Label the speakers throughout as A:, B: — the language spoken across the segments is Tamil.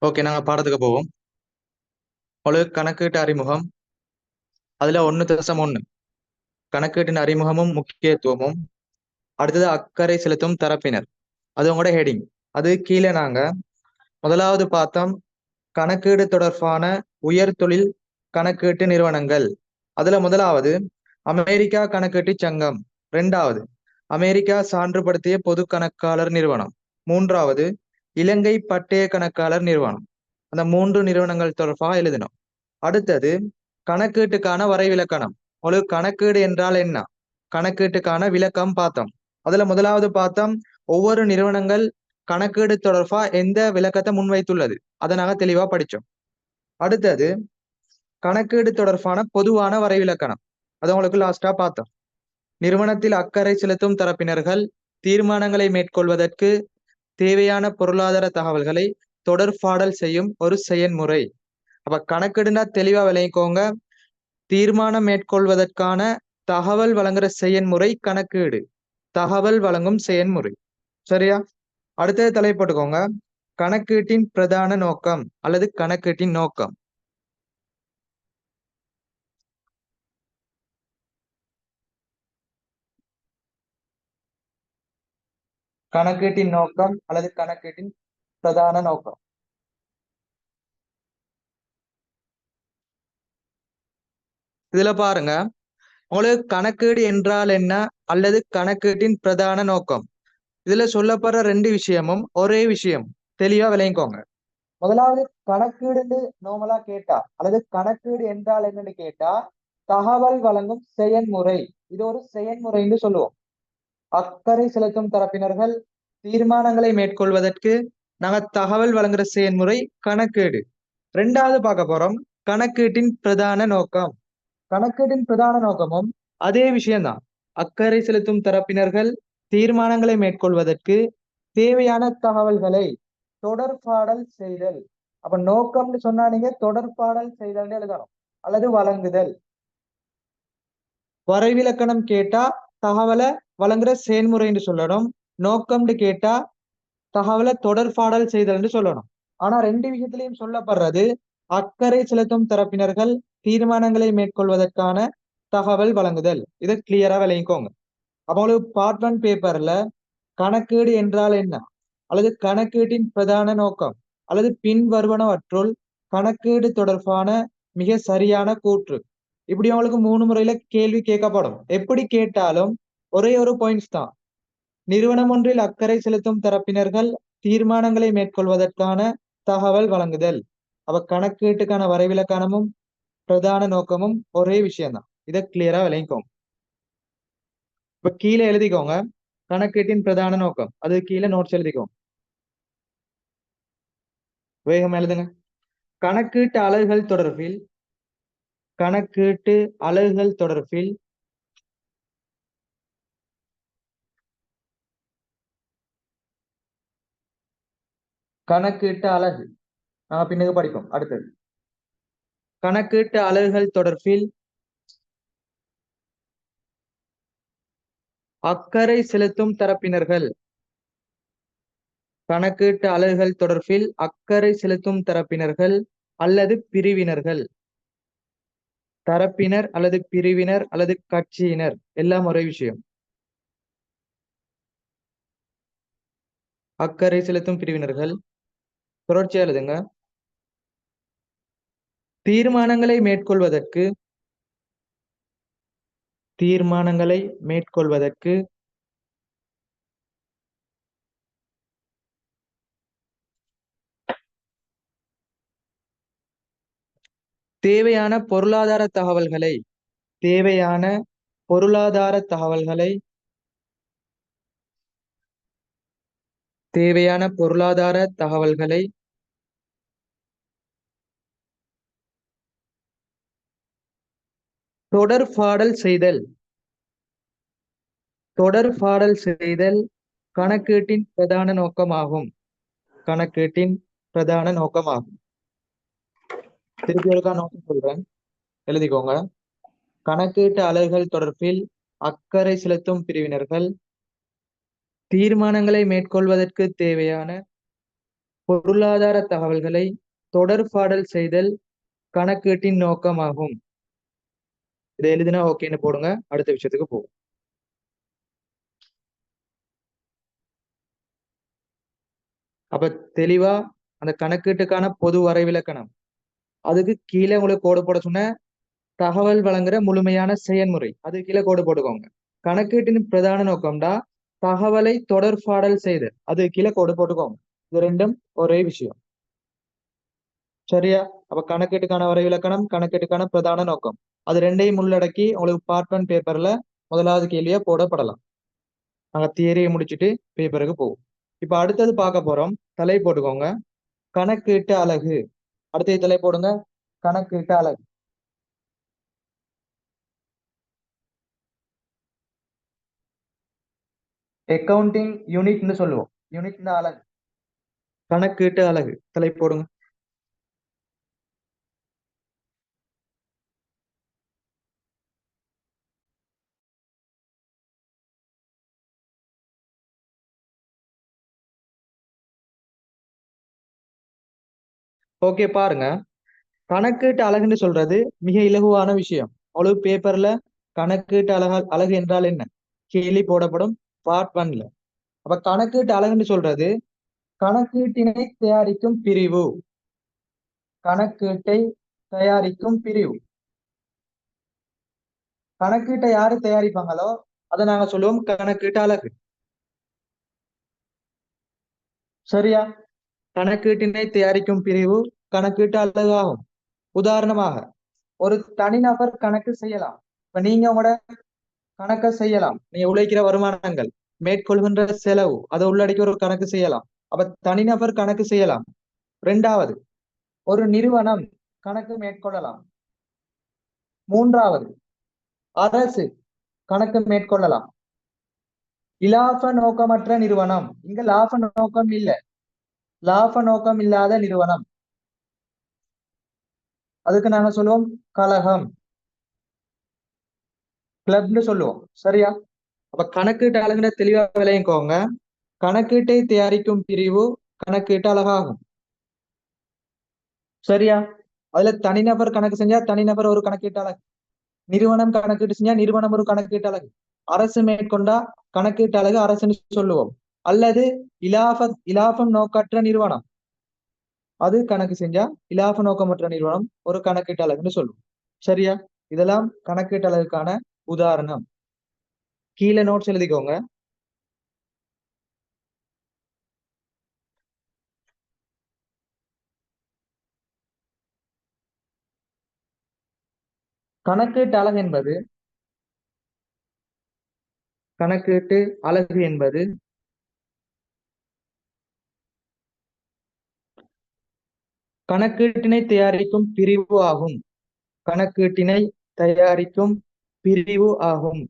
A: ஓகே, நாங்க பாடத்துக்கு போவோம். உங்களுக்கு கணக்கீட்டு அறிமுகம், அதுல 1.1 கணக்கீட்டின் அறிமுகமும் முக்கியத்துவமும். அடுத்தது அக்கறை செலுத்தும் தரப்பினர், அது உங்களோட ஹெடிங். அது கீழே நாங்க முதலாவது பார்த்தோம் கணக்கீடு தொடர்பான உயர் தொழில் கணக்கீட்டு நிறுவனங்கள். அதுல முதலாவது அமெரிக்கா கணக்கீட்டு சங்கம், இரண்டாவது அமெரிக்கா சான்றுபடுத்திய பொது கணக்காளர் நிறுவனம், மூன்றாவது இலங்கை பட்டய கணக்காளர் நிறுவனம். அந்த 3 நிறுவனங்கள் தொடர்பாக எழுதினோம். அடுத்தது கணக்கீட்டுக்கான வரைவிலக்கணம். உங்களுக்கு கணக்கீடு என்றால் என்ன, கணக்கீட்டுக்கான விளக்கம் பார்த்தோம். அதுல முதலாவது பார்த்தோம் ஒவ்வொரு நிறுவனங்கள் கணக்கீடு தொடர்பா எந்த விளக்கத்தை முன்வைத்துள்ளது, அதை நாங்க தெளிவா படிச்சோம். அடுத்தது கணக்கீடு தொடர்பான பொதுவான வரைவிலக்கணம், அதை உங்களுக்கு லாஸ்டா பார்த்தோம். நிறுவனத்தில் அக்கறை செலுத்தும் தரப்பினர்கள் தீர்மானங்களை மேற்கொள்வதற்கு தேவையான பொருளாதார தகவல்களை தொடர்பாடல் செய்யும் ஒரு செயன்முறை. அப்ப கணக்கெடுனா தெளிவா விளங்கிக்கோங்க. தீர்மானம் மேற்கொள்வதற்கான தகவல் வழங்குற செயன்முறை கணக்கீடு, தகவல் வழங்கும் செயன்முறை. சரியா? அடுத்தது தலைப்பட்டுக்கோங்க, கணக்கீட்டின் பிரதான நோக்கம் அல்லது கணக்கீட்டின் நோக்கம். கணக்கீட்டின் நோக்கம் அல்லது கணக்கீட்டின் பிரதான நோக்கம். இதுல பாருங்க, உங்களுக்கு கணக்கீடு என்றால் என்ன அல்லது கணக்கீட்டின் பிரதான நோக்கம், இதுல சொல்லப்படுற 2 விஷயமும் ஒரே விஷயம், தெளிவா விளங்கிக்கோங்க. முதலாவது கணக்கீடு நார்மலா கேட்டா அல்லது கணக்கீடு என்றால் என்னன்னு கேட்டா தகவல் வழங்கும் செயன்முறை, இது ஒரு செயன்முறைன்னு சொல்லுவோம். அக்கறை செலுத்தும் தரப்பினர்கள் தீர்மானங்களை மேற்கொள்வதற்கு நாங்க தகவல் வழங்குற செயன்முறை கணக்கீடு. ரெண்டாவது பார்க்க போறோம் கணக்கீட்டின் பிரதான நோக்கம். கணக்கீட்டின் பிரதான நோக்கமும் அதே விஷயம்தான். அக்கறை செலுத்தும் தரப்பினர்கள் தீர்மானங்களை மேற்கொள்வதற்கு தேவையான தகவல்களை தொடர்பாடல் செய்தல். அப்ப நோக்கம்னு சொன்னா நீங்க தொடர்பாடல் செய்தல் எழுதணும், அல்லது வழங்குதல். வரைவிலக்கணம் கேட்டா தகவலை வழங்குற செயல்முறைன்னு சொல்லணும். நோக்கம்னு கேட்டா தகவலை தொடர்பாடல் செய்தல் சொல்லணும். ஆனா 2 விஷயத்திலையும் சொல்லப்படுறது அக்கறை செலுத்தும் தரப்பினர்கள் தீர்மானங்களை மேற்கொள்வதற்கான தகவல் வழங்குதல். இதை கிளியரா விளங்கிக்கோங்க. அப்போ உங்களுக்கு பார்ட் 1 பேப்பர்ல கணக்கீடு என்றால் என்ன அல்லது கணக்கீட்டின் பிரதான நோக்கம் அல்லது பின்வருவனவற்றுள் கணக்கீடு தொடர்பான மிக சரியான கூற்று, இப்படி உங்களுக்கு 3 முறையில கேள்வி கேட்கப்படும். எப்படி கேட்டாலும் ஒரே ஒரு பாயிண்ட்ஸ் தான். நிறுவனம் ஒன்றில் அக்கறை செலுத்தும் தரப்பினர்கள் தீர்மானங்களை மேற்கொள்வதற்கான தகவல் வழங்குதல். அவ கணக்கீட்டுக்கான வரைவிலக்கணமும் பிரதான நோக்கமும் ஒரே விஷயம்தான். இதை கிளியரா விளங்கிக்கோங்க. இப்ப கீழே எழுதிக்கோங்க கணக்கீட்டின் பிரதான நோக்கம், அது கீழே நோட்ஸ் எழுதிக்கோங்க, வேகம் எழுதுங்க. கணக்கீட்டு அலகுகள் தொடர்பில் கணக்கீட்டு அலகுகள் தொடர்பில் கணக்கீட்டு அலகு நாங்க பின்னுக்கு படிப்போம். அடுத்தது கணக்கீட்டு அலகுகள் தொடர்பில் அக்கறை செலுத்தும் தரப்பினர்கள், கணக்கீட்டு அலகுகள் தொடர்பில் அக்கறை செலுத்தும் தரப்பினர்கள் அல்லது பிரிவினர்கள், தரப்பினர் அல்லது பிரிவினர் அல்லது கட்சியினர், எல்லாம் ஒரே விஷயம். அக்கறை செலுத்தும் பிரிவினர்கள் தொடர்ச்சியா எழுதுங்க. தீர்மானங்களை மேற்கொள்வதற்கு தீர்மானங்களை மேற்கொள்வதற்கு தேவையான பொருளாதார தகவல்களை தேவையான பொருளாதார தகவல்களை தேவையான பொருளாதார தகவல்களை தொடர்பாடல் செய்தல். தொடர்பாடல் செய்தல் கணக்கீட்டின் பிரதான நோக்கமாகும். கணக்கீட்டின் பிரதான நோக்கமாகும். திருப்பி ஒருக்கா நோக்கம் சொல்றேன், எழுதிக்கோங்க. கணக்கீட்டு அலகுகள் தொடர்பில் அக்கறை செலுத்தும் பிரிவினர்கள் தீர்மானங்களை மேற்கொள்வதற்கு தேவையான பொருளாதார தகவல்களை தொடர்பாடல் செய்தல் கணக்கீட்டின் நோக்கமாகும். இதை எழுதினா ஓகேன்னு போடுங்க. அடுத்த விஷயத்துக்கு போகும். அப்ப தெளிவா அந்த கணக்கீட்டுக்கான பொது வரைவிலக்கணம், அதுக்கு கீழே உங்களுக்கு கோடு போட சொன்ன தகவல் வழங்குற முழுமையான செயல்முறை, அது கீழே கோடு போட்டுக்கோங்க. கணக்கீட்டின் பிரதான நோக்கம்டா தகவலை தொடர்பாடல் செய்தல், அது கீழே கோடு போட்டுக்கோங்க. இது ரெண்டும் ஒரே விஷயம். சரியா? அப்ப கணக்கீட்டுக்கான வரைவிலக்கணம், கணக்கீட்டுக்கான பிரதான நோக்கம், அது ரெண்டையும் உள்ளடக்கி உங்களுக்கு பார்ட் 1 பேப்பர்ல முதலாவது கேள்வியா போடப்படலாம். நாங்க தியரியை முடிச்சுட்டு பேப்பருக்கு போவோம். இப்ப அடுத்தது பார்க்க போறோம். தலை போட்டுக்கோங்க, கணக்கீட்டு அலகு. அடுத்த தலை போடுங்க, கணக்கீட்டு அலகு. அக்கவுண்டிங் யூனிட்னு சொல்லுவோம். யூனிட்னா அலகு, கணக்கீட்டு அலகு. தலை போடுங்க. ஓகே, பாருங்க. கணக்கீட்டு அலகுன்னு சொல்றது மிக இலகுவான விஷயம். அவ்வளவு பேப்பர்ல கணக்கீட்டு அலகு என்றால் என்ன கேள்வி போடப்படும் பார்ட் 1ல. அப்ப கணக்கீட்டு அலகுன்னு சொல்றது கணக்கீட்டினை தயாரிக்கும் பிரிவு. கணக்கீட்டை தயாரிக்கும் பிரிவு. கணக்கீட்டை யாரு தயாரிப்பாங்களோ அதை நாங்க சொல்லுவோம் கணக்கீட்டு அலகு. சரியா? கணக்கீட்டினை தயாரிக்கும் பிரிவு கணக்கீட்டு அலகு ஆகும். உதாரணமாக ஒரு தனிநபர் கணக்கு செய்யலாம். இப்ப நீங்க உங்களோட கணக்க செய்யலாம். நீங்க உழைக்கிற வருமானங்கள், மேற்கொள்கின்ற செலவு, அதை உள்ளடக்கி ஒரு கணக்கு செய்யலாம். அப்ப தனிநபர் கணக்கு செய்யலாம். இரண்டாவது, ஒரு நிறுவனம் கணக்கு மேற்கொள்ளலாம். மூன்றாவது, அரசு கணக்கு மேற்கொள்ளலாம். இலாப நோக்கமற்ற நிறுவனம், இங்க லாப நோக்கம் இல்ல, லாப நோக்கம் இல்லாத நிறுவனம், அதுக்கு நாங்க சொல்லுவோம் கழகம், கிளப்னு சொல்லுவோம். சரியா? அப்ப கணக்கீட்டு அலகுன தெளிவா விளையங்கோங்க. கணக்கீட்டை தயாரிக்கும் பிரிவு கணக்கீட்டு அலகாகும். சரியா? அதுல தனிநபர் கணக்கு செஞ்சா தனிநபர் ஒரு கணக்கீட்டு அலகு, நிறுவனம் கணக்கீட்டு செஞ்சா நிறுவனம் ஒரு கணக்கீட்டு அலகு, அரசு மேற்கொண்டா கணக்கீட்டு அலகு அரசுன்னு சொல்லுவோம். அல்லது இலாபம் நோக்கற்ற நிறுவனம், அது கணக்கு செஞ்சா இலாப நோக்கமற்ற நிறுவனம் ஒரு கணக்கீட்டு அலகுன்னு சொல்லுவோம். சரியா? இதெல்லாம் கணக்கீட்டு அலகுக்கான உதாரணம். கீழே நோட்ஸ் எழுதிக்கோங்க. கணக்கீட்டு அலகு என்பது கணக்கீட்டு அலகு என்பது கணக்கீட்டினை தயாரிக்கும் பிரிவு ஆகும். கணக்கீட்டினை தயாரிக்கும் பிரிவு ஆகும்.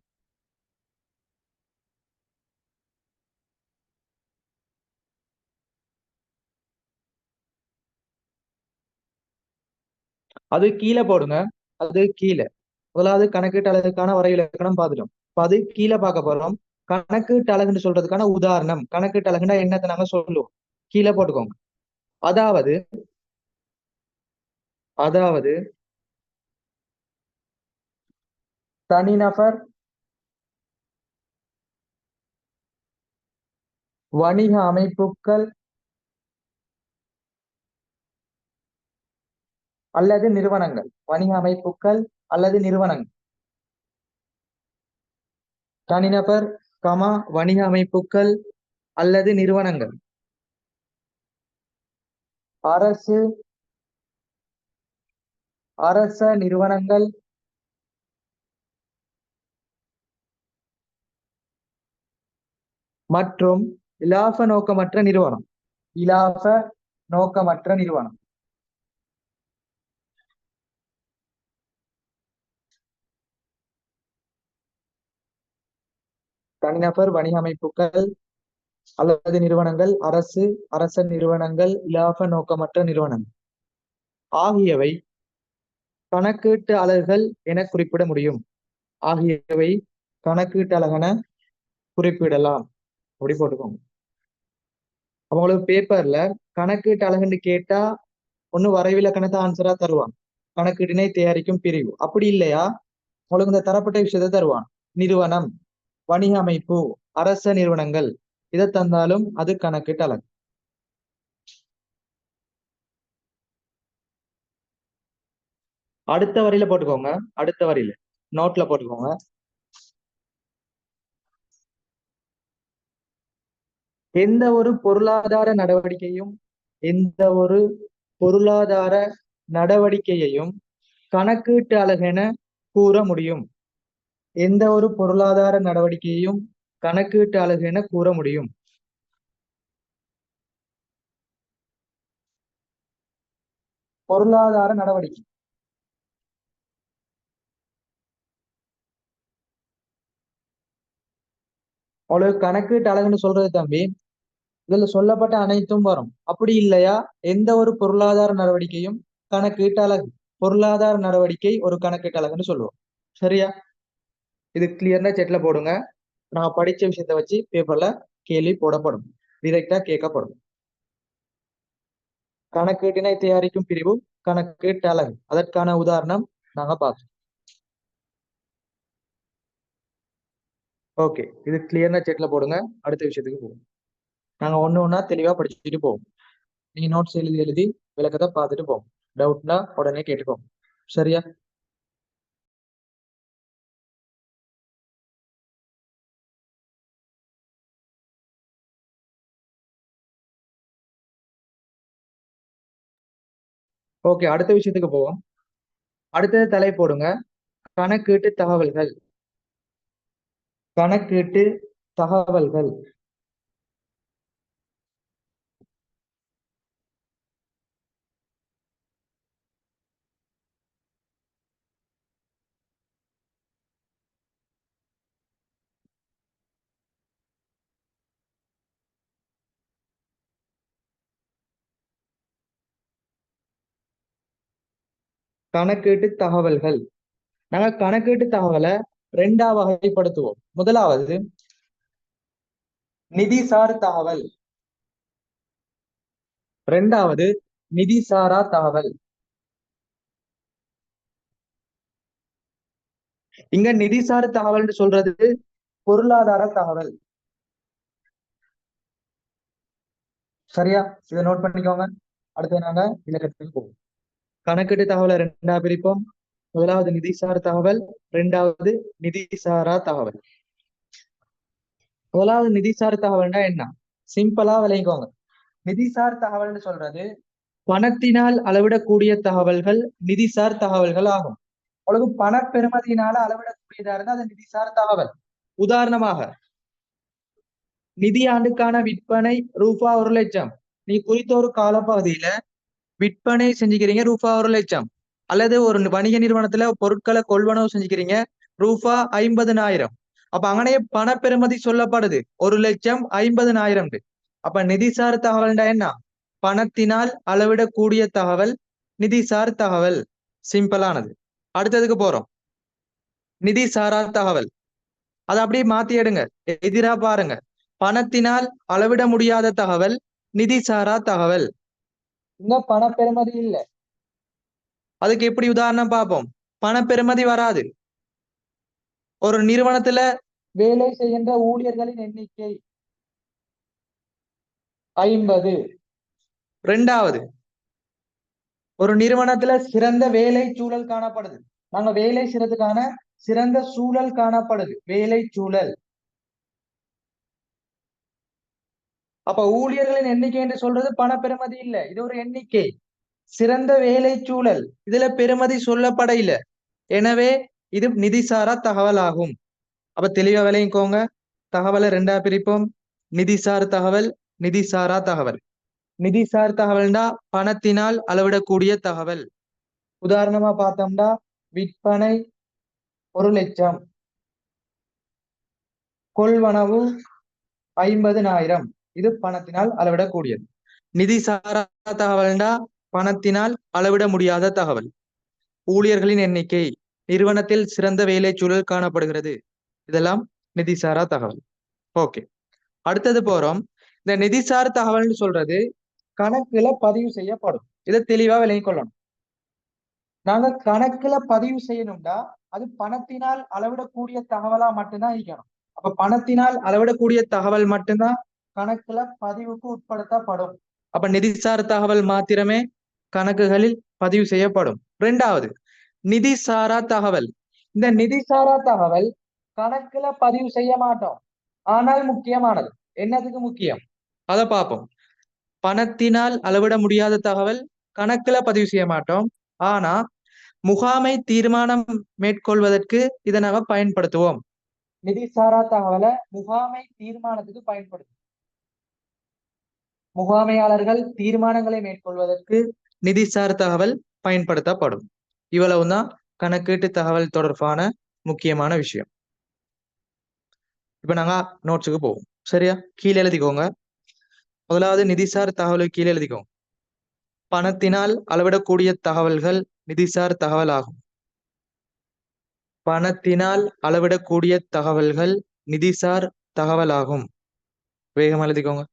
A: அது கீழே போடுங்க. அது கீழே முதலாவது கணக்கீட்டு அலகுக்கான வரைவிலக்கணம் பார்த்துட்டோம். அது கீழே பார்க்க போறோம். கணக்கீட்டு அலகுன்னு சொல்றதுக்கான உதாரணம், கணக்கீட்டு அலகுன்னா என்னத்தை நாங்க சொல்லுவோம், கீழே போட்டுக்கோங்க. அதாவது அதாவது தனிநபர் வணிக அமைப்புகள் அல்லது நிறுவனங்கள், வணிக அமைப்புகள் அல்லது நிறுவனங்கள், தனிநபர் வணிக அமைப்புகள் அல்லது நிறுவனங்கள், அரசு அரச நிறுவனங்கள் மற்றும் இலாப நோக்கமற்ற நிறுவனம். இலாப நோக்கமற்ற நிறுவனம். தனிநபர் வணிக அமைப்புகள் அல்லது நிறுவனங்கள், அரசு அரச நிறுவனங்கள், இலாப நோக்கமற்ற நிறுவனங்கள் ஆகியவை கணக்கீட்டு அலகுகள் என குறிப்பிட முடியும். ஆகியவை கணக்கீட்டு அலகென குறிப்பிடலாம். அப்படி போட்டுக்கோங்க. உங்களுக்கு பேப்பர்ல கணக்கீட்டு அலகுன்னு கேட்டா ஒண்ணு வரைவிலக்கணத்தை ஆன்சரா தருவான், கணக்கீட்டினை தயாரிக்கும் பிரிவு. அப்படி இல்லையா உங்களுக்கு இந்த தரப்பட்ட விஷயத்தை தருவான், நிறுவனம், வணிக அமைப்பு, அரச நிறுவனங்கள், இதை தந்தாலும் அது கணக்கீட்டு அலகு. அடுத்த வரியில போட்டுக்கோங்க, அடுத்த வரியில நோட்ல போட்டுக்கோங்க. எந்த ஒரு பொருளாதார நடவடிக்கையும் எந்த ஒரு பொருளாதார நடவடிக்கையையும் கணக்கீட்டு அலகென கூற முடியும். எந்த ஒரு பொருளாதார நடவடிக்கையையும் கணக்கீட்டு அலகு என கூற முடியும். பொருளாதார நடவடிக்கை அவ்வளவு கணக்கீட்டு அலகுன்னு சொல்றது தம்பி, இதுல சொல்லப்பட்ட அனைத்தும் வரும். அப்படி இல்லையா எந்த ஒரு பொருளாதார நடவடிக்கையும் கணக்கீட்டு அலகு, பொருளாதார நடவடிக்கை ஒரு கணக்கீட்டு அலகுன்னு சொல்லுவோம். சரியா? இது கிளியர்னா செட்ல போடுங்க. நான் படிச்ச விஷயத்த வச்சு பேப்பர்ல கேள்வி போடப்படும், டிரெக்டா கேட்கப்படும். கணக்கீட்டினை தயாரிக்கும் பிரிவு கணக்கீட்டு அலகு. அதற்கான உதாரணம் நாங்க பார்த்தோம். ஓகே, இது கிளியர்னா செட்ல போடுங்க. அடுத்த விஷயத்துக்கு போவோம். நாங்க ஒண்ணு ஒண்ணா தெளிவா படிச்சுட்டு போவோம். நீங்க நோட்ஸ் எழுதி எழுதி விளக்கத்தை பார்த்துட்டு போவோம். டவுட்னா உடனே கேட்டுக்கோங்க. சரியா? ஓகே, அடுத்த விஷயத்துக்கு போவோம். அடுத்தது தலை போடுங்க, கணக்கீட்டு தகவல்கள். கணக்கீட்டு தகவல்கள். கணக்கீட்டு தகவல்கள். நாங்க கணக்கீட்டு தகவலை ரெண்டா வகைப்படுத்துவோம். முதலாவது நிதிசார் தகவல், ரெண்டாவது நிதிசாரா தகவல். இங்க நிதிசார் தகவல்னு சொல்றது பொருளாதார தகவல். சரியா? இதை நோட் பண்ணிக்கோங்க. அடுத்து நாங்க இலக்கணத்துக்கு போவோம். கணக்கீட்டு தகவலை ரெண்டா பிரிப்போம். முதலாவது நிதிசார் தகவல், இரண்டாவது நிதிசாரா தகவல். முதலாவது நிதிசார் தகவல்னா என்ன? சிம்பிளா விளங்கிக்கோங்க. நிதிசார் தகவல்னு சொல்றது பணத்தினால் அளவிடக்கூடிய தகவல்கள் நிதிசார் தகவல்கள் ஆகும். உங்களுக்கு பண பெறுமதியினால அளவிடக்கூடியதா இருந்தா அது நிதிசார் தகவல். உதாரணமாக நிதி ஆண்டுக்கான விற்பனை ரூபா 1,00,000. நீ குறித்த ஒரு காலப்பகுதியில விற்பனை செஞ்சுக்கிறீங்க ரூபா 1,00,000. அல்லது ஒரு வணிக நிறுவனத்துல பொருட்களை கொள்வனவு செஞ்சுக்கிறீங்க ரூபா 50,000. அப்ப அங்கனையே பண பெறுமதி சொல்லப்படுது 1,50,000. அப்ப நிதிசார் தகவல்டா என்ன? பணத்தினால் அளவிடக்கூடிய தகவல் நிதிசார் தகவல். சிம்பிளானது. அடுத்ததுக்கு போறோம். நிதி சாரா தகவல். அதை அப்படியே மாத்தி எடுங்க, எதிரா பாருங்க. பணத்தினால் அளவிட முடியாத தகவல் நிதி சாரா தகவல். இன்னும் பண பெறுமதி இல்லை. அதுக்கு எப்படி உதாரணம் பார்ப்போம். பண பெறுமதி வராது. ஒரு நிறுவனத்துல வேலை செய்கின்ற ஊழியர்களின் எண்ணிக்கை 50. ரெண்டாவது ஒரு நிறுவனத்துல சிறந்த வேலை சூழல் காணப்படுது. நாங்க வேலை செய்யறதுக்கான சிறந்த சூழல் காணப்படுது, வேலை சூழல். அப்ப ஊழியர்களின் எண்ணிக்கை என்று சொல்றது பண பெறுமதி இல்லை, இது ஒரு எண்ணிக்கை. சிறந்த வேலை சூழல், இதுல பெறுமதி சொல்லப்பட இல்லை. எனவே இது நிதிசாரா தகவல் ஆகும். அப்ப தெளிவா விளங்கிக்கோங்க. தகவலை ரெண்டா பிரிப்போம். நிதிசார் தகவல், நிதிசாரா தகவல். நிதிசார் தகவல்னா பணத்தினால் அளவிடக்கூடிய தகவல். உதாரணமா பார்த்தோம்னா விற்பனை 1,00,000, கொள்வனவு 50,000. இது பணத்தினால் அளவிடக்கூடியது. நிதிசாரா தகவல்னா பணத்தினால் அளவிட முடியாத தகவல். ஊழியர்களின் எண்ணிக்கை, நிறுவனத்தில் சிறந்த வேலை சூழல் காணப்படுகிறது, இதெல்லாம் நிதிசாரா தகவல். ஓகே, அடுத்தது போறோம். இந்த நிதிசார் தகவல்னு சொல்றது கணக்குல பதிவு செய்யப்படும். இதை தெளிவா விளங்கிக் கொள்ளணும். நாங்க கணக்குல பதிவு செய்யணும்டா அது பணத்தினால் அளவிடக்கூடிய தகவலா மட்டும்தான் இருக்கணும். அப்ப பணத்தினால் அளவிடக்கூடிய தகவல் மட்டும்தான் கணக்குல பதிவுக்கு உட்படுத்தப்படும். அப்ப நிதிசார் தகவல் மாத்திரமே கணக்குகளில் பதிவு செய்யப்படும். இரண்டாவது, நிதிசாரா தகவல். இந்த நிதிசாரா தகவல் கணக்குல பதிவு செய்ய மாட்டோம், ஆனால் முக்கியமானது. என்னதுக்கு முக்கியம் அதை பார்ப்போம். பணத்தினால் அளவிட முடியாத தகவல் கணக்குல பதிவு செய்ய மாட்டோம், ஆனா முகாமை தீர்மானம் மேற்கொள்வதற்கு இதை நாங்க பயன்படுத்துவோம். நிதிசாரா தகவலை முகாமை தீர்மானத்துக்கு பயன்படுத்தும். முகாமையாளர்கள் தீர்மானங்களை மேற்கொள்வதற்கு நிதிசார் தகவல் பயன்படுத்தப்படும். இவ்வளவுதான் கணக்கீட்டு தகவல் தொடர்பான முக்கியமான விஷயம். இப்ப நாங்க நோட்ஸுக்கு போவோம். சரியா? கீழே எழுதிக்கோங்க. முதலாவது நிதிசார் தகவலை கீழே எழுதிக்கோங்க. பணத்தினால் அளவிடக்கூடிய தகவல்கள் நிதிசார் தகவல் ஆகும். பணத்தினால் அளவிடக்கூடிய தகவல்கள் நிதிசார் தகவலாகும். வேகம் எழுதிக்கோங்க.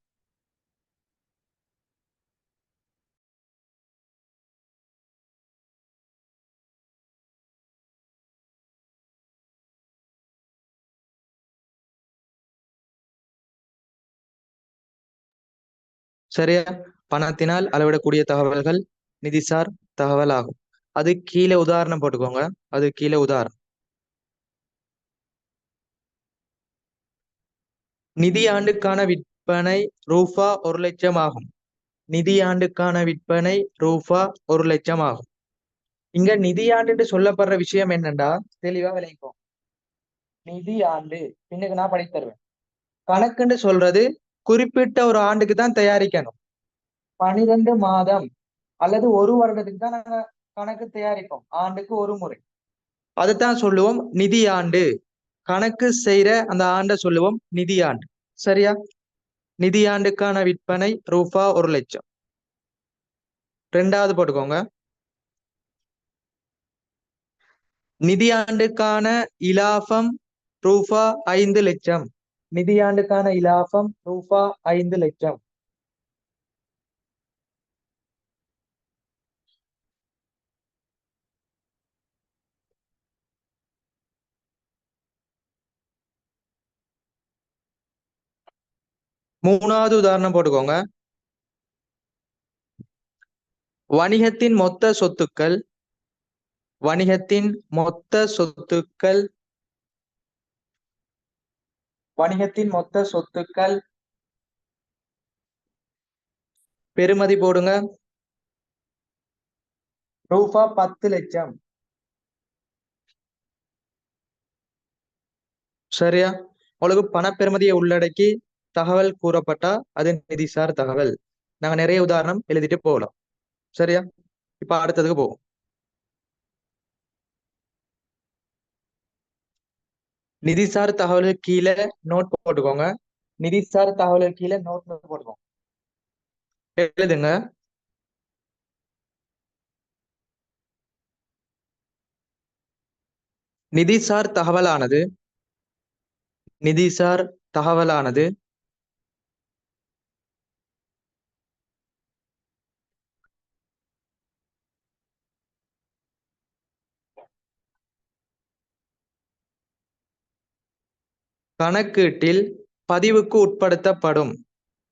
A: சரியா? பணத்தினால் அளவிடக்கூடிய தகவல்கள் நிதிசார் தகவல் ஆகும். அது கீழே உதாரணம் போட்டுக்கோங்க. அது கீழே உதாரணம். நிதி ஆண்டுக்கான விற்பனை ரூபா 1,00,000 ஆகும். நிதி ஆண்டுக்கான விற்பனை ரூபா 1,00,000 ஆகும். இங்க நிதி ஆண்டு சொல்லப்படுற விஷயம் என்னண்டா தெளிவா விளங்கிக்கோங்க. நிதி ஆண்டு பின்னுக்கு நான் படித்து தருவேன். கணக்குன்னு சொல்றது குறிப்பிட்ட ஒரு ஆண்டுக்கு தான் தயாரிக்கணும். 12 மாதம் அல்லது ஒரு வருடத்துக்கு தான் நாங்க கணக்கு தயாரிப்போம், ஆண்டுக்கு ஒரு முறை. அதைத்தான் சொல்லுவோம் நிதி ஆண்டு. கணக்கு செய்யற அந்த ஆண்டை சொல்லுவோம் நிதி ஆண்டு. சரியா? நிதி ஆண்டுக்கான விற்பனை ரூபா 1,00,000. ரெண்டாவது போட்டுக்கோங்க. நிதியாண்டுக்கான இலாபம் ரூபா 5,00,000. நிதியாண்டுக்கான இலாபம் ரூபா 5,00,000. மூணாவது உதாரணம் போட்டுக்கோங்க. வணிகத்தின் மொத்த சொத்துக்கள் வணிகத்தின் மொத்த சொத்துக்கள் வணிகத்தின் மொத்த சொத்துக்கள் பெறுமதி போடுங்க ரூபா 10,00,000. சரியா? உங்களுக்கு பணப்பெறுமதியை உள்ளடக்கி தகவல் கூறப்பட்டா அது நிதிசார் தகவல். நாங்க நிறைய உதாரணம் எழுதிட்டு போகலாம். சரியா? இப்ப அடுத்ததுக்கு போவோம். நிதிசார் தகவலுக்கு கீழே நோட் போட்டுக்கோங்க. நிதிசார் தகவலுக்கு கீழே நோட் போட்டுக்கோங்க. எழுதுங்க. நிதிசார் தகவலானது நிதிசார் தகவலானது கணக்கீட்டில் பதிவுக்கு உட்படுத்தப்படும்.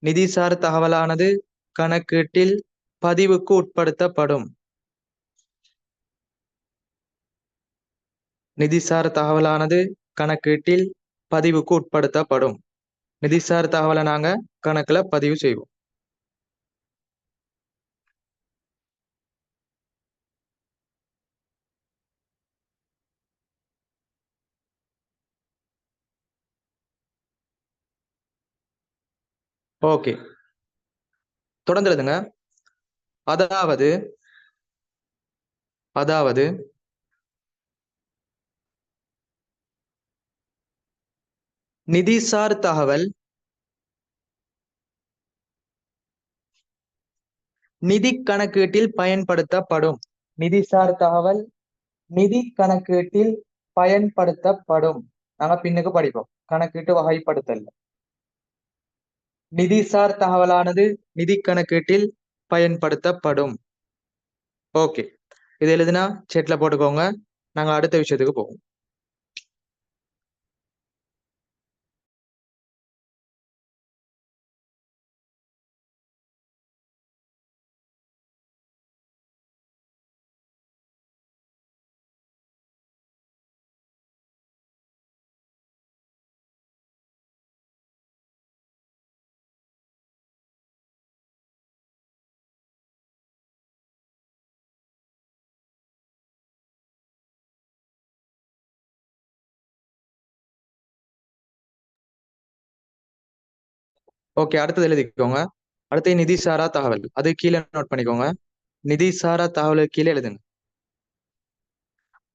A: நிதிசார் தகவலானது கணக்கீட்டில் பதிவுக்கு உட்படுத்தப்படும். நிதிசார் தகவலானது கணக்கீட்டில் பதிவுக்கு உட்படுத்தப்படும். நிதிசார் தகவலை நாங்க கணக்குல பதிவு செய்வோம். ஓகே, தொடர்ந்து எழுதுங்க. அதாவது அதாவது நிதிசார் தகவல் நிதி கணக்கீட்டில் பயன்படுத்தப்படும். நிதிசார் தகவல் நிதி கணக்கீட்டில் பயன்படுத்தப்படும். நாங்க பின்னுக்கு படிப்போம் கணக்கீட்டு வகைப்படுத்தல். நிதிசார் தகவலானது நிதி கணக்கீட்டில் பயன்படுத்தப்படும். ஓகே, இது எழுதுனா செட்ல போட்டுக்கோங்க. நாங்க அடுத்த விஷயத்துக்கு போவோம். ஓகே, அடுத்தது எழுதிக்கோங்க. அடுத்து நிதி சாரா தகவல், அது கீழே நோட் பண்ணிக்கோங்க. நிதி சாரா தகவலுக்கு கீழே எழுதுங்க.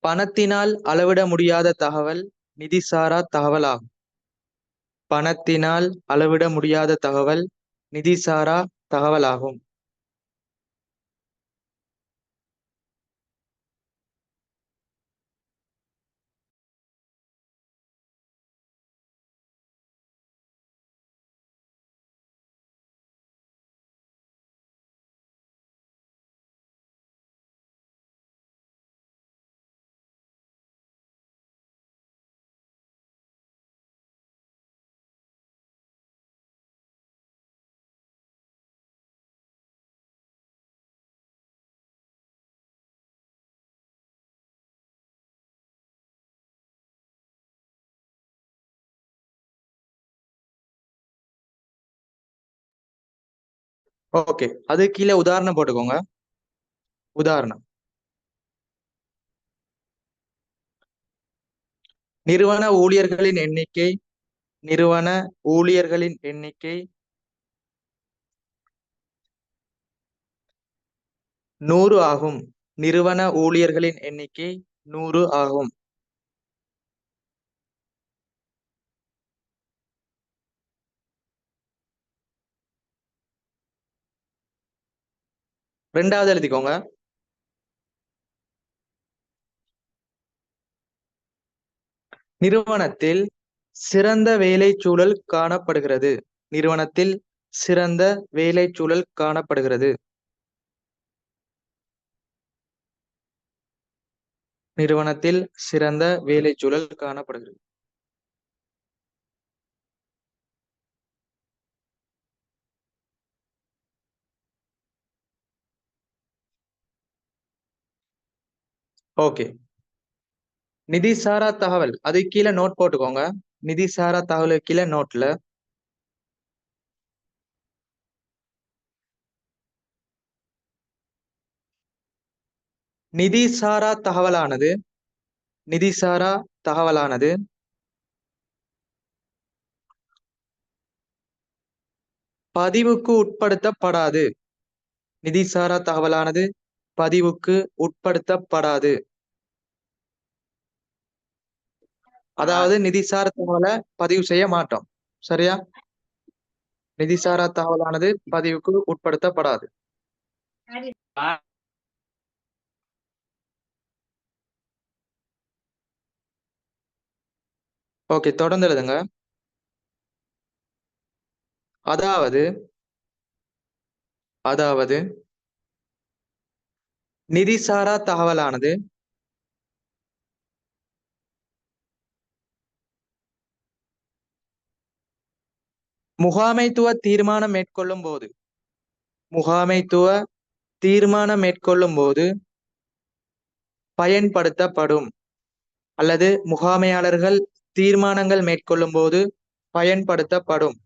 A: பணத்தினால் அளவிட முடியாத தகவல் நிதி சாரா தகவல் ஆகும். பணத்தினால் அளவிட முடியாத தகவல் நிதி சாரா தகவல் ஆகும். ஓகே, அது கீழே உதாரணம் போட்டுக்கோங்க. உதாரணம்: நிறுவன ஊழியர்களின் எண்ணிக்கை நிறுவன ஊழியர்களின் எண்ணிக்கை 100 ஆகும். நிறுவன ஊழியர்களின் எண்ணிக்கை 100 ஆகும். ரெண்டாவது எழுதிக்கோங்க. நிறுவனத்தில் சிறந்த வேலை சூழல் காணப்படுகிறது. நிறுவனத்தில் சிறந்த வேலை சூழல் காணப்படுகிறது. நிறுவனத்தில் சிறந்த வேலை சூழல் காணப்படுகிறது. ஓகே, நிதி சாரா தகவல், அது கீழே நோட் போட்டுக்கோங்க. நிதி சாரா தகவல் கீழே நோட்ல நிதி சாரா தகவலானது நிதி சாரா தகவலானது பதிவுக்கு உட்படுத்தப்படாது. நிதி சாரா தகவலானது பதிவுக்கு உட்படுத்தப்படாது. அதாவது நிதி சாரா தகவலை பதிவு செய்ய மாட்டோம். சரியா? நிதி சாரா தகவலானது பதிவுக்கு உட்படுத்தப்படாது. ஓகே, தொடர்ந்து எழுதுங்க. அதாவது அதாவது நிதி சாரா தகவலானது முகாமைத்துவ தீர்மானம் மேற்கொள்ளும் போது முகாமைத்துவ தீர்மானம் மேற்கொள்ளும் போது பயன்படுத்தப்படும். அல்லது முகாமையாளர்கள் தீர்மானங்கள் மேற்கொள்ளும் போது பயன்படுத்தப்படும்.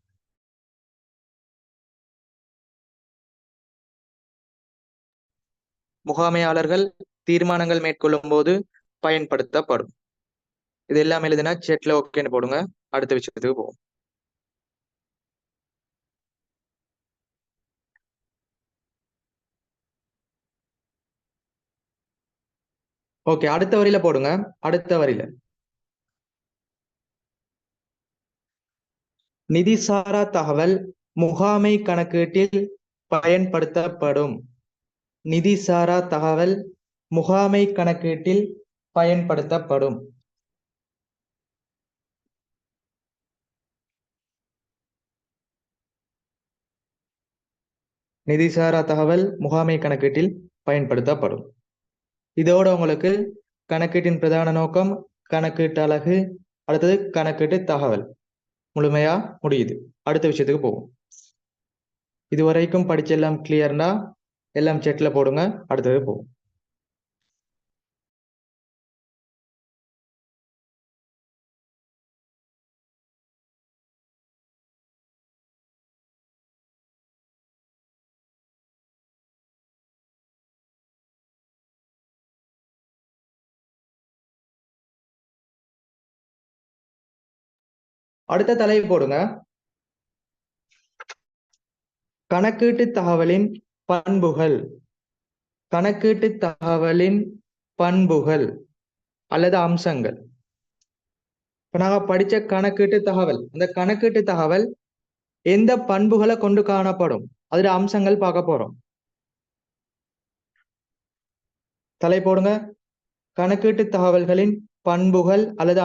A: முகாமையாளர்கள் தீர்மானங்கள் மேற்கொள்ளும் போது பயன்படுத்தப்படும். இது எல்லாம் எழுதுனா செட்ல ஓகேன்னு போடுங்க. அடுத்த விஷயத்துக்கு போவோம். ஓகே, அடுத்த வரியில போடுங்க. அடுத்த வரியில நிதி சாரா தகவல் முகாமை கணக்கீட்டில் பயன்படுத்தப்படும். நிதி சாரா தகவல் முகாமை கணக்கீட்டில் பயன்படுத்தப்படும். நிதிசாரா தகவல் முகாமை கணக்கீட்டில் பயன்படுத்தப்படும். இதோட உங்களுக்கு கணக்கீட்டின் பிரதான நோக்கம், கணக்கீட்டு அலகு, அடுத்தது கணக்கீட்டு தகவல் முழுமையா முடியுது. அடுத்த விஷயத்துக்கு போவோம். இதுவரைக்கும் படிச்ச எல்லாம் கிளியர்னா எல்லாம் செட்ல போடுங்க. அடுத்தது போவோம். அடுத்த தலைப்பு போடுங்க. கணக்கீட்டு தகவலின் பண்புகள். கணக்கீட்டு தகவலின் பண்புகள் அல்லது அம்சங்கள். இப்ப நாங்க படிச்ச கணக்கீட்டு தகவல், அந்த கணக்கீட்டு தகவல் எந்த பண்புகளை கொண்டு காணப்படும், அதுல அம்சங்கள் பார்க்க போறோம். தலை போடுங்க. கணக்கீட்டு தகவல்களின் பண்புகள் அல்லது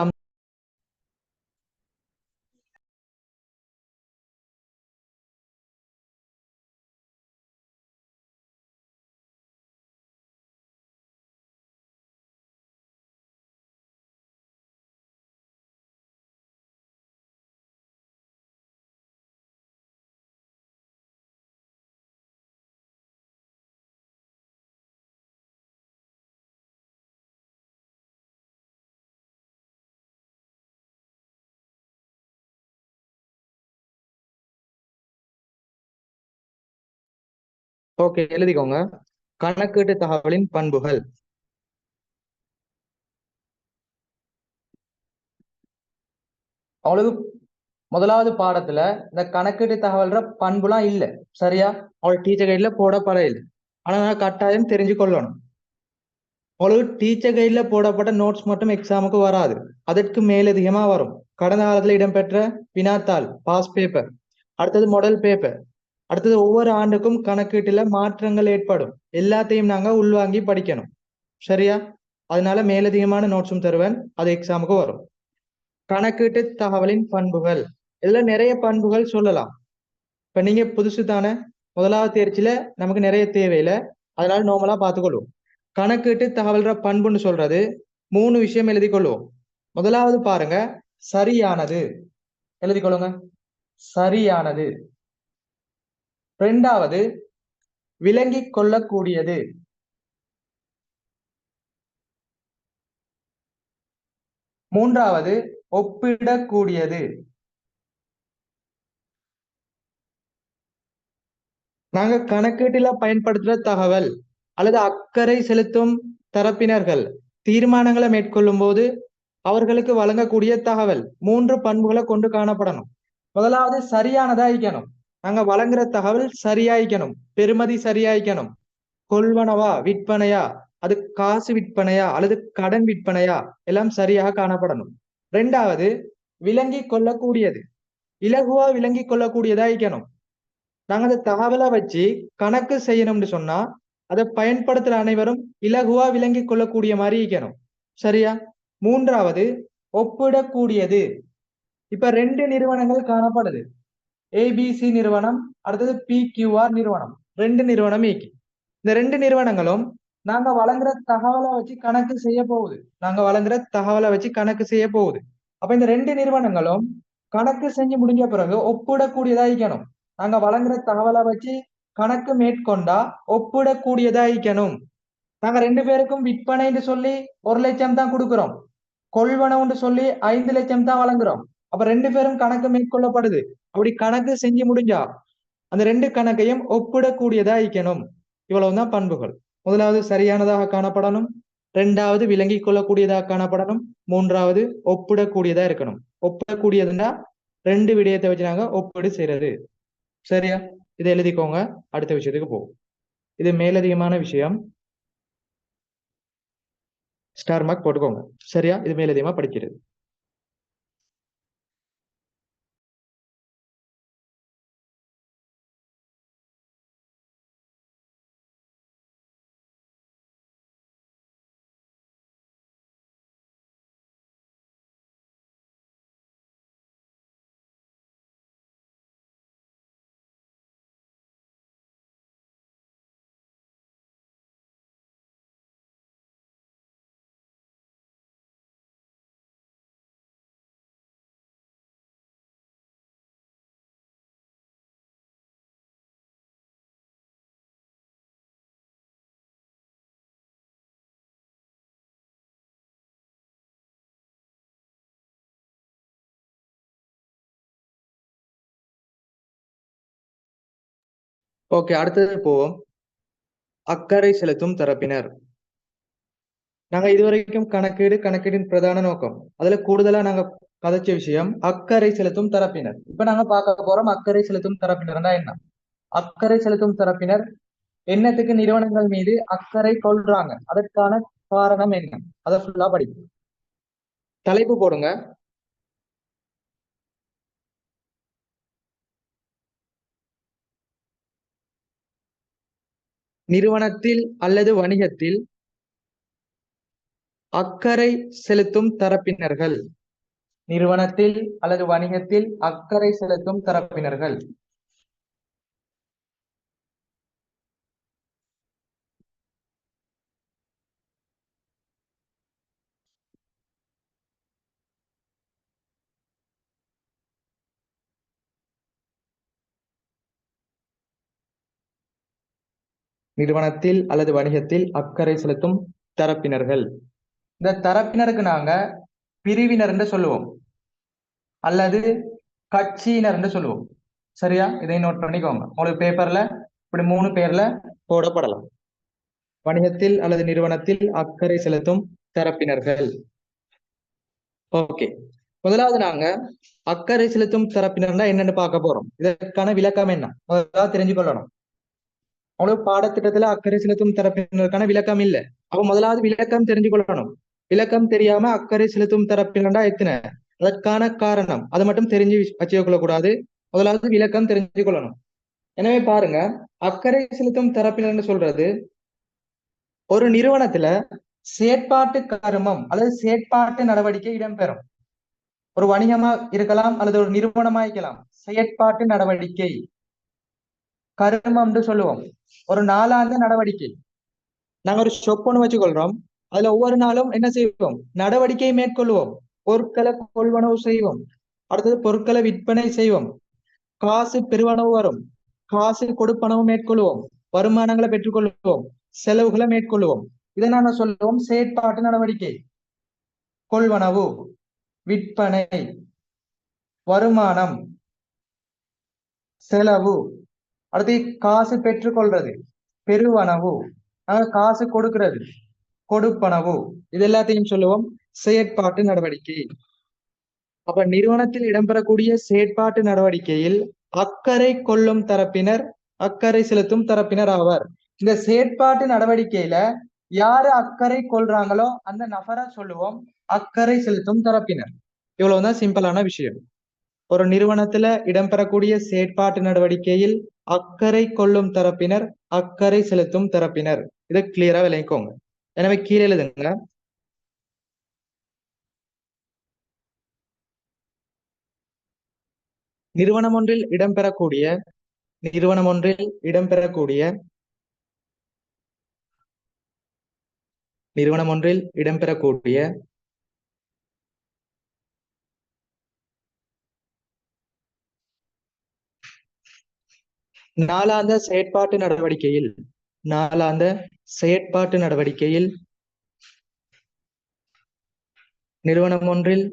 A: ஓகே, எழுதிக்கோங்க. கணக்கீட்டு தகவலின் பண்புகள். அவளுக்கு முதலாவது பாடத்துல இந்த கணக்கீட்டு தகவல்ற பண்புலாம் இல்ல, சரியா? அவள் டீச்சர் கைட்ல போடப்பட இல்லை. ஆனா நான் கட்டாயம் தெரிஞ்சு கொள்ளணும். அவளுக்கு டீச்சர் கைட்ல போடப்பட்ட நோட்ஸ் மட்டும் எக்ஸாமுக்கு வராது, அதற்கு மேலதிகமா வரும். கடந்த காலத்துல இடம்பெற்ற வினாத்தாள், பாஸ் பேப்பர், அடுத்தது மாடல் பேப்பர், அடுத்தது ஒவ்வொரு ஆண்டுக்கும் கணக்கீட்டுல மாற்றங்கள் ஏற்படும். எல்லாத்தையும் நாங்க உள்வாங்கி படிக்கணும், சரியா? அதனால மேலதிகமான நோட்ஸும் தருவேன், அது எக்ஸாமுக்கு வரும். கணக்கீட்டு தகவலின் பண்புகள், இதுல நிறைய பண்புகள் சொல்லலாம். இப்ப நீங்க புதுசு தானே, முதலாவது தேர்ச்சியில நமக்கு நிறைய தேவையில்லை, அதனால நார்மலா பார்த்துக்கொள்வோம். கணக்கீட்டு தகவல்ற பண்புன்னு சொல்றது 3 விஷயம் எழுதிக்கொள்வோம். முதலாவது பாருங்க, சரியானது. எழுதிக்கொள்ளுங்க, சரியானது. இரண்டாவது, விளங்கிக் கொள்ளக்கூடியது. மூன்றாவது, ஒப்பிடக்கூடியது. நாங்க கணக்கீட்டுல பயன்படுத்துற தகவல் அல்லது அக்கறை செலுத்தும் தரப்பினர்கள் தீர்மானங்களை மேற்கொள்ளும் போது அவர்களுக்கு வழங்கக்கூடிய தகவல் 3 பண்புகளை கொண்டு காணப்படணும். முதலாவது சரியானதா இருக்கணும். நாங்க வழங்குற தகவல் சரியாயிக்கணும், பெறுமதி சரியாயிக்கணும். கொள்வனவா விற்பனையா, அது காசு விற்பனையா அல்லது கடன் விற்பனையா, எல்லாம் சரியாக காணப்படணும். இரண்டாவது, விளங்கி கொள்ளக்கூடியது, இலகுவா விளங்கி கொள்ளக்கூடியதா இருக்கணும். நாங்க அந்த தகவலை வச்சு கணக்கு செய்யணும்னு சொன்னா அதை பயன்படுத்துற அனைவரும் இலகுவா விளங்கி கொள்ளக்கூடிய மாதிரி இருக்கணும், சரியா? மூன்றாவது, ஒப்பிடக்கூடியது. இப்ப 2 நிறுவனங்கள் காணப்படுது, ஏபிசி நிறுவனம், அடுத்தது பிக்யூஆர் நிறுவனம். 2 நிறுவனம் இயக்கி, இந்த 2 நிறுவனங்களும் நாங்க வழங்குற தகவலை வச்சு கணக்கு செய்ய போகுது. நாங்க வழங்குற தகவலை வச்சு கணக்கு செய்ய போகுது. அப்ப இந்த 2 நிறுவனங்களும் கணக்கு செஞ்சு முடிஞ்ச பிறகு ஒப்பிடக்கூடியதா இருக்கணும். நாங்க வழங்குற தகவலை வச்சு கணக்கு மேற்கொண்டா ஒப்பிடக்கூடியதா இருக்கணும். நாங்க 2 பேருக்கும் விற்பனைன்னு சொல்லி 1,00,000 தான் கொடுக்கிறோம், கொள்வனவுன்னு சொல்லி 5,00,000 தான் வழங்குறோம். அப்ப 2 பேரும் கணக்கு மேற்கொள்ளப்படுது. அப்படி கணக்கு செஞ்சு முடிஞ்சா அந்த 2 கணக்கையும் ஒப்பிடக்கூடியதா இருக்கணும். இவ்வளவுதான் பண்புகள். முதலாவது சரியானதாக காணப்படணும், இரண்டாவது விளங்கிக் கொள்ளக்கூடியதாக காணப்படணும், மூன்றாவது ஒப்பிடக்கூடியதா இருக்கணும். ஒப்பிடக்கூடியதுன்னா 2 விடயத்தை வச்சு நாங்க ஒப்பீடு செய்யறது, சரியா? இதை எழுதிக்கோங்க. அடுத்த விஷயத்துக்கு போவோம். இது மேலதிகமான விஷயம், ஸ்டார் மார்க் போட்டுக்கோங்க, சரியா? இது மேலதிகமா படிக்கிறது. ஓகே, அடுத்தது போவோம். அக்கறை செலுத்தும் தரப்பினர். நாங்க இதுவரைக்கும் கணக்கீடின் பிரதான நோக்கம், அதுல கூடுதலா நாங்க கதைச்ச விஷயம் அக்கறை செலுத்தும் தரப்பினர். இப்ப நாங்க பார்க்க போறோம் அக்கறை செலுத்தும் தரப்பினர்னா என்ன. அக்கறை செலுத்தும் தரப்பினர் என்னத்துக்கு நிறுவனங்கள் மீது அக்கறை கொள்றாங்க, அதற்கான காரணம் என்ன, அதை ஃபுல்லா படிக்கும். தலைப்பு போடுங்க. நிறுவனத்தில் அல்லது வணிகத்தில் அக்கறை செலுத்தும் தரப்பினர்கள். நிறுவனத்தில் அல்லது வணிகத்தில் அக்கறை செலுத்தும் தரப்பினர்கள். நிறுவனத்தில் அல்லது வணிகத்தில் அக்கறை செலுத்தும் தரப்பினர்கள். இந்த தரப்பினருக்கு நாங்க பிரிவினர் என்று சொல்லுவோம், அல்லது கட்சியினர் என்று சொல்லுவோம். சரியா? இதை நோட் பண்ணிக்கோங்க. உங்களுக்கு பேப்பர்ல இப்படி 3 பேர்ல போடப்படலாம். வணிகத்தில் அல்லது நிறுவனத்தில் அக்கறை செலுத்தும் தரப்பினர்கள். ஓகே, முதலாவது நாங்க அக்கறை செலுத்தும் தரப்பினர்னா என்னன்னு பார்க்க போறோம். இதற்கான விளக்கம் என்ன முதலாவது தெரிஞ்சு கொள்ளணும். உங்களுக்கு பாடத்திட்டத்துல அக்கறை செலுத்தும் தரப்பினருக்கான விளக்கம் இல்ல. அப்ப முதலாவது விளக்கம் தெரிஞ்சு கொள்ளணும். விளக்கம் தெரியாம அக்கறை செலுத்தும் தரப்பினர்டா எத்தனை, அதற்கான காரணம் அதை மட்டும் தெரிஞ்சு வச்சுக்க கொள்ளக்கூடாது. முதலாவது விளக்கம் தெரிஞ்சு கொள்ளணும். எனவே பாருங்க, அக்கறை செலுத்தும் தரப்பினர்னு சொல்றது ஒரு நிறுவனத்துல செயற்பாட்டு கருமம் அல்லது செயற்பாட்டு நடவடிக்கை இடம்பெறும். ஒரு வணிகமா இருக்கலாம் அல்லது ஒரு நிறுவனமா இருக்கலாம். செயற்பாட்டு நடவடிக்கை கருமம்னு சொல்லுவோம். ஒரு நாளாந்த நடவடிக்கை. நாங்க ஒரு ஷொப் ஒன்று வச்சுக்கொள்றோம். அதுல ஒவ்வொரு நாளும் என்ன செய்வோம், நடவடிக்கை மேற்கொள்வோம். பொருட்களை கொள்வனவு செய்வோம், அடுத்தது பொருட்களை விற்பனை செய்வோம், காசு பெருவனவு வரும், காசு கொடுப்பனவு மேற்கொள்வோம், வருமானங்களை பெற்றுக்கொள்வோம், செலவுகளை மேற்கொள்வோம். இதை நாங்க சொல்லுவோம் செயற்பாட்டு நடவடிக்கை. கொள்வனவு, விற்பனை, வருமானம், செலவு, அடுத்து காசு பெற்றுக்கொள்றது பெருவனவு, காசு கொடுக்கிறது கொடுப்பனவு. இது எல்லாத்தையும் சொல்லுவோம் செயற்பாட்டு நடவடிக்கை. அப்ப நிறுவனத்தில் இடம்பெறக்கூடிய செயற்பாட்டு நடவடிக்கையில் அக்கறை கொள்ளும் தரப்பினர் அக்கறை செலுத்தும் தரப்பினர் ஆவார். இந்த செயற்பாட்டு நடவடிக்கையில யாரு அக்கறை கொள்றாங்களோ அந்த நபரை சொல்லுவோம் அக்கறை செலுத்தும் தரப்பினர். இவ்வளவுதான் சிம்பிளான விஷயம். ஒரு நிறுவனத்துல இடம்பெறக்கூடிய செயற்பாட்டு நடவடிக்கையில் அக்கறை கொள்ளும் தரப்பினர் அக்கறை செலுத்தும் தரப்பினர். இதை கிளியரா விளங்கிக்கோங்க. எனவே கீழே எழுதுங்க. நிறுவனம் ஒன்றில் இடம்பெறக்கூடிய நிறுவனம் ஒன்றில் இடம்பெறக்கூடிய நிறுவனம் ஒன்றில் இடம்பெறக்கூடிய நாளாந்த செயற்பாட்டு நடவடிக்கையில் நாளாந்த செயற்பாட்டு நடவடிக்கையில் நிறுவனம் ஒன்றில்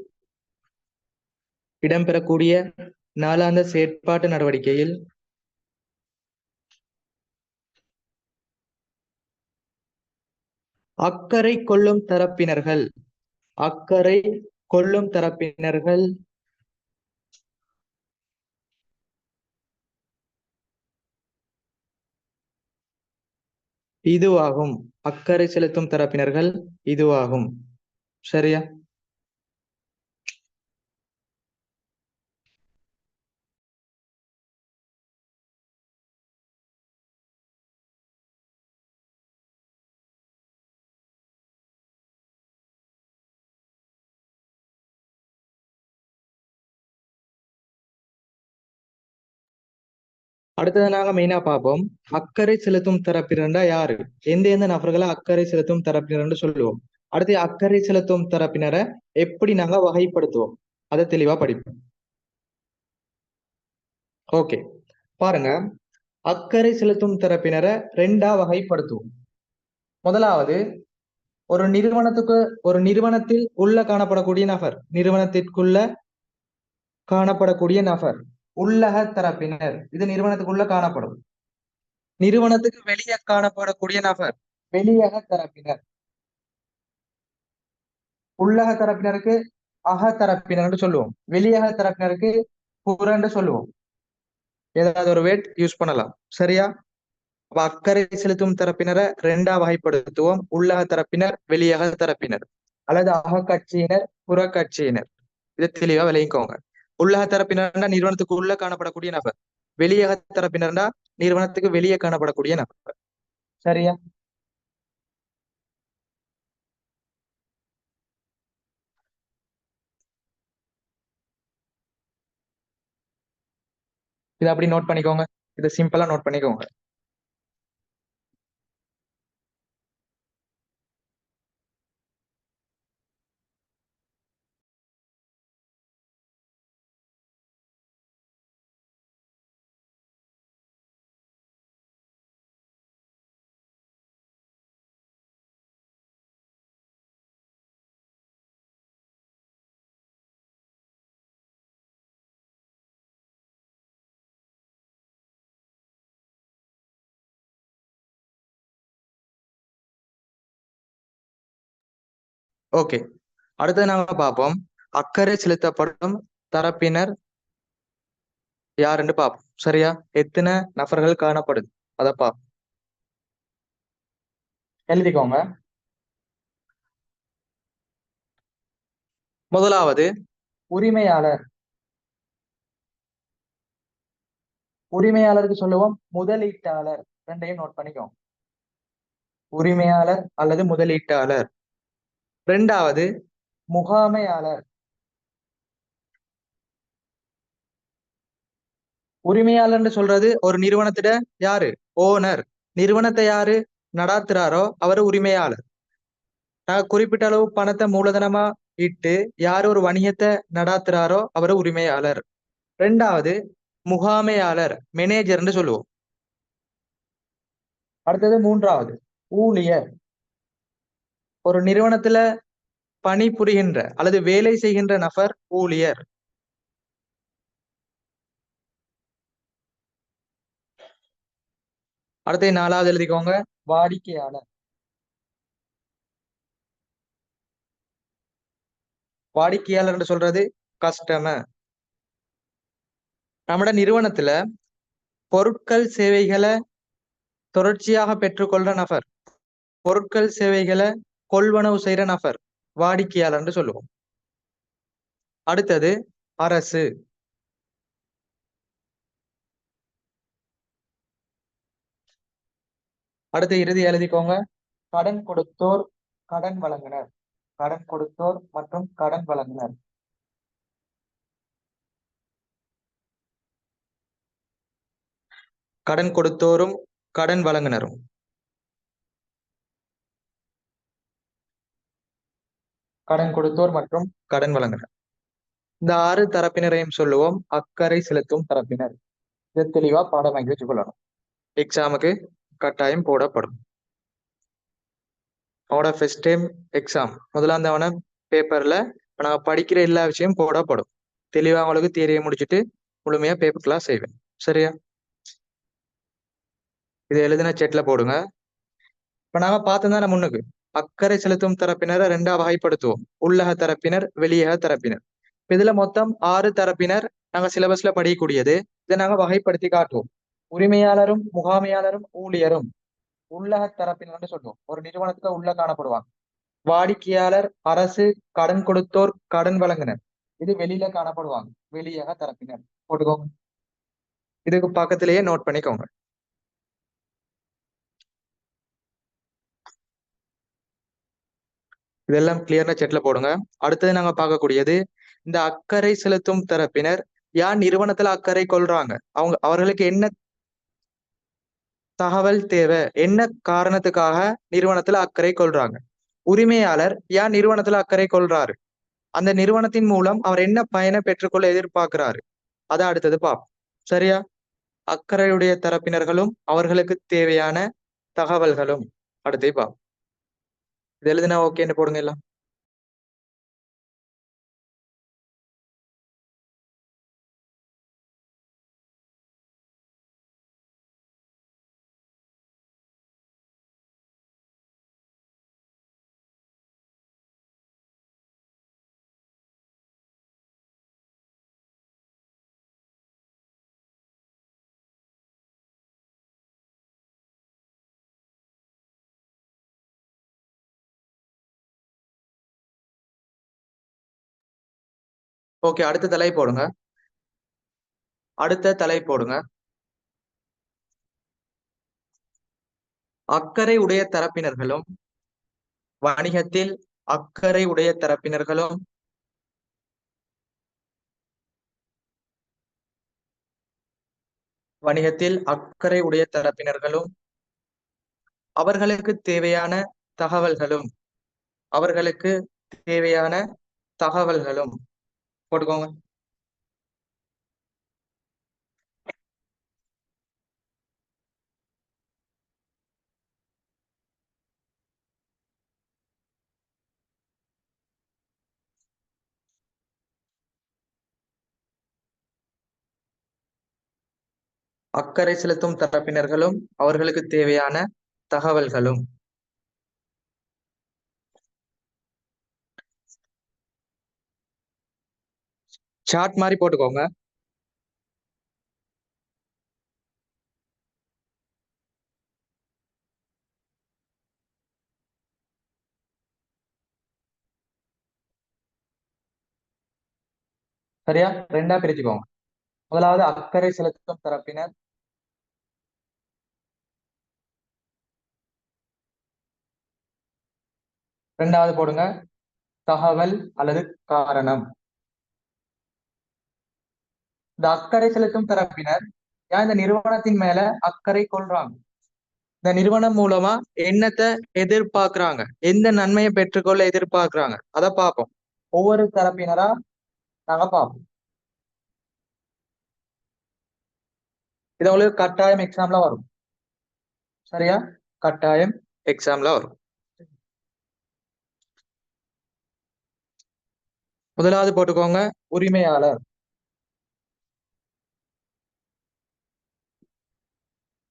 A: இடம்பெறக்கூடிய நாளாந்த செயற்பாட்டு நடவடிக்கையில் அக்கறை கொள்ளும் தரப்பினர்கள் அக்கறை கொள்ளும் தரப்பினர்கள் இதுவாகும். அக்கறை செலுத்தும் தரப்பினர்கள் இதுவாகும். சரியா? அடுத்தது நாங்க மெயினா பார்ப்போம் அக்கறை செலுத்தும் தரப்பினர்னா யாரு, எந்த நபர்களை அக்கறை செலுத்தும் தரப்பினர் சொல்லுவோம். அடுத்து அக்கறை செலுத்தும் தரப்பினரை எப்படி நாங்க வகைப்படுத்துவோம் அதை தெளிவா படிப்போம். ஓகே, பாருங்க, அக்கறை செலுத்தும் தரப்பினரை 2ஆ வகைப்படுத்துவோம். முதலாவது, ஒரு நிறுவனத்தில் உள்ள காணப்படக்கூடிய நபர், நிறுவனத்திற்குள்ள காணப்படக்கூடிய நபர் உள்ளக தரப்பினர். இது நிறுவனத்துக்குள்ள காணப்படும். நிறுவனத்துக்கு வெளியே காணப்படக்கூடிய நபர் வெளியக தரப்பினர். உள்ளக தரப்பினருக்கு அக தரப்பினர் சொல்லுவோம். வெளியக தரப்பினருக்கு புறன்னு சொல்லுவோம். ஏதாவது ஒரு வேட் யூஸ் பண்ணலாம். சரியா? அப்ப அக்கறை செலுத்தும் தரப்பினரை ரெண்டா வகைப்படுத்துவோம். உள்ளக தரப்பினர், வெளியக தரப்பினர், அல்லது அகக்கட்சியினர், புறக்கட்சியினர். இதை தெளிவா விளங்கிக்கோங்க. உள்ளக தரப்பினர்னா நிறுவனத்துக்கு உள்ள காணப்படக்கூடிய நபர். வெளியக தரப்பினர்னா நிறுவனத்துக்கு வெளியே காணப்படக்கூடிய நபர். சரியா? இதை அப்படி நோட் பண்ணிக்கோங்க. இதை சிம்பிளா நோட் பண்ணிக்கோங்க. ஓகே, அடுத்தது நாங்க பார்ப்போம். அக்கறை செலுத்தப்படும் தரப்பினர் யாருன்னு பார்ப்போம். சரியா? எத்தனை நபர்கள் காணப்படுது அதை பார்ப்போம். எழுதிக்கோங்க. முதலாவது உரிமையாளர். உரிமையாளருக்கு சொல்லுவோம் முதலீட்டாளர். ரெண்டையும் நோட் பண்ணிக்கோங்க. உரிமையாளர் அல்லது முதலீட்டாளர். இரண்டாவது முகாமையாளர். உரிமையாளர்னு சொல்றது ஒரு நிறுவனத்திட யாரு? ஓனர். நிறுவனத்தை யாரு நடாத்துறாரோ அவர் உரிமையாளர். குறிப்பிட்ட அளவு பணத்தை மூலதனமா இட்டு யார் ஒரு வணிகத்தை நடாத்துறாரோ அவர் உரிமையாளர். ரெண்டாவது முகாமையாளர், மேனேஜர்னு சொல்லுவோம். அடுத்தது மூன்றாவது ஊழியர். ஒரு நிறுவனத்துல பணிபுரிகின்ற அல்லது வேலை செய்கின்ற நபர் ஊழியர். அடுத்து நாலாவது எழுதிக்கோங்க வாடிக்கையாளர். வாடிக்கையாளர் சொல்றது கஸ்டமர். நம்மட நிறுவனத்துல பொருட்கள் சேவைகளை தொடர்ச்சியாக பெற்றுக்கொள்ற நபர், பொருட்கள் சேவைகளை கொள்வனவு செய்யற நபர் வாடிக்கையாளர்னு சொல்லுவோம். அடுத்தது அரசு. அடுத்து இறுதி எழுதிக்கோங்க கடன் கொடுத்தோர், கடன் வழங்குனர். கடன் கொடுத்தோர் மற்றும் கடன் வழங்குனர். கடன் கொடுத்தோரும் கடன் வழங்குனரும். கடன் கொடுத்தோர் மற்றும் கடன் வழங்குனர். இந்த ஆறு தரப்பினரையும் சொல்லுவோம் அக்கறை செலுத்தும் தரப்பினர். இதை தெளிவா பாடம் வாங்கி வச்சுக்கொள்ளணும். எக்ஸாமுக்கு கட்டாயம் போடப்படும். அவனோட ஃபர்ஸ்ட் டைம் எக்ஸாம் முதலாம் தவணை பேப்பர்ல இப்ப நாங்க படிக்கிற எல்லா விஷயம் போடப்படும். தெளிவா உங்களுக்கு தியரியை முடிச்சுட்டு முழுமையா பேப்பர் கிளாஸ் செய்வேன். சரியா? இதை எழுதின செட்ல போடுங்க. இப்ப நாங்க பார்த்தோம் நம்ம முன்னுக்கு அக்கறை செலுத்தும் தரப்பினரை ரெண்டா வகைப்படுத்துவோம். உள்ளக தரப்பினர், வெளியக தரப்பினர். இதுல மொத்தம் ஆறு தரப்பினர் நாங்க சிலபஸ்ல படிக்கக்கூடியது. இதை நாங்க வகைப்படுத்தி காட்டுவோம். உரிமையாளரும் முகாமையாளரும் ஊழியரும் உள்ளக தரப்பினர் சொல்லுவோம். ஒரு நிறுவனத்துக்கு உள்ள காணப்படுவாங்க. வாடிக்கையாளர், அரசு, கடன் கொடுத்தோர், கடன் வழங்குனர். இது வெளியில காணப்படுவாங்க. வெளியக தரப்பினர் போட்டுக்கோங்க. இதுக்கு பக்கத்திலேயே நோட் பண்ணிக்கோங்க. இதெல்லாம் கிளியர்னா செட்ல போடுங்க. அடுத்தது நாங்க பார்க்கக்கூடியது இந்த அக்கறை செலுத்தும் தரப்பினர் யார் நிறுவனத்துல அக்கறை கொள்றாங்க, அவர்களுக்கு என்ன தகவல் தேவை, என்ன காரணத்துக்காக நிறுவனத்துல அக்கறை கொள்றாங்க. உரிமையாளர் யார் நிறுவனத்துல அக்கறை கொள்றாரு, அந்த நிறுவனத்தின் மூலம் அவர் என்ன பயனை பெற்றுக்கொள்ள எதிர்பார்க்கிறாரு. அதை அடுத்தது பார்ப்போம். சரியா? அக்கறையுடைய தரப்பினர்களும் அவர்களுக்கு தேவையான தகவல்களும் அடுத்து பார்ப்போம். இது எழுதுனா ஓகேன்னு போடுங்க எல்லாம். ஓகே, அடுத்த தலை போடுங்க. அடுத்த தலை போடுங்க. அக்கறை உடைய தரப்பினர்களும் வணிகத்தில் அக்கறை உடைய தரப்பினர்களும் வணிகத்தில் அக்கறை உடைய தரப்பினர்களும் அவர்களுக்கு தேவையான தகவல்களும் அவர்களுக்கு தேவையான தகவல்களும் போட்டுக்கோங்க. அக்கறை செலுத்தும் தரப்பினர்களும் அவர்களுக்கு தேவையான தகவல்களும். சார்ட் மாதிரி போட்டுக்கோங்க. சரியா? ரெண்டா பிரிச்சுக்கோங்க. முதலாவது அக்கறை செலுத்தும் தரப்பினர், இரண்டாவது போடுங்க தகவல் அல்லது காரணம். இந்த அக்கறை செலுத்தும் தரப்பினர் ஏன் இந்த நிறுவனத்தின் மேல அக்கறை கொள்றாங்க, இந்த நிறுவனம் மூலமா என்னத்தை எதிர்பார்க்கிறாங்க, எந்த நன்மையை பெற்றுக்கொள்ள எதிர்பார்க்கிறாங்க, அதை பார்ப்போம். ஒவ்வொரு தரப்பினரா நாங்க பார்ப்போம். இது உங்களுக்கு கட்டாயம் எக்ஸாம்ல வரும். சரியா? கட்டாயம் எக்ஸாம்ல வரும். முதலாவது போட்டுக்கோங்க உரிமையாளர்.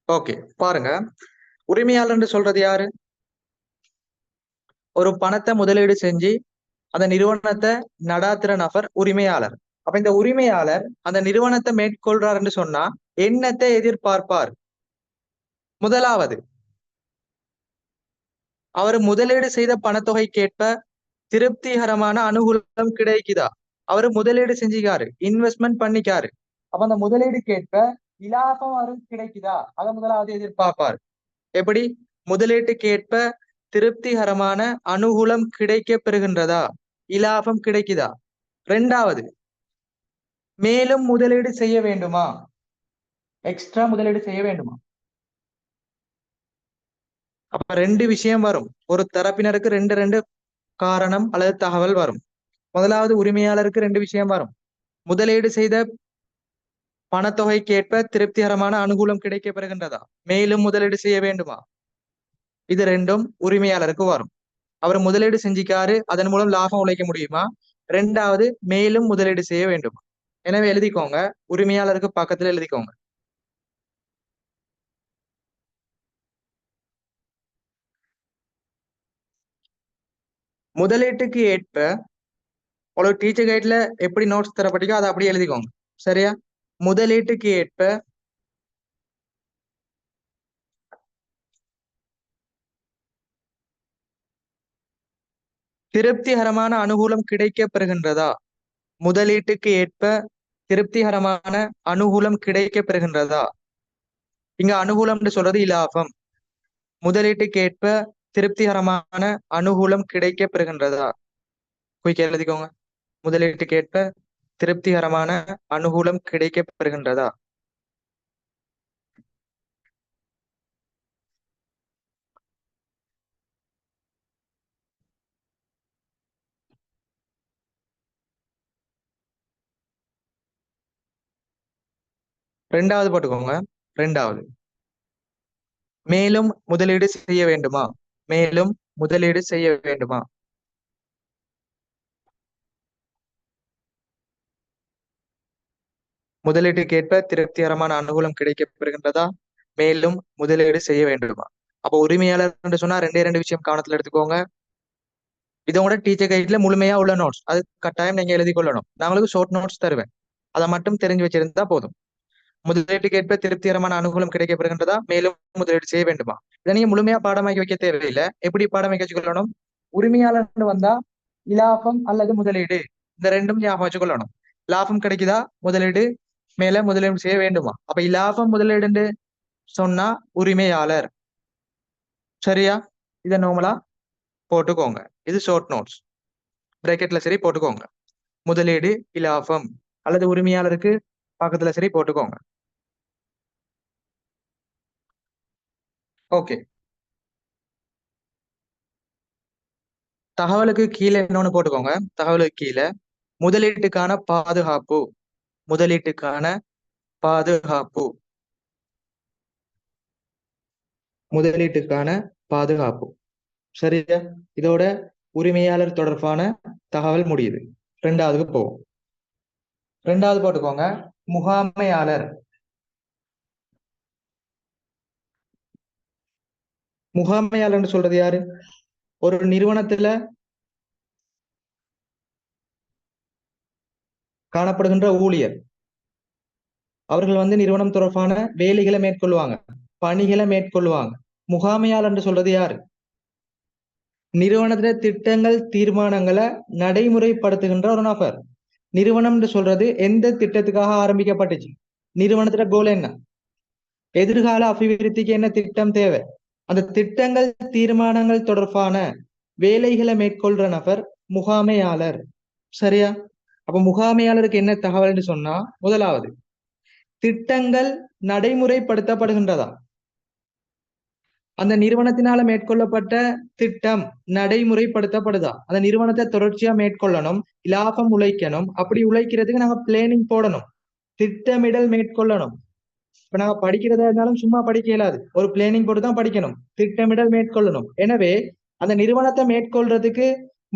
A: ஓகே, பாருங்க. உரிமையாளர் சொல்றது யாரு? ஒரு பணத்தை முதலீடு செஞ்சு அந்த நிறுவனத்தை நடாத்துற நபர் உரிமையாளர். அப்ப இந்த உரிமையாளர் அந்த நிறுவனத்தை மேற்கொள்றாருன்னு சொன்னா என்னத்தை எதிர்பார்ப்பார்? முதலாவது, அவர் முதலீடு செய்த பணத்தொகைக்கேற்ப திருப்திகரமான அனுகூலம் கிடைக்குதா? அவர் முதலீடு செஞ்சுக்காரு, இன்வெஸ்ட்மெண்ட் பண்ணிக்காரு. அப்ப அந்த முதலீடுக்கேற்ப இலாபம் அவருக்கு கிடைக்குதா? அதை முதலாவது எதிர்பார்ப்பார். எப்படி? முதலீட்டுக்கேற்ப திருப்திகரமான அனுகூலம் கிடைக்க பெறுகின்றதா, இலாபம் கிடைக்குதா? இரண்டாவது, மேலும் முதலீடு செய்ய வேண்டுமா, எக்ஸ்ட்ரா முதலீடு செய்ய வேண்டுமா? அப்ப ரெண்டு விஷயம் வரும். ஒரு தரப்பினருக்கு ரெண்டு ரெண்டு காரணம் அல்லது தகவல் வரும். முதலாவது உரிமையாளருக்கு ரெண்டு விஷயம் வரும். முதலீடு செய்த பணத்தொகைக்கேற்ப திருப்திகரமான அனுகூலம் கிடைக்க பெறுகின்றதா, மேலும் முதலீடு செய்ய வேண்டுமா? இது ரெண்டும் உரிமையாளருக்கு வரும். அவர் முதலீடு செஞ்சிக்காரு, அதன் மூலம் லாபம் உழைக்க முடியுமா? ரெண்டாவது, மேலும் முதலீடு செய்ய வேண்டுமா? எனவே எழுதிக்கோங்க, உரிமையாளருக்கு பக்கத்துல எழுதிக்கோங்க. முதலீட்டுக்கு ஏற்ப ஒரு டீச்சர் கைட்ல எப்படி நோட்ஸ் தரப்பட்டிக்கோ அதை அப்படியே எழுதிக்கோங்க. சரியா? முதலீட்டுக்கு ஏற்ப திருப்திகரமான அனுகூலம் கிடைக்க பெறுகின்றதா? முதலீட்டுக்கு ஏற்ப திருப்திகரமான அனுகூலம் கிடைக்க பெறுகின்றதா? இங்க அனுகூலம்னு சொல்றது இலாபம். முதலீட்டுக்கு ஏற்ப திருப்திகரமான அனுகூலம் கிடைக்க பெறுகின்றதா? குயிக்க எழுதிக்கோங்க. முதலீட்டுக்கு ஏற்ப திருப்திகரமான அனுகூலம் கிடைக்க பெறுகின்றதா? ரெண்டாவது போட்டுக்கோங்க. ரெண்டாவது, மேலும் முதலீடு செய்ய வேண்டுமா? மேலும் முதலீடு செய்ய வேண்டுமா? முதலீட்டுக்கு ஏற்ப திருப்திகரமான அனுகூலம் கிடைக்க பெறுகின்றதா, மேலும் முதலீடு செய்ய வேண்டுமா? அப்போ உரிமையாளர் சொன்னா ரெண்டே ரெண்டு விஷயம் கவனத்துல எடுத்துக்கோங்க. இதோட டீச்சர் கைட்ல முழுமையா உள்ள நோட்ஸ் அது கட்டாயம் நீங்க எழுதி கொள்ளணும். நான் உங்களுக்கு ஷார்ட் நோட்ஸ் தருவேன், அதை மட்டும் தெரிஞ்சு வச்சிருந்தா போதும். முதலீட்டுக்கு ஏற்ப திருப்திகரமான அனுகூலம் கிடைக்கப்படுகின்றதா, மேலும் முதலீடு செய்ய வேண்டுமா? இதை நீங்க முழுமையா பாடமாக்கி வைக்க தேவையில்லை. எப்படி பாடமாக்கி வச்சுக்கொள்ளணும்? உரிமையாளர் வந்தா இலாபம் அல்லது முதலீடு, இந்த ரெண்டும் ஞாபகம் வச்சுக்கொள்ளணும். லாபம் கிடைக்குதா? முதலீடு மேல முதலீடு செய்ய வேண்டுமா? அப்ப லாபம் முதலீடு சொன்னா உரிமையாளர். சரியா? இதை நார்மலா போட்டுக்கோங்க. இது ஷார்ட் நோட்ஸ், பிராக்கெட்ல சரி போட்டுக்கோங்க. முதலீடு இலாபம் அல்லது உரிமையாளருக்கு பக்கத்துல சரி போட்டுக்கோங்க. ஓகே, தகவலுக்கு கீழே இன்னொன்னு போட்டுக்கோங்க. தகவலுக்கு கீழே முதலீட்டுக்கான பாதுகாப்பு, முதலீட்டுக்கான பாதுகாப்பு, முதலீட்டுக்கான பாதுகாப்பு. சரியா? இதோட உரிமையாளர் தொடர்பான தகவல் முடியுது. ரெண்டாவதுக்கு போவோம். ரெண்டாவது போட்டுக்கோங்க, முகாமையாளர். முகாமையாளர்னு சொல்றது யாரு? ஒரு நிறுவனத்துல காணப்படுகின்ற ஊழியர். அவர்கள் நிறுவனம் தொடர்பான வேலைகளை மேற்கொள்வாங்க, பணிகளை மேற்கொள்வாங்க. முகாமையாளர் என்று சொல்றது யாரு? நிறுவனத்துல திட்டங்கள் தீர்மானங்களை நடைமுறைப்படுத்துகின்ற ஒரு நபர். நிறுவனம் என்று சொல்றது எந்த திட்டத்துக்காக ஆரம்பிக்கப்பட்டுச்சு? நிறுவனத்துல கோல் என்ன? எதிர்கால அபிவிருத்திக்கு என்ன திட்டம் தேவை? அந்த திட்டங்கள் தீர்மானங்கள் தொடர்பான வேலைகளை மேற்கொள்ற நபர் முகாமையாளர். சரியா? அப்ப முகாமையாளருக்கு என்ன தகவல்னு சொன்னா, முதலாவது திட்டங்கள் நடைமுறைப்படுத்தப்படுகின்றதா? அந்த நிறுவனத்தினால மேற்கொள்ளப்பட்ட திட்டம் நடைமுறைப்படுத்தப்படுதா? அந்த நிறுவனத்தை தொடர்ச்சியா மேற்கொள்ளணும், லாபம் உழைக்கணும். அப்படி உழைக்கிறதுக்கு நாங்க பிளானிங் போடணும், திட்டமிடல் மேற்கொள்ளணும். இப்ப நாங்க படிக்கிறதா இருந்தாலும் சும்மா படிக்க இயலாது, ஒரு பிளானிங் போட்டு தான் படிக்கணும், திட்டமிடல் மேற்கொள்ளணும். எனவே அந்த நிறுவனத்தை மேற்கொள்றதுக்கு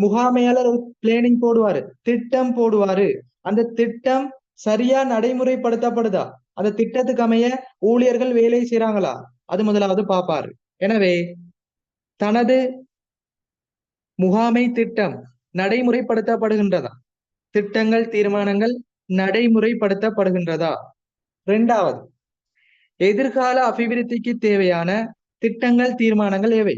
A: முகாமையாளர் ஒரு பிளானிங் போடுவாரு, திட்டம் போடுவாரு. அந்த திட்டம் சரியா நடைமுறைப்படுத்தப்படுதா? அந்த திட்டத்துக்கு அமைய ஊழியர்கள் வேலை செய்யறாங்களா? அது முதலாவது பாப்பாரு. எனவே தனது முகாமை திட்டம் நடைமுறைப்படுத்தப்படுகின்றதா? திட்டங்கள் தீர்மானங்கள் நடைமுறைப்படுத்தப்படுகின்றதா? இரண்டாவது, எதிர்கால அபிவிருத்திக்கு தேவையான திட்டங்கள் தீர்மானங்கள் எவை?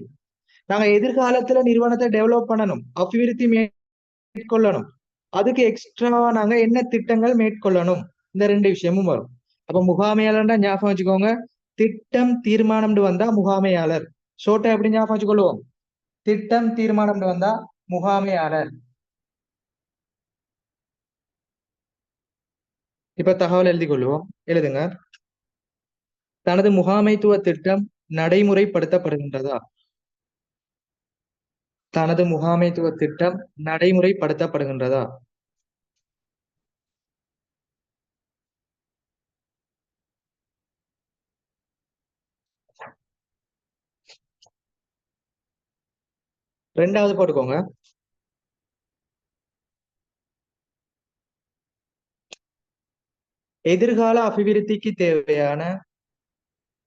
A: நாங்க எதிர்காலத்துல நிறுவனத்தை டெவலப் பண்ணணும், அபிவிருத்தி மேற்கொள்ளணும். அதுக்கு எக்ஸ்ட்ராவா நாங்க என்ன திட்டங்கள் மேற்கொள்ளணும்? இந்த ரெண்டு விஷயமும் வரும். அப்ப முகாமையாளர்னா ஞாபகம் வச்சுக்கோங்க, திட்டம் தீர்மானம் வந்தா முகாமையாளர். ஷோர்ட்டா எப்படி ஞாபகம் வச்சுக்கொள்வோம்? திட்டம் தீர்மானம் வந்தா முகாமையாளர். இப்ப தகவல் எழுதி கொள்வோம், எழுதுங்க. தனது முகாமைத்துவ திட்டம் நடைமுறைப்படுத்தப்படுகின்றதா? தனது முகாமைத்துவ திட்டம் நடைமுறைப்படுத்தப்படுகின்றதா? ரெண்டாவது போட்டுக்கோங்க, எதிர்கால அபிவிருத்திக்கு தேவையான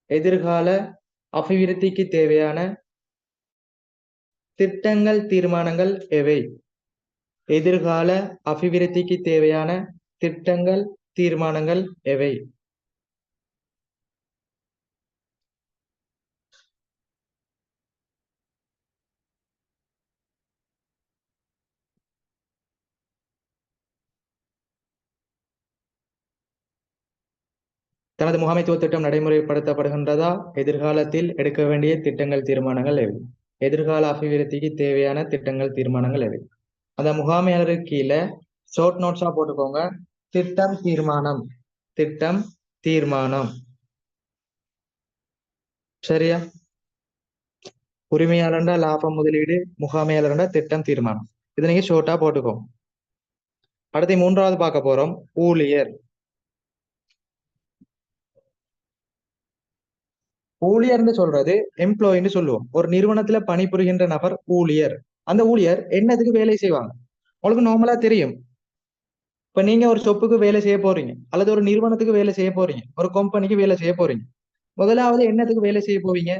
A: எதிர்கால அபிவிருத்திக்கு தேவையான திட்டங்கள் தீர்மானங்கள் எவை? எதிர்கால அபிவிருத்திக்கு தேவையான திட்டங்கள் தீர்மானங்கள் எவை? தனது முகாமைத்துவ திட்டம் நடைமுறைப்படுத்தப்படுகின்றதா? எதிர்காலத்தில் எடுக்க வேண்டிய திட்டங்கள் தீர்மானங்கள் எவை? எதிர்கால அபிவிருத்திக்கு தேவையான திட்டங்கள் தீர்மானங்கள் எவை? அந்த முகாமையாளருக்கு கீழே ஷார்ட் நோட்ஸா போட்டுக்கோங்க, திட்டம் தீர்மானம், திட்டம் தீர்மானம். சரியா? உரிமையாளர்னா லாபம் முதலீடு, முகாமையாளர்னா திட்டம் தீர்மானம். இது நீங்க ஷோர்ட்டா போட்டுக்கோங்க. அடுத்து மூன்றாவது பார்க்க போறோம், ஊழியர். ஊழியர்னு சொல்றது எம்ப்ளாயின்னு சொல்லுவோம். ஒரு நிறுவனத்துல பணிபுரிகின்ற நபர் ஊழியர். அந்த ஊழியர் என்னதுக்கு வேலை செய்வாங்க? உங்களுக்கு நார்மலா தெரியும். இப்ப நீங்க ஒரு சொப்புக்கு வேலை செய்ய போறீங்க, அல்லது ஒரு நிறுவனத்துக்கு வேலை செய்ய போறீங்க, ஒரு கம்பெனிக்கு வேலை செய்ய போறீங்க. முதலாவது என்னத்துக்கு வேலை செய்ய போவீங்க?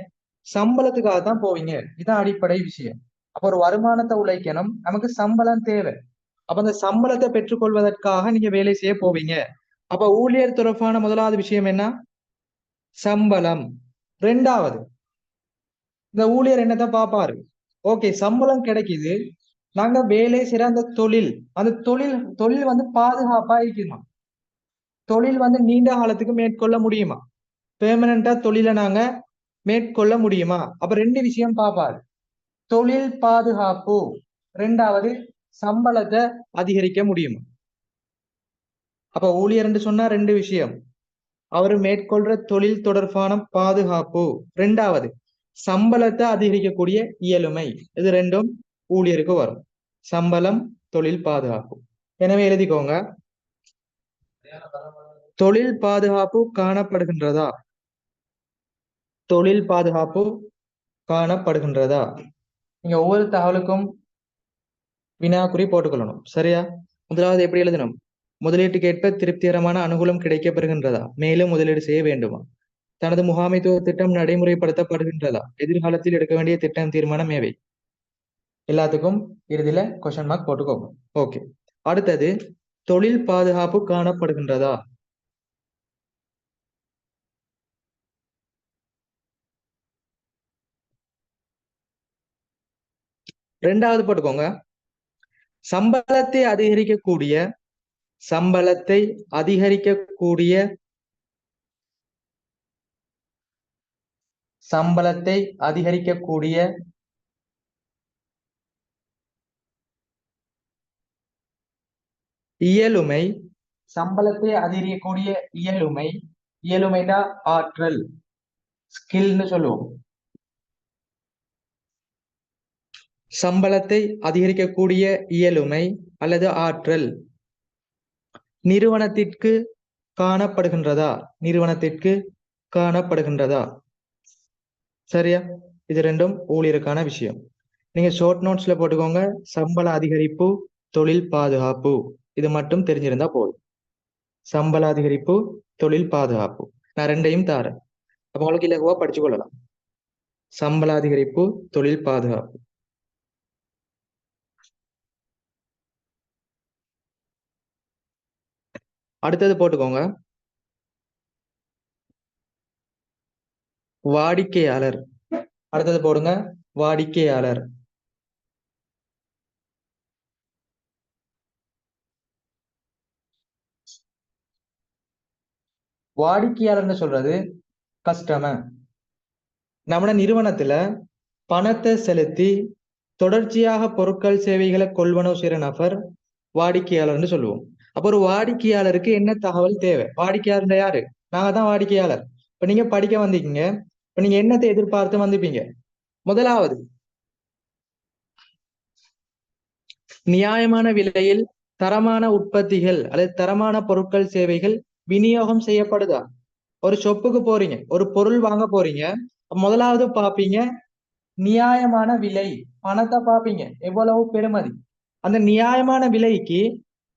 A: சம்பளத்துக்காக தான் போவீங்க. இதான் அடிப்படை விஷயம். அப்ப ஒரு வருமானத்தை உழைக்கணும், நமக்கு சம்பளம் தேவை. அப்ப அந்த சம்பளத்தை பெற்றுக்கொள்வதற்காக நீங்க வேலை செய்ய போவீங்க. அப்ப ஊழியர் தொடர்பான முதலாவது விஷயம் என்ன? சம்பளம். ரெண்டாவது, இந்த ஊழியர் என்னதான் பாப்பாரு? ஓகே, சம்பளம் கிடைக்குது, நாங்க வேலை செய்யற அந்த தொழில், அந்த தொழில் தொழில் வந்து பாதுகாப்பா இருக்குமா? தொழில் வந்து நீண்ட காலத்துக்கு மேற்கொள்ள முடியுமா? பெர்மனண்டா தொழிலை நாங்க மேற்கொள்ள முடியுமா? அப்ப ரெண்டு விஷயம் பாப்பாரு. தொழில் பாதுகாப்பு, ரெண்டாவது சம்பளத்தை அதிகரிக்க முடியுமா? அப்ப ஊழியர் சொன்னா ரெண்டு விஷயம். அவர் மேற்கொள்ற தொழில் தொடர்பான பாதுகாப்பு, ரெண்டாவது சம்பளத்தை அதிகரிக்கக்கூடிய இயலுமை. இது ரெண்டும் ஊழியருக்கு வரும். சம்பளம், தொழில் பாதுகாப்பு. எனவே எழுதிக்கோங்க, தொழில் பாதுகாப்பு காணப்படுகின்றதா? தொழில் பாதுகாப்பு காணப்படுகின்றதா? நீங்க ஒவ்வொரு தகவலுக்கும் வினாக்குறி போட்டுக்கொள்ளணும், சரியா? முதலாவது எப்படி எழுதணும்? முதலீட்டுக்கேற்ப திருப்திகரமான அனுகூலம் கிடைக்கப்பெறுகின்றதா? மேலும் முதலீடு செய்ய வேண்டுமா? தனது முகாமைத்துவ திட்டம் நடைமுறைப்படுத்தப்படுகின்றதா? எதிர்காலத்தில் எடுக்க வேண்டிய திட்டம் தீர்மானம் ஏவை? எல்லாத்துக்கும் இறுதியில கொஸ்டின் மார்க் போட்டுக்கோங்க. ஓகே, அடுத்தது தொழில் பாதுகாப்பு காணப்படுகின்றதா? ரெண்டாவது போட்டுக்கோங்க, சம்பளத்தை அதிகரிக்கக்கூடிய சம்பளத்தை அதிகரிக்கக்கூடிய சம்பளத்தை அதிகரிக்கக்கூடிய இயலுமை. சம்பளத்தை அதிகரிக்கக்கூடிய இயலுமை, இயலுமைனா ஆற்றல், ஸ்கில்னு சொல்லுவோம். சம்பளத்தை அதிகரிக்கக்கூடிய இயலுமை அல்லது ஆற்றல் நிறுவனத்திற்கு காணப்படுகின்றதா? நிறுவனத்திற்கு காணப்படுகின்றதா? சரியா? இது ரெண்டும் ஊழியருக்கான விஷயம். நீங்க ஷார்ட் நோட்ஸ்ல போட்டுக்கோங்க, சம்பள அதிகரிப்பு, தொழில் பாதுகாப்பு, இது மட்டும் தெரிஞ்சிருந்தா போதும். சம்பள அதிகரிப்பு, தொழில் பாதுகாப்பு, நான் ரெண்டையும் தாரேன். அப்ப உங்களுக்கு இலகுவா படிச்சு கொள்ளலாம். சம்பள அதிகரிப்பு, தொழில் பாதுகாப்பு. அடுத்தது போட்டுக்கோங்க, வாடிக்கையாளர். அடுத்தது போடுங்க, வாடிக்கையாளர். வாடிக்கையாளர்னு சொல்றது கஸ்டமர். நம்ம நிறுவனத்துல பணத்தை செலுத்தி தொடர்ச்சியாக பொருட்கள் சேவைகளை கொள்வனவு செய்யற நபர் வாடிக்கையாளர்னு சொல்லுவோம். அப்ப ஒரு வாடிக்கையாளருக்கு என்ன தகவல் தேவை? வாடிக்கையாளர் யாரு? நாங்க தான் வாடிக்கையாளர். இப்ப நீங்க படிக்க வந்தீங்க, இப்ப நீங்க என்னத்தை எதிர்பார்த்து வந்திருப்பீங்க? முதலாவது, நியாயமான விலையில் தரமான உற்பத்திகள் அல்லது தரமான பொருட்கள் சேவைகள் விநியோகம் செய்யப்படுதா? ஒரு ஷொப்புக்கு போறீங்க, ஒரு பொருள் வாங்க போறீங்க, முதலாவது பாப்பீங்க நியாயமான விலை, பணத்தை பாப்பீங்க எவ்வளவு பெறுமதி. அந்த நியாயமான விலைக்கு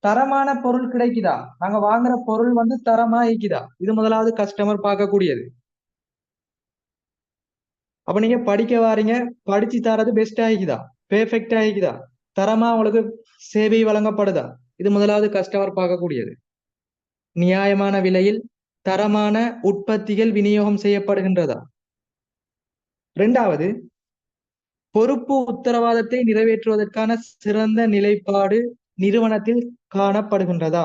A: தரமான பொருள் கிடைக்குதா? நாங்க வாங்குற பொருள் வந்து தரமா இருக்குதா? இது முதலாவது கஸ்டமர் பார்க்கக்கூடியது. அப்ப நீங்க படிக்க வாரீங்க, படிச்சு தரது பெஸ்ட் ஆகிக்குதா, பெர்ஃபெக்ட் ஆகிக்குதா, தரமா உங்களுக்கு சேவை வழங்கப்படுதா? இது முதலாவது கஸ்டமர் பார்க்கக்கூடியது. நியாயமான விலையில் தரமான உற்பத்திகள் விநியோகம் செய்யப்படுகின்றதா? இரண்டாவது, பொறுப்பு உத்தரவாதத்தை நிறைவேற்றுவதற்கான சிறந்த நிலைப்பாடு நிறுவனத்தில் காணப்படுகின்றதா?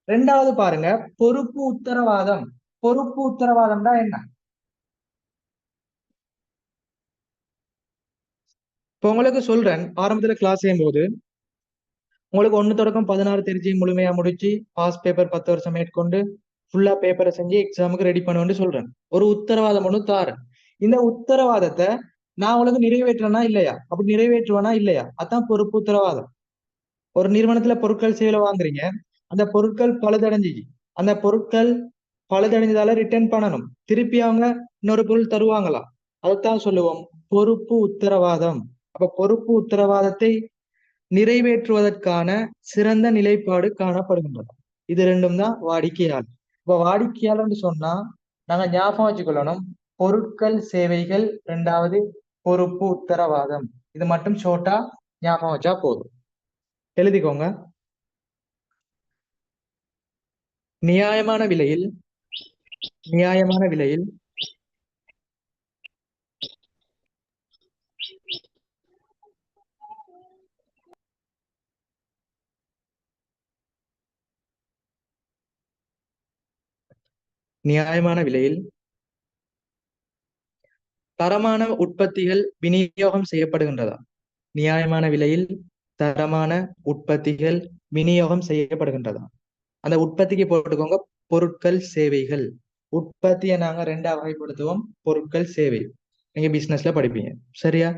A: இரண்டாவது பாருங்க, பொறுப்பு உத்தரவாதம். பொறுப்பு உத்தரவாதம் தான் என்ன? இப்ப உங்களுக்கு சொல்றேன், ஆரம்பத்துல கிளாஸ் செய்யும் போது உங்களுக்கு 1 தொடக்கம் 16 தெரிஞ்சு முழுமையா முடிச்சு பாஸ் பேப்பர் 10 வருஷம் மேற்கொண்டு ஃபுல்லா பேப்பரை செஞ்சு எக்ஸாமுக்கு ரெடி பண்ணுவேன்னு சொல்றேன். ஒரு உத்தரவாதம் ஒண்ணு தாரேன். இந்த உத்தரவாதத்தை நான் உங்களுக்கு நிறைவேற்றனா இல்லையா? அப்படி நிறைவேற்றுவானா இல்லையா? அதான் பொறுப்பு உத்தரவாதம். ஒரு நிறுவனத்துல பொருட்கள் சேவை வாங்குறீங்க, அந்த பொருட்கள் பழுதடைஞ்சி, அந்த பொருட்கள் பழுதடைஞ்சதால ரிட்டர்ன் பண்ணணும், திருப்பி அவங்க இன்னொரு பொருள் தருவாங்களா? அதைத்தான் சொல்லுவோம் பொறுப்பு உத்தரவாதம். அப்ப பொறுப்பு உத்தரவாதத்தை நிறைவேற்றுவதற்கான சிறந்த நிலைப்பாடு காணப்படுகின்றது. இது ரெண்டும் தான் வாடிக்கையாளர். இப்ப வாடிக்கையாளர்னு சொன்னா நாங்க ஞாபகம் வச்சுக்கொள்ளணும், பொருட்கள் சேவைகள், இரண்டாவது பொறுப்பு உத்தரவாதம். இது மட்டும் ஷோர்ட்டா ஞாபகம் வச்சா போதும். எழுதிக்கோங்க, நியாயமான விலையில் நியாயமான விலையில் நியாயமான விலையில் தரமான உற்பத்திகள் விநியோகம் செய்யப்படுகின்றதா? நியாயமான விலையில் தரமான உற்பத்திகள் விநியோகம் செய்யப்படுகின்றதா? அந்த உற்பத்திக்கு போட்டுக்கோங்க பொருட்கள் சேவைகள். உற்பத்தியை நாங்க ரெண்டா வகைப்படுத்துவோம், பொருட்கள் சேவை. நீங்க பிசினஸ்ல படிப்பீங்க, சரியா?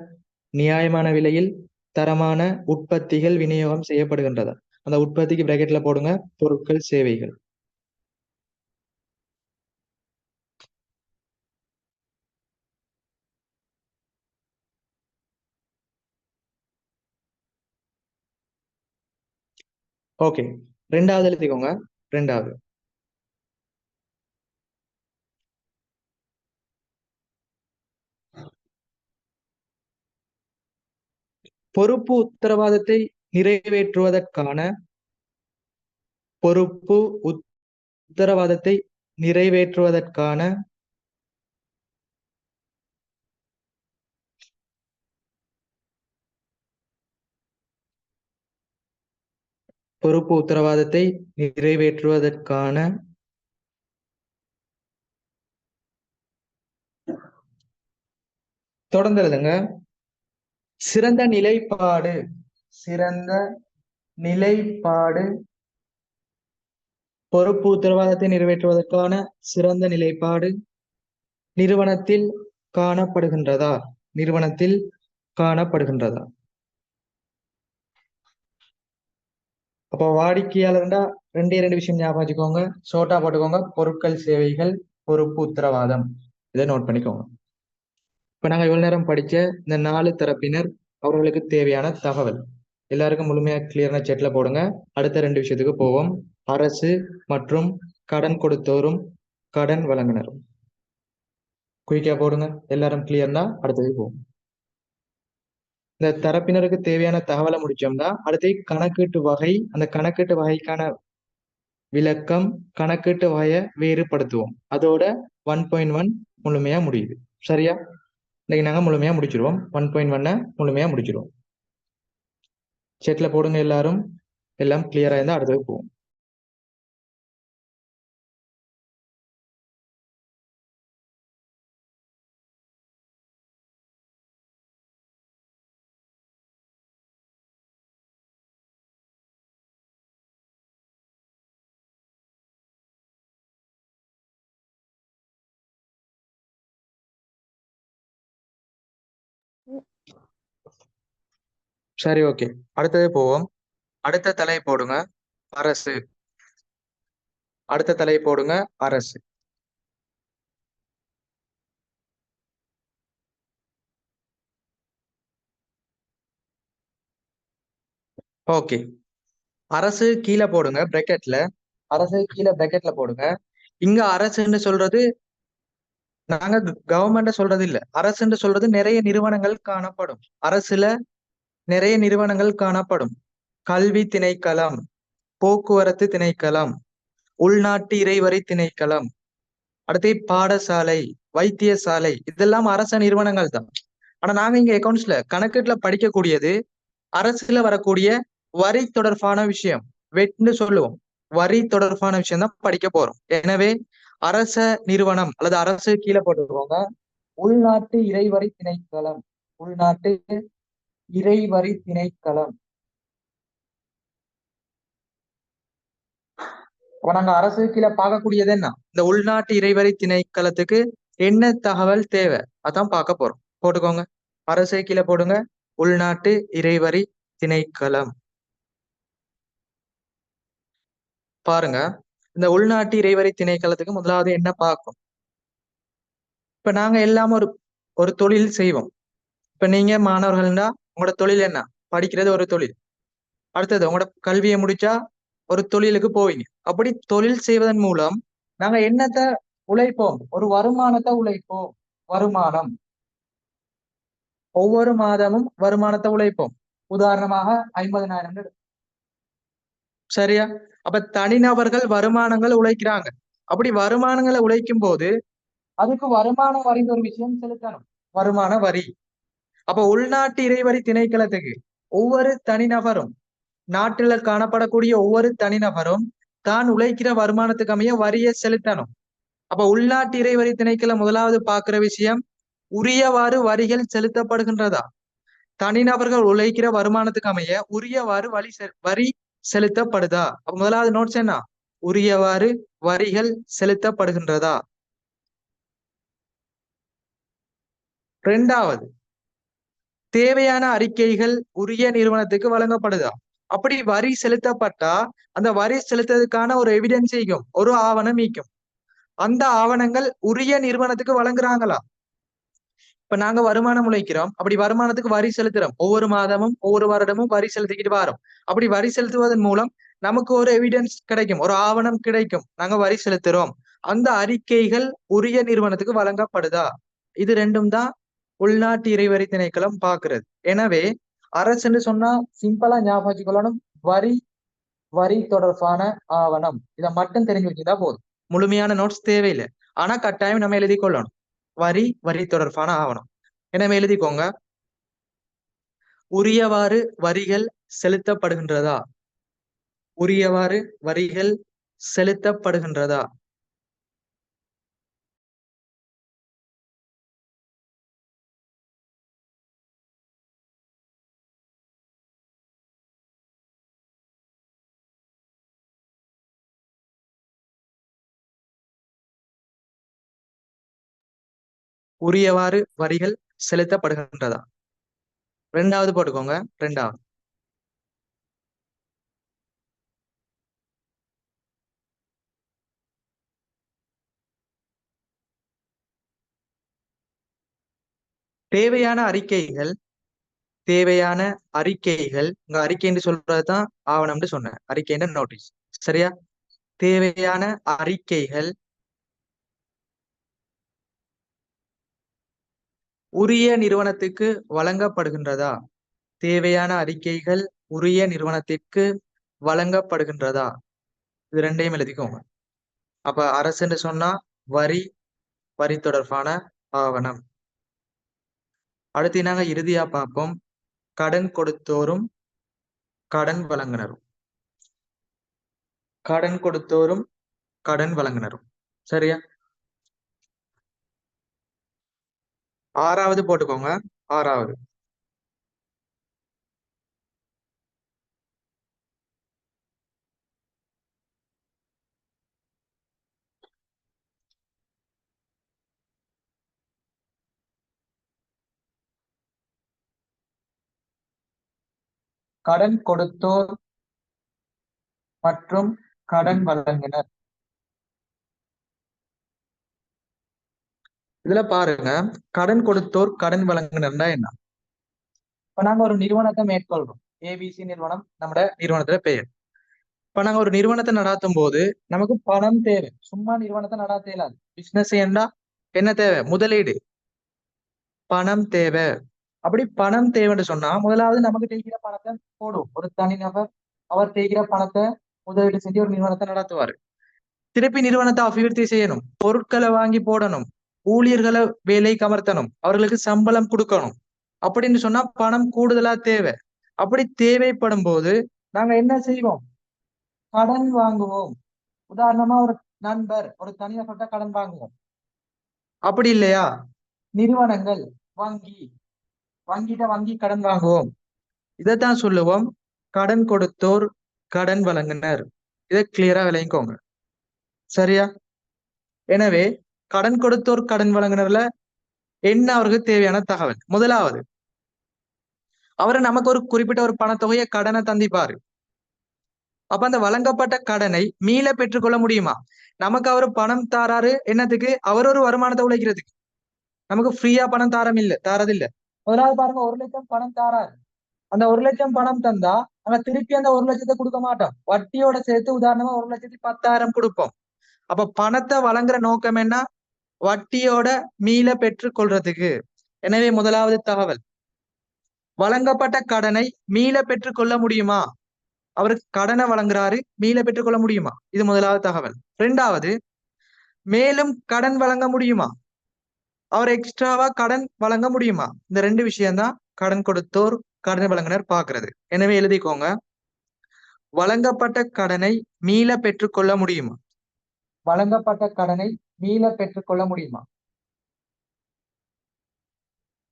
A: நியாயமான விலையில் தரமான உற்பத்திகள் விநியோகம் செய்யப்படுகின்றதா? அந்த உற்பத்திக்கு பிராக்கெட்ல போடுங்க பொருட்கள் சேவைகள். ஓகே, ரெண்டாவது எழுதிக்கோங்க. ரெண்டாவது, பொறுப்பு உத்தரவாதத்தை நிறைவேற்றுவதற்கான பொறுப்பு உத்தரவாதத்தை நிறைவேற்றுவதற்கான பொறுப்பு உத்தரவாதத்தை நிறைவேற்றுவதற்கான தொடர்ந்து எழுதுங்க. சிறந்த நிலைப்பாடு, சிறந்த நிலைப்பாடு, பொறுப்பு உத்தரவாதத்தை நிறைவேற்றுவதற்கான சிறந்த நிலைப்பாடு நிறுவனத்தில் காணப்படுகின்றதா? நிறுவனத்தில் காணப்படுகின்றதா? அப்போ வாடிக்கையாளர்னா ரெண்டே ரெண்டு விஷயம் ஞாபகம் வச்சுக்கோங்க, ஷோர்ட்டா போட்டுக்கோங்க. பொருட்கள் சேவைகள், பொறுப்பு உத்தரவாதம். இதை நோட் பண்ணிக்கோங்க. இப்ப நாங்க இவ்வளவு நேரம் படிச்ச இந்த 4 தரப்பினர், அவர்களுக்கு தேவையான தகவல் எல்லாருக்கும் முழுமையா கிளியரான செட்ல போடுங்க. அடுத்த ரெண்டு விஷயத்துக்கு போவோம். அரசு மற்றும் கடன் கொடுத்தோரும் கடன் வழங்குனரும். குயிக்கா போடுங்க. எல்லாரும் கிளியர்னா அடுத்தது போவோம். இந்த தரப்பினருக்கு தேவையான தகவலை முடிச்சோம்னா அடுத்து கணக்கீட்டு வகை. அந்த கணக்கீட்டு வகைக்கான விளக்கம், கணக்கீட்டு வகையை வேறுபடுத்துவோம். அதோட 1.1 முழுமையா முடியுது, சரியா? இன்னைக்கு நாங்க முழுமையா முடிச்சிருவோம். 1.1 முழுமையா முடிச்சிருவோம். செட்ல போடுங்க எல்லாரும். எல்லாம் கிளியரா இருந்தா அடுத்தது போவோம். சரி, ஓகே, அடுத்தது போவோம். அடுத்த தலை போடுங்க அரசு. அடுத்த தலை போடுங்க அரசு. ஓகே, அரசு கீழே போடுங்க பிராக்கெட்ல. அரசு கீழே பிராக்கெட்ல போடுங்க. இங்க அரசுன்னு சொல்றது நாங்க கவர்மெண்ட் சொல்றது இல்ல. அரசுன்னு சொல்றது நிறைய நிறுவனங்கள் காணப்படும். அரசுல நிறைய நிறுவனங்கள் காணப்படும். கல்வி திணைக்களம், போக்குவரத்து திணைக்களம், உள்நாட்டு இறைவரி திணைக்களம், அடுத்து பாடசாலை, வைத்தியசாலை, இதெல்லாம் அரச நிறுவனங்கள் தான். ஆனா நாங்க இங்க அக்கௌண்ட்ஸ்ல கணக்கீட்டுல படிக்கக்கூடியது அரசுல வரக்கூடிய வரி தொடர்பான விஷயம். வெட்னு சொல்லுவோம். வரி தொடர்பான விஷயம் தான் படிக்க போறோம். எனவே அரச நிறுவனம் அல்லது அரசு கீழே போட்டுக்கோங்க உள்நாட்டு இறைவரி திணைக்களம். உள்நாட்டு இறைவரி திணைக்களம். அப்ப நாங்க அரசு கீழே பார்க்கக்கூடியது என்ன? இந்த உள்நாட்டு இறைவரி திணைக்களத்துக்கு என்ன தகவல் தேவை அதான் பார்க்க போறோம். போட்டுக்கோங்க. அரசு கீழே போடுங்க உள்நாட்டு இறைவரி திணைக்களம். பாருங்க, இந்த உள்நாட்டு இறைவரி திணைக்களத்துக்கு முதலாவது என்ன பார்க்கும். இப்ப நாங்க எல்லாம் ஒரு ஒரு தொழில் செய்வோம். இப்ப நீங்க மாணவர்கள்னா உங்களோட தொழில் என்ன? படிக்கிறது ஒரு தொழில். அடுத்தது உங்களோட கல்வியை முடிச்சா ஒரு தொழிலுக்கு போவீங்க. அப்படி தொழில் செய்வதன் மூலம் நாங்க என்னத்தை உழைப்போம்? ஒரு வருமானத்தை உழைப்போம். வருமானம். ஒவ்வொரு மாதமும் வருமானத்தை உழைப்போம். உதாரணமாக 50,000. சரியா? அப்ப தனிநபர்கள் வருமானங்கள் உழைக்கிறாங்க. அப்படி வருமானங்களை உழைக்கும் போது அதுக்கு வருமான வரின்னு ஒரு விஷயம் செலுத்தணும். வருமான வரி. அப்ப உள்நாட்டு இறைவரி திணைக்களத்துக்கு ஒவ்வொரு தனிநபரும், நாட்டில காணப்படக்கூடிய ஒவ்வொரு தனிநபரும் தான் உழைக்கிற வருமானத்துக்கு அமைய வரியை செலுத்தணும். அப்ப உள்நாட்டு இறைவரி திணைக்களம் முதலாவது பார்க்கிற விஷயம், உரியவாறு வரிகள் செலுத்தப்படுகின்றதா? தனிநபர்கள் உழைக்கிற வருமானத்துக்கு அமைய உரியவாறு வரி செலுத்தப்படுதா? அப்ப முதலாவது நோட்ஸ் என்ன? உரியவாறு வரிகள் செலுத்தப்படுகின்றதா? இரண்டாவது, தேவையான அறிக்கைகள் உரிய நிறுவனத்துக்கு வழங்கப்படுதா? அப்படி வரி செலுத்தப்பட்டா அந்த வரி செலுத்ததுக்கான ஒரு எவிடன்ஸ் ஈக்கும், ஒரு ஆவணம் ஈக்கும். அந்த ஆவணங்கள் உரிய நிறுவனத்துக்கு வழங்குறாங்களா? இப்ப நாங்க வருமானம் உழைக்கிறோம், அப்படி வருமானத்துக்கு வரி செலுத்துறோம், ஒவ்வொரு மாதமும் ஒவ்வொரு வருடமும் வரி செலுத்திக்கிட்டு வரோம். அப்படி வரி செலுத்துவதன் மூலம் நமக்கு ஒரு எவிடன்ஸ் கிடைக்கும், ஒரு ஆவணம் கிடைக்கும், நாங்க வரி செலுத்துறோம். அந்த அறிக்கைகள் உரிய நிறுவனத்துக்கு வழங்கப்படுதா? இது ரெண்டும் தான் உள்நாட்டு இறைவரி திணைக்களம் பாக்குறது. எனவே அரசுன்னு சொன்னா சிம்பிளா ஞாபகம் வச்சுக்கொள்ளணும், வரி வரி தொடர்பான ஆவணம். இதை மட்டும் தெரிஞ்சு வச்சுட்டா போதும், முழுமையான நோட்ஸ் தேவையில்லை. ஆனா கட்டாயம் நம்ம எழுதி கொள்ளணும், வரி தொடர்பான ஆவணம். எனவே எழுதிக்கோங்க, உரியவாறு வரிகள் செலுத்தப்படுகின்றதா? உரியவாறு வரிகள் செலுத்தப்படுகின்றதா? உரியவாறு வரிகள் செலுத்தப்படுகின்றதா? ரெண்டாவது போட்டுக்கோங்க. ரெண்டாவது, தேவையான அறிக்கைகள் தேவையான அறிக்கைகள், இங்க அறிக்கைன்னு சொல்றதுதான் ஆவணம்னு சொன்னேன், அறிக்கைன்ற நோட்டீஸ். சரியா? தேவையான அறிக்கைகள் உரிய நிறுவனத்துக்கு வழங்கப்படுகின்றதா? தேவையான அறிக்கைகள் உரிய நிறுவனத்திற்கு வழங்கப்படுகின்றதா? இது ரெண்டையும் எழுதிக்கோங்க. அப்ப அரசுன்னு சொன்னா வரி, வரி தொடர்பான ஆவணம். அடுத்து நாங்க இறுதியா பார்ப்போம், கடன் கொடுத்தோரும் கடன் வழங்குனரும். கடன் கொடுத்தோரும் கடன் வழங்குனரும். சரியா? ஆறாவது போட்டுக்கோங்க. ஆறாவது, கடன் கொடுத்தோர் மற்றும் கடன் வழங்குனர். இதுல பாருங்க, கடன் கொடுத்தோர் கடன் வழங்குனர்னா என்ன? இப்ப நாங்க ஒரு நிறுவனத்தை மேற்கொள்றோம், ஏபிசி நிறுவனம் நம்மட நிறுவனத்துல பெயர். இப்ப நாங்க ஒரு நிறுவனத்தை நடாத்தும் போது நமக்கு பணம் தேவை, சும்மா நிறுவனத்தை நடாத்த இயலாது. பிசினஸ் ஏண்டா என்ன தேவை? முதலீடு, பணம் தேவை. அப்படி பணம் தேவைன்னு சொன்னா முதலாவது நமக்கு தேய்க்கிற பணத்தை போடும் ஒரு தனிநபர், அவர் தேய்க்கிற பணத்தை முதலீடு செஞ்சு ஒரு நிறுவனத்தை நடத்துவாரு. திருப்பி நிறுவனத்தை அபிவிருத்தி செய்யணும், பொருட்களை வாங்கி போடணும், ஊழியர்களை வேலைக்கு அமர்த்தணும், அவர்களுக்கு சம்பளம் கொடுக்கணும். அப்படின்னு சொன்னா பணம் கூடுதலா தேவை. அப்படி தேவைப்படும் போது நாங்க என்ன செய்வோம்? கடன் வாங்குவோம். உதாரணமா ஒரு நண்பர் ஒரு தனியார்கிட்ட கடன் வாங்குவோம். அப்படி இல்லையா, நிறுவனங்கள், வங்கி, வங்கி கடன் வாங்குவோம். இதைத்தான் சொல்லுவோம் கடன் கொடுத்தோர் கடன் வழங்குனர். இதை கிளியரா விளங்கிக்கோங்க. சரியா? எனவே கடன் கொடுத்தோர் கடன் வழங்குனர்ல என்ன அவருக்கு தேவையான தகவல்? முதலாவது, அவரை நமக்கு ஒரு குறிப்பிட்ட ஒரு பணத்தொகையை கடனை தந்திப்பாரு. அப்ப அந்த வழங்கப்பட்ட கடனை மீள பெற்றுக்கொள்ள முடியுமா? நமக்கு அவர் பணம் தாராரு என்னத்துக்கு? அவர் ஒரு வருமானத்தை உழைக்கிறதுக்கு. நமக்கு ஃப்ரீயா பணம் தாரதில்ல. முதலாவது பாருங்க, 1 லட்சம் பணம் தாராரு. அந்த 1 லட்சம் பணம் தந்தா நாங்க திருப்பி அந்த 1 லட்சத்தை கொடுக்க மாட்டோம், வட்டியோட சேர்த்து உதாரணமா 1,10,000 கொடுப்போம். அப்ப பணத்தை வழங்குற நோக்கம் என்ன? வட்டியோட மீள பெற்றுக் கொள்றதுக்கு. எனவே முதலாவது தகவல், வழங்கப்பட்ட கடனை மீள பெற்றுக் கொள்ள முடியுமா? அவருக்கு கடனை வழங்குறாரு, மீள பெற்றுக்கொள்ள முடியுமா? இது முதலாவது தகவல். இரண்டாவது, மேலும் கடன் வழங்க முடியுமா? அவர் எக்ஸ்ட்ராவா கடன் வழங்க முடியுமா? இந்த ரெண்டு விஷயம்தான் கடன் கொடுத்தோர் கடன் வழங்குனர் பாக்குறது. எனவே எழுதிக்கோங்க, வழங்கப்பட்ட கடனை மீள பெற்றுக்கொள்ள முடியுமா? வழங்கப்பட்ட கடனை மீள பெற்றுக்கொள்ள முடியுமா?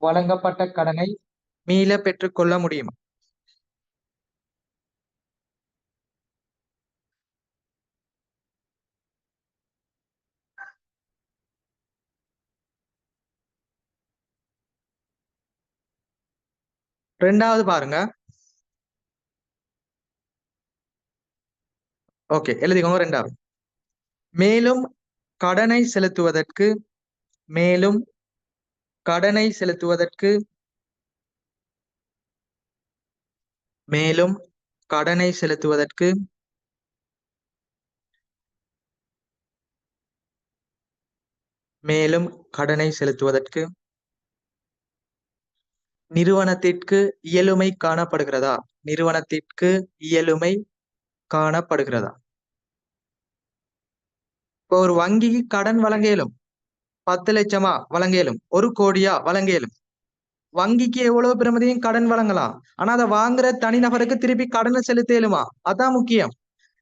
A: வழங்கப்பட்ட கடனை மீள பெற்றுக்கொள்ள முடியுமா? ரெண்டாவது பாருங்க. ஓகே, எழுதிக்கோங்க. ரெண்டாவது, மேலும் கடனை செலுத்துவதற்கு மேலும் கடனை செலுத்துவதற்கு மேலும் கடனை செலுத்துவதற்கு மேலும் கடனை செலுத்துவதற்கு நிறுவனத்திற்கு இயலுமை காணப்படுகிறதா? நிறுவனத்திற்கு இயலுமை காணப்படுகிறதா? இப்போ ஒரு வங்கிக்கு கடன் வழங்க இயலும். 10 லட்சமா வழங்க இயலும், 1 கோடியா வழங்க இயலும். வங்கிக்கு எவ்வளவு பிரமதியும் கடன் வழங்கலாம். ஆனா அதை வாங்குற தனிநபருக்கு திருப்பி கடனை செலுத்த இயலுமா? அதான் முக்கியம்.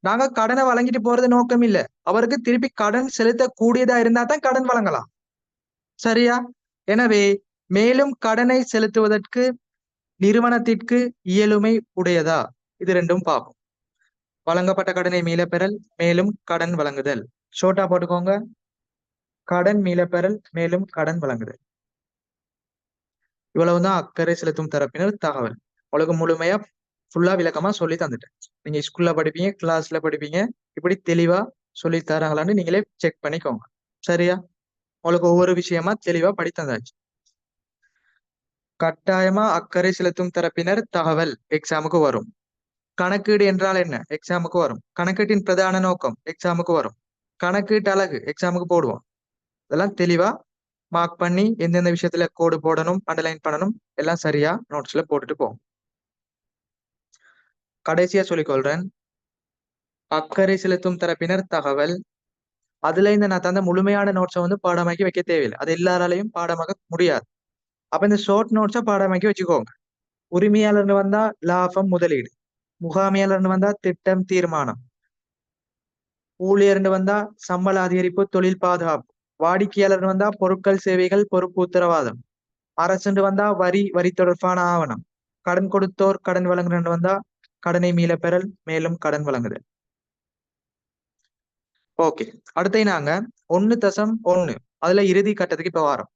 A: நாங்க கடனை வழங்கிட்டு போறது நோக்கம் இல்ல. அவருக்கு திருப்பி கடன் செலுத்தக்கூடியதா இருந்தா தான் கடன் வழங்கலாம். சரியா? எனவே மேலும் கடனை செலுத்துவதற்கு நிறுவனத்திற்கு இயலுமை உடையதா? இது ரெண்டும் பார்ப்போம். வழங்கப்பட்ட கடனை மீளப்பெறல், மேலும் கடன் வழங்குதல். ஷோர்ட்டா போட்டுக்கோங்க. கடன் மீளப்பெறல், மேலும் கடன் வழங்குதல். இவ்வளவுதான் அக்கறை செலுத்தும் தரப்பினர் தகவல். உங்களுக்கு முழுமையா ஃபுல்லா விளக்கமா சொல்லி தந்துட்டேன். நீங்க ஸ்கூல்ல படிப்பீங்க, கிளாஸ்ல படிப்பீங்க. இப்படி தெளிவா சொல்லி தராங்களான்னு நீங்களே செக் பண்ணிக்கோங்க. சரியா? உங்களுக்கு ஒவ்வொரு விஷயமா தெளிவா படித்தந்தாச்சு. கட்டாயமா அக்கறை செலுத்தும் தரப்பினர் தகவல் எக்ஸாமுக்கு வரும். கணக்கீடு என்றால் என்ன? எக்ஸாமுக்கு வரும். கணக்கீட்டின் பிரதான நோக்கம் எக்ஸாமுக்கு வரும். கணக்கீட்டு அலகு எக்ஸாமுக்கு போடுவோம். இதெல்லாம் தெளிவா மார்க் பண்ணி எந்தெந்த விஷயத்துல கோடு போடணும், அண்டர்லைன் பண்ணணும், எல்லாம் சரியா நோட்ஸ்ல போட்டுட்டு போவோம். கடைசியா சொல்லிக்கொள்றேன், அக்கறை செலுத்தும் தரப்பினர் தகவல். அதுல இந்த நான் தந்த முழுமையான நோட்ஸை பாடமாக்கி வைக்க தேவையில்லை. அது எல்லாராலையும் பாடமாக்க முடியாது. அப்ப இந்த ஷார்ட் நோட்ஸை பாடமாக்கி வச்சுக்கோங்க. உரிமையாளர்னு வந்தா லாபம் முதலீடு, முகாமையாளர்னு வந்தா திட்டம் தீர்மானம், ஊழியர்னு வந்தா சம்பள அதிகரிப்பு தொழில் பாதுகாப்பு, வாடிக்கையாளர்னு வந்தா பொருட்கள் சேவைகள் பொறுப்பு உத்தரவாதம், அரசுன்னு வந்தா வரி தொடர்பான ஆவணம், கடன் கொடுத்தோர் கடன் வழங்குறன்னு வந்தா கடனை மீள பெறல், மேலும் கடன் வழங்குதல். ஓகே, அடுத்து நாங்க 1.1 அதுல இறுதி கட்டத்துக்கு இப்ப வாரோம்.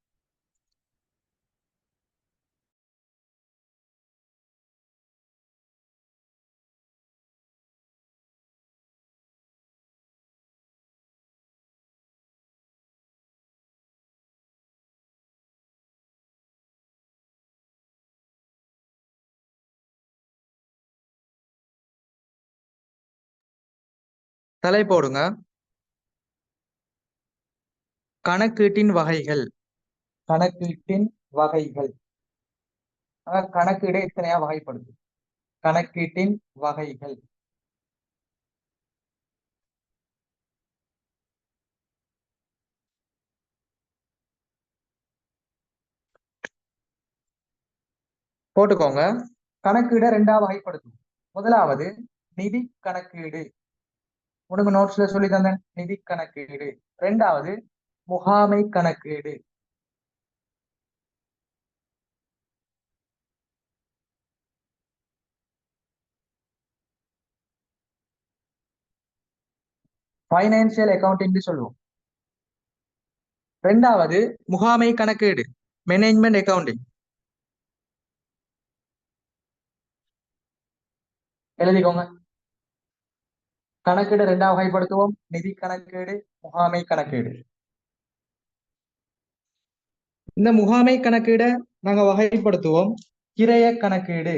A: தலை போடுங்க. கணக்கீட்டின் வகைகள். கணக்கீட்டின் வகைகள். கணக்கீடு எத்தனையா வகைப்படுது? கணக்கீட்டின் வகைகள். போட்டுக்கோங்க. கணக்கீடை 2ஆ வகைப்படுத்தும். முதலாவது நிதி கணக்கீடு. உனக்கு நோட்ஸ்ல சொல்லி தந்தேன், நிதி கணக்கீடு. இரண்டாவது முகாமை கணக்கீடு. பைனான்சியல் அக்கவுண்டிங் சொல்லுவோம். இரண்டாவது முகாமை கணக்கீடு, மேனேஜ்மெண்ட் அக்கவுண்டிங். எழுதிக்கோங்க. கணக்கீடு 2ஆ வகைப்படுத்துவோம், நிதி கணக்கீடு, முகாமை கணக்கீடு. இந்த முகாமை கணக்கீட நாங்க வகைப்படுத்துவோம் கிரய கணக்கீடு.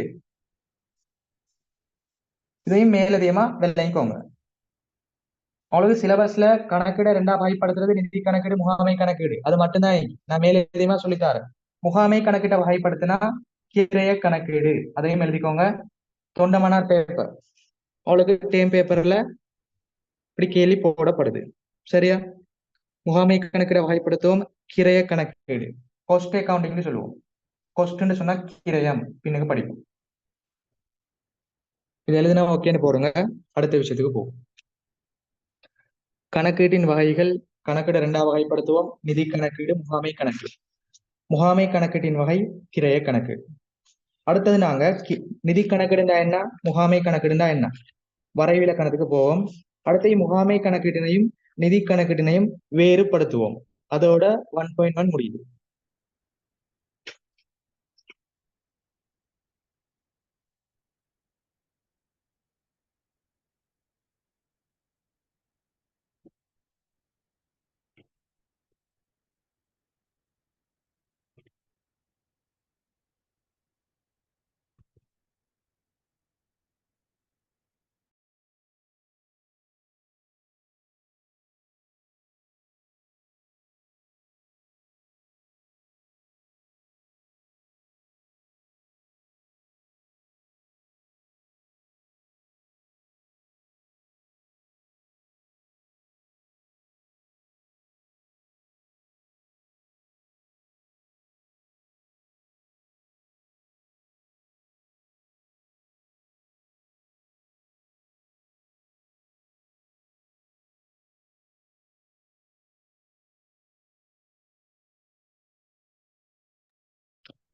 A: இதையும் மேலதிகமா வெள்ளைக்கோங்க. உங்களுக்கு சிலபஸ்ல கணக்கீட 2ஆ வகைப்படுத்துறது நிதி கணக்கீடு, முகாமை கணக்கீடு, அது மட்டும்தான் நான் மேலதிகமா சொல்லித்தாரேன். முகாமை கணக்கீட்டை வகைப்படுத்தினா கிரய கணக்கீடு, அதையும் எழுதிக்கோங்க. தொண்டமனார் பேப்பர் அவளுக்கு டேம் பேப்பர்ல இப்படி கேள்வி போடப்படுது. சரியா? முகாமை கணக்கீடை வகைப்படுத்துவோம் கிரய கணக்கீடு. காஸ்ட் அக்கவுண்டிங்னு சொல்லுவோம். காஸ்ட்னு சொன்னா கிரயம் பின்னுக்கு படிக்கும். இது எழுதினா ஓகேன்னு போடுங்க. அடுத்த விஷயத்துக்கு போகும். கணக்கீட்டின் வகைகள் கணக்கீடு இரண்டாக வகைப்படுத்துவோம். நிதி கணக்கீடு, முகாமை கணக்கீடு. முகாமை கணக்கீட்டின் வகை கிரய கணக்கீடு. அடுத்தது நாங்க நிதி கணக்கீடுண்டா என்ன, முகாமை கணக்கீடுண்டா என்ன, வரைவிலக்கணத்துக்கு போவோம். அடுத்து முகாமை கணக்கீட்டினையும் நிதி கணக்கீட்டினையும் வேறுபடுத்துவோம். அதோட 1.1 முடியுது.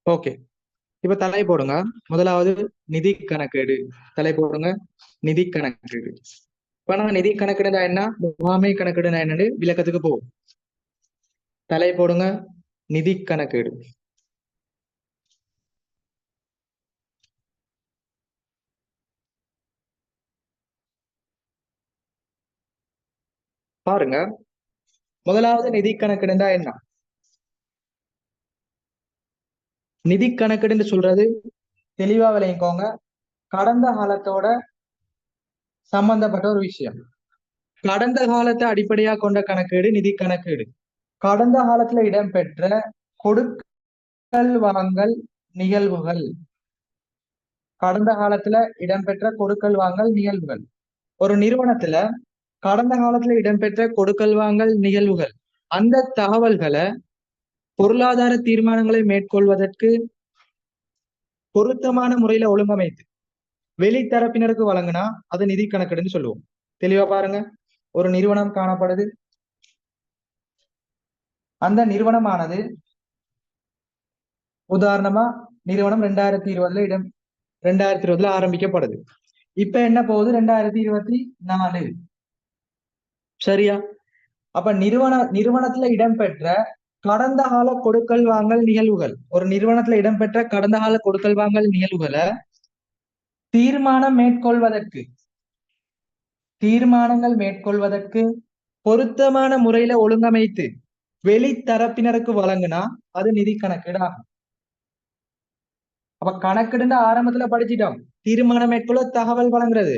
A: ஓகே, இப்ப தலை போடுங்க. முதலாவது நிதி கணக்கீடு. தலை போடுங்க, நிதி கணக்கீடு. இப்ப நாங்க நிதி கணக்கீடுனா என்ன, முகாமை கணக்கீடுனா என்னன்னு விளக்கத்துக்கு போவோம். தலை போடுங்க, நிதி கணக்கீடு. பாருங்க, முதலாவது நிதி கணக்கீடுனா என்ன. நிதி கணக்கீடுன்னு சொல்றது தெளிவா விளங்கிக்கோங்க, கடந்த காலத்தோட சம்பந்தப்பட்ட ஒரு விஷயம். கடந்த காலத்தை அடிப்படையா கொண்ட கணக்கீடு நிதி கணக்கீடு. கடந்த காலத்துல இடம்பெற்ற கொடுக்கல் வாங்கல் நிகழ்வுகள், கடந்த காலத்துல இடம்பெற்ற கொடுக்கல் வாங்கல் நிகழ்வுகள். ஒரு நிறுவனத்துல கடந்த காலத்துல இடம்பெற்ற கொடுக்கல் வாங்கல் நிகழ்வுகள், அந்த தகவல்களை பொருளாதார தீர்மானங்களை மேற்கொள்வதற்கு பொருத்தமான முறையில ஒழுங்கமைத்து வெளித்தரப்பினருக்கு வழங்கினா அது நிதி கணக்கீடுன்னு சொல்லுவோம். தெளிவா பாருங்க, ஒரு நிறுவனம் காணப்படுது. அந்த நிறுவனமானது உதாரணமா நிறுவனம் 2020ல ஆரம்பிக்கப்படுது. இப்ப என்ன போகுது, 2024. சரியா? அப்ப நிறுவனத்துல இடம்பெற்ற கடந்த கால கொடுக்கல் வாங்கல் நிகழ்வுகள், ஒரு நிறுவனத்துல இடம்பெற்ற கடந்த கால கொடுக்கல் வாங்கல் நிகழ்வுகளை தீர்மானங்கள் மேற்கொள்வதற்கு பொருத்தமான முறையில ஒழுங்கமைத்து வெளித்தரப்பினருக்கு வழங்கினா அது நிதி கணக்கீடு ஆகும். அப்ப கணக்கெடுன்னு ஆரம்பத்துல படிச்சிட்டோம், தீர்மானம் மேற்கொள்ள தகவல் வழங்குறது,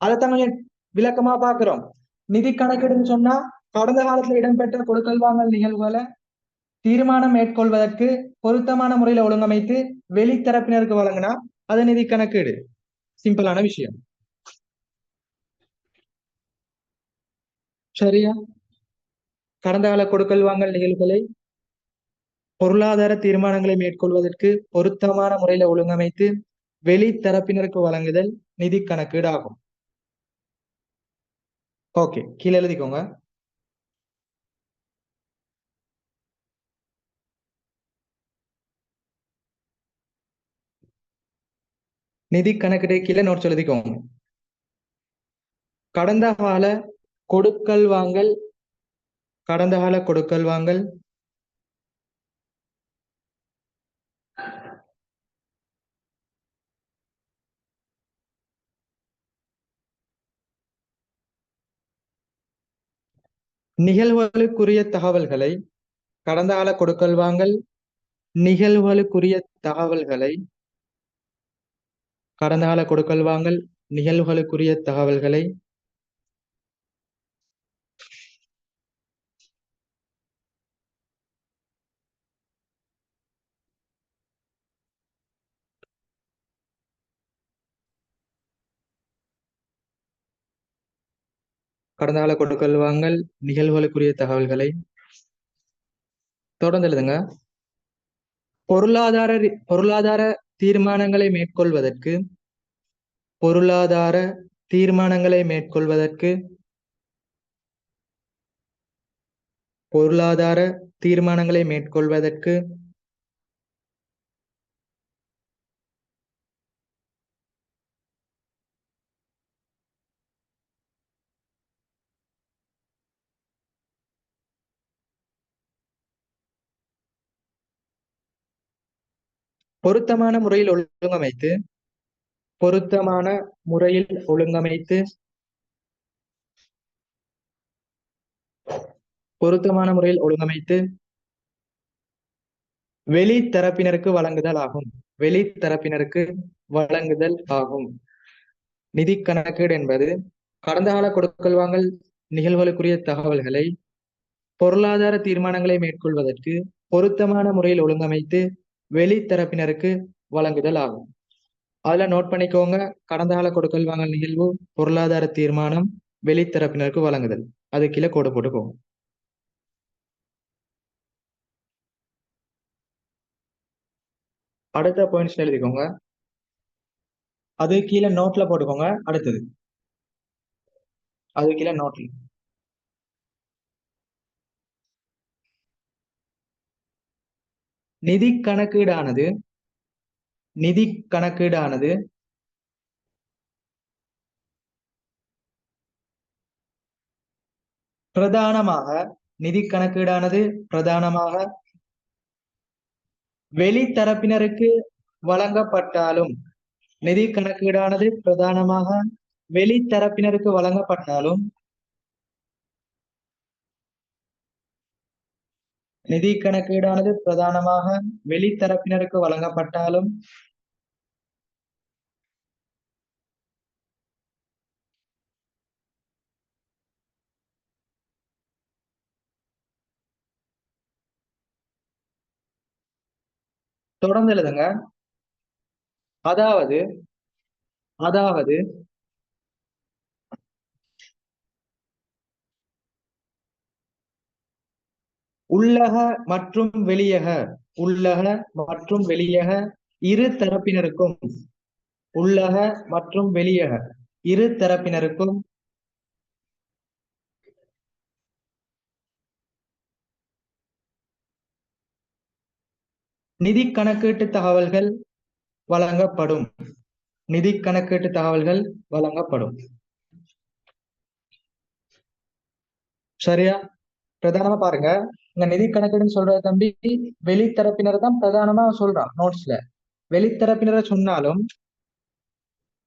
A: அதைத்தான் கொஞ்சம் விளக்கமா பாக்குறோம். நிதி கணக்கீடுன்னு சொன்னா கடந்த காலத்துல இடம்பெற்ற கொடுக்கல் வாங்கல் நிகழ்வுகளை தீர்மானம் மேற்கொள்வதற்கு பொருத்தமான முறையில ஒழுங்கமைத்து வெளித்தரப்பினருக்கு வழங்கினா அது நிதி கணக்கீடு. சிம்பிளான விஷயம். சரியா? கடந்த கால கொடுக்கல் வாங்கல் நிகழ்வுகளை பொருளாதார தீர்மானங்களை மேற்கொள்வதற்கு பொருத்தமான முறையில ஒழுங்கமைத்து வெளித்தரப்பினருக்கு வழங்குதல் நிதி கணக்கீடு ஆகும். ஓகே, கீழே எழுதிக்கோங்க. நிதி கணக்கீடு கீழே நோட்ஸ் எழுதிக்கோங்க. கடந்த கால கொடுக்கல் வாங்கல், கடந்த கால கொடுக்கல் வாங்கல், நிகழ்வுகளுக்குரிய தகவல்களை, கடந்த கால கொடுக்கல் வாங்கல் நிகழ்வுகளுக்குரிய தகவல்களை, கடந்த கால கொடுக்கல் வாங்கல் நிகழ்வுகளுக்குரிய தகவல்களை கடந்த கால கொடுக்கல் வாங்கல் நிகழ்வுகளுக்குரிய தகவல்களை தொடர்ந்து எழுதுங்க. பொருளாதார தீர்மானங்களை மேற்கொள்வதற்கு, பொருளாதார தீர்மானங்களை மேற்கொள்வதற்கு பொருளாதார தீர்மானங்களை மேற்கொள்வதற்கு, பொருத்தமான முறையில் ஒழுங்கமைத்து, பொருத்தமான முறையில் ஒழுங்கமைத்து, பொருத்தமான முறையில் ஒழுங்கமைத்து வெளித்தரப்பினருக்கு வழங்குதல் ஆகும். வெளித்தரப்பினருக்கு வழங்குதல் ஆகும். நிதி கணக்கீடு என்பது கடந்த கால கொடுக்கல் வாங்கல் நிகழ்வுகளுக்குரிய தகவல்களை பொருளாதார தீர்மானங்களை மேற்கொள்வதற்கு பொருத்தமான முறையில் ஒழுங்கமைத்து வெளித்தரப்பினருக்கு வழங்குதல் ஆகும். அதுல நோட் பண்ணிக்கோங்க, கடந்த கால கொடுக்கல் வாங்கல் நிகழ்வு, பொருளாதார தீர்மானம், வெளித்தரப்பினருக்கு வழங்குதல். அது கீழே கோடு போட்டுக்கோங்க. அடுத்த பாயிண்ட்ஸ் எழுதிக்கோங்க, அது கீழே நோட்ல போட்டுக்கோங்க. அடுத்தது அது கீழே நோட்ல நிதி கணக்கீடானது நிதி கணக்கீடானது பிரதானமாக நிதி கணக்கீடானது பிரதானமாக வெளித்தரப்பினருக்கு வழங்கப்பட்டாலும், நிதி கணக்கீடானது பிரதானமாக வெளித்தரப்பினருக்கு வழங்கப்பட்டாலும், நிதி கணக்கீடானது பிரதானமாக வெளித்தரப்பினருக்கு வழங்கப்பட்டாலும் தொடர்ந்து எழுதுங்க. அதாவது அதாவது உள்ளக மற்றும் வெளியக உள்ளக மற்றும் வெளியக இரு தரப்பினருக்கும் உள்ளக மற்றும் வெளியக இரு தரப்பினருக்கும் நிதி கணக்கீட்டு தகவல்கள் வழங்கப்படும். நிதி கணக்கீட்டு தகவல்கள் வழங்கப்படும். சரியா? பிரதானமா பாருங்க, இந்த நிதி கணக்கீடுன்னு சொல்ற தம்பி வெளித்தரப்பினர் தான் பிரதானமா சொல்றான் நோட்ஸ்ல. வெளித்தரப்பினரை சொன்னாலும்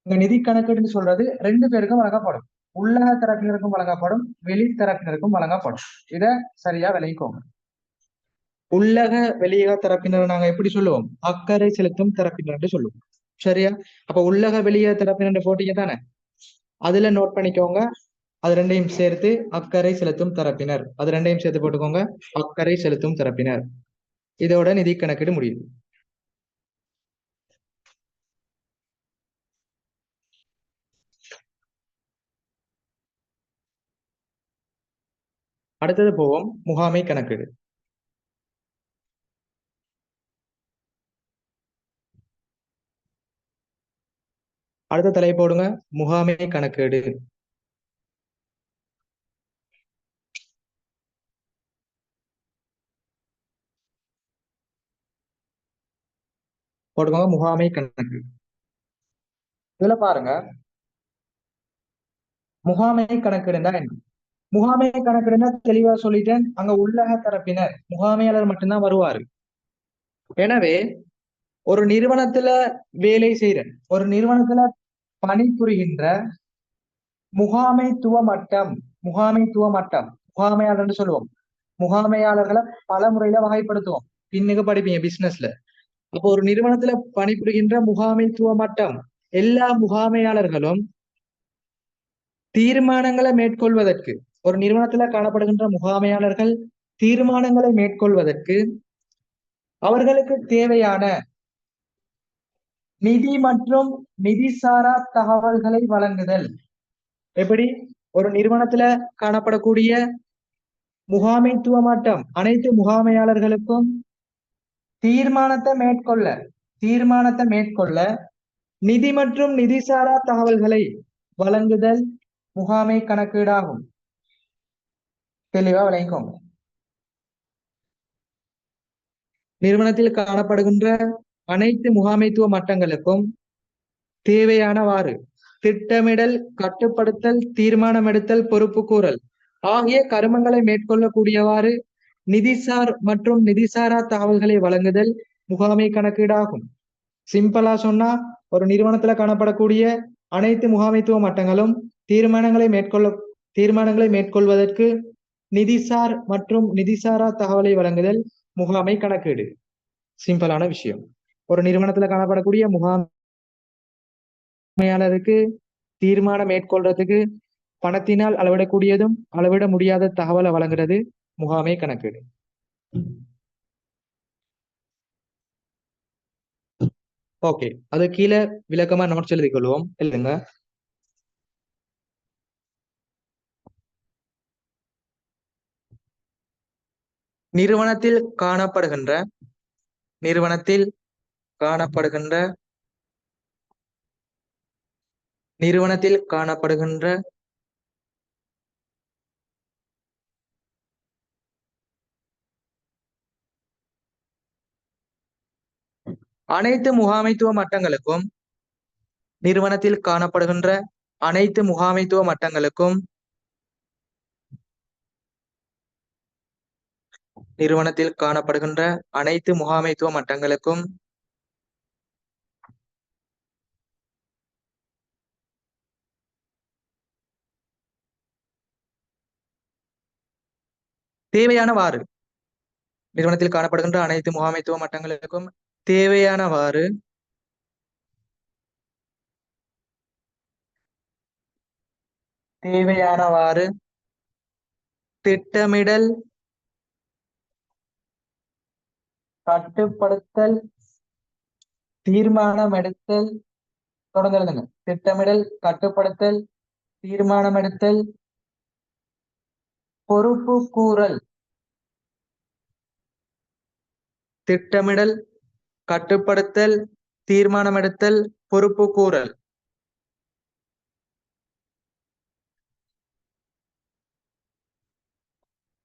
A: இந்த நிதி கணக்கீடுன்னு சொல்றது ரெண்டு பேருக்கும் வழங்கப்படும். உள்ளக தரப்பினருக்கும் வழங்கப்படும், வெளித்தரப்பினருக்கும் வழங்கப்படும். இத சரியா விளங்கிக்கோங்க. உள்ளக வெளியக தரப்பினர் நாங்க எப்படி சொல்லுவோம்? அக்கறை செலுத்தும் தரப்பினர் சொல்லுவோம். சரியா? அப்ப உள்ளக வெளியக தரப்பினர் போட்டீங்க தானே, அதுல நோட் பண்ணிக்கோங்க. அது ரெண்டையும் சேர்த்து அக்கறை செலுத்தும் தரப்பினர், அது ரெண்டையும் சேர்த்து போட்டுக்கோங்க, அக்கறை செலுத்தும் தரப்பினர். இதோட நிதி கணக்கீடு முடியுது. அடுத்தது போவோம், முகாமை கணக்கீடு. அடுத்த தலை போடுங்க, முகாமை கணக்கீடு. போட்டுக்கோங்க முகாமை கணக்கு. இதுல பாருங்க, முகாமை கணக்கீடுனா என்ன? முகாமை கணக்கீடுனா தெளிவா சொல்லிட்டேன், அங்க உள்ளக தரப்பினர் முகாமையாளர் மட்டும்தான் வருவாரு. எனவே ஒரு நிறுவனத்துல வேலை செய்யற, ஒரு நிறுவனத்துல பணிபுரிகின்ற முகாமைத்துவ மட்டம், முகாமைத்துவ மட்டம், முகாமையாளர்னு சொல்லுவோம். முகாமையாளர்களை பல முறையில வகைப்படுத்துவோம், பின்னுக்கு படிப்பீங்க பிசினஸ்ல. அப்போ ஒரு நிறுவனத்துல பணிபுரிகின்ற முகாமைத்துவ மட்டம், எல்லா முகாமையாளர்களும் தீர்மானங்களை மேற்கொள்வதற்கு, ஒரு நிறுவனத்துல காணப்படுகின்ற முகாமையாளர்கள் தீர்மானங்களை மேற்கொள்வதற்கு அவர்களுக்கு தேவையான நிதி மற்றும் நிதிசாரா தகவல்களை வழங்குதல். எப்படி? ஒரு நிறுவனத்துல காணப்படக்கூடிய முகாமைத்துவ மட்டம் அனைத்து முகாமையாளர்களுக்கும் தீர்மானத்தை மேற்கொள்ள நிதி மற்றும் நிதிசாரா தகவல்களை வழங்குதல் முகாமை கணக்கீடாகும். தெளிவா விளங்கிக்கோங்க. நிறுவனத்தில் காணப்படுகின்ற அனைத்து முகாமைத்துவ மட்டங்களுக்கும் தேவையானவாறு திட்டமிடல், கட்டுப்படுத்தல், தீர்மானம் எடுத்தல், பொறுப்பு கூறல் ஆகிய கருமங்களை மேற்கொள்ளக்கூடியவாறு நிதிசார் மற்றும் நிதிசாரா தகவல்களை வழங்குதல் முகாமை கணக்கீடாகும். சிம்பிளா சொன்னா, ஒரு நிறுவனத்துல காணப்படக்கூடிய அனைத்து முகாமைத்துவ மட்டங்களும் தீர்மானங்களை மேற்கொள்வதற்கு நிதிசார் மற்றும் நிதிசாரா தகவலை வழங்குதல் முகாமை கணக்கீடு. சிம்பிளான விஷயம். ஒரு நிறுவனத்துல காணப்படக்கூடிய முகாமையாளருக்கு தீர்மானம் மேற்கொள்றதுக்கு பணத்தினால் அளவிடக்கூடியதும் அளவிட முடியாத தகவலை வழங்குறது முகாமை கணக்கீடு. ஓகே, அது கீழே விளக்கமா நோட்ஸ் எழுதி கொள்வோம். எழுதுங்க. நிறுவனத்தில் காணப்படுகின்ற அனைத்து முகாமைத்துவ மட்டங்களுக்கும் நிறுவனத்தில் காணப்படுகின்ற அனைத்து முகாமைத்துவ மட்டங்களுக்கும் தேவையானவாறு திட்டமிடல், கட்டுப்படுத்தல், தீர்மானம் எடுத்தல், தொடர்ந்து திட்டமிடல், கட்டுப்படுத்தல், தீர்மானம் எடுத்தல், பொறுப்பு கூறல். திட்டமிடல், கட்டுப்படுத்தல், தீர்மானம் எடுத்தல், பொறுப்பு கூறல்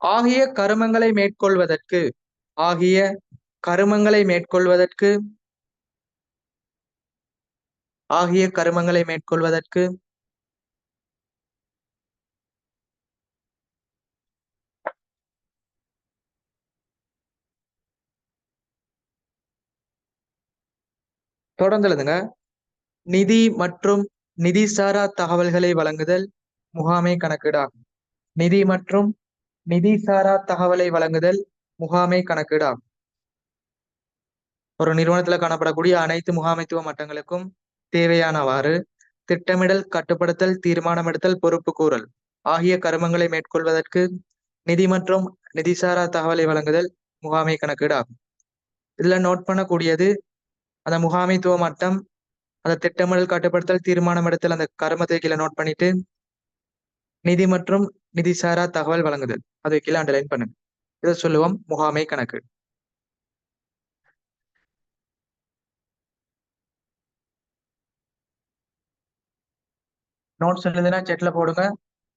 A: ஆகிய கருமங்களை மேற்கொள்வதற்கு தொடர்ந்து எழுதுங்க. நிதி மற்றும் நிதிசாரா தகவல்களை வழங்குதல் முகாமை கணக்கீடாகும். நிதி மற்றும் நிதிசாரா தகவலை வழங்குதல் முகாமை கணக்கீடாகும். ஒரு நிறுவனத்துல காணப்படக்கூடிய அனைத்து முகாமைத்துவ மட்டங்களுக்கும் தேவையானவாறு திட்டமிடல், கட்டுப்படுத்தல், தீர்மானம் எடுத்தல், பொறுப்பு கூறல் ஆகிய கருமங்களை மேற்கொள்வதற்கு நிதி மற்றும் நிதிசாரா தகவலை வழங்குதல் முகாமை கணக்கீடாகும். இதுல நோட் பண்ணக்கூடியது அந்த முகாமைத்துவ மட்டம், அந்த திட்டமிடல், கட்டுப்படுத்தல், தீர்மானம் எடுத்தல் அந்த கருமத்தை கீழே நோட் பண்ணிட்டு நிதி மற்றும் நிதிசாரா தகவல் வழங்குதல் அதை கீழே அண்டர்லைன் பண்ணுங்க. இதை சொல்லுவோம் முகாமை கணக்கு. நோட்ஸ் எழுதுனா செட்ல போடுங்க.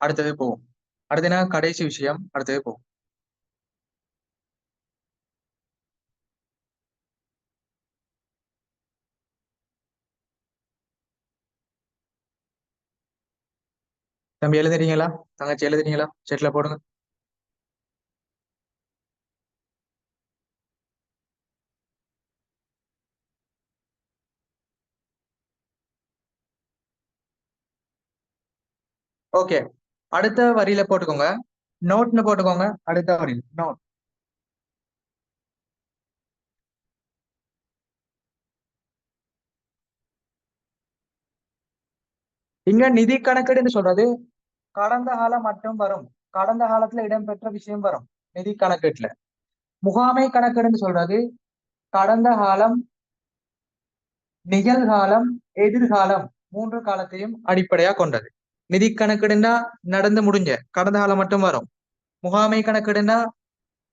A: அடுத்தது போவோம். அடுத்தனா கடைசி விஷயம். அடுத்தது போவோம். தம்பி எழுதுறீங்களா? தங்கச்சி எழுதுறீங்களா? செட்ல போடுங்க. ஓகே, அடுத்த வரியில போட்டுக்கோங்க. நோட்னு போட்டுக்கோங்க. அடுத்த வரியில் நோட். இங்க நிதி கணக்கீடுன்னு சொல்றது கடந்த காலம் மட்டும் வரும். கடந்த காலத்துல இடம்பெற்ற விஷயம் வரும் நிதி கணக்கீட்டுல. முகாமை கணக்கீடுன்னு சொல்றது கடந்த காலம், நிகழ்காலம், எதிர்காலம் மூன்று காலத்தையும் அடிப்படையா கொண்டது. நிதி கணக்கீடுன்னா நடந்து முடிஞ்ச கடந்த காலம் மட்டும் வரும். முகாமை கணக்கீடுன்னா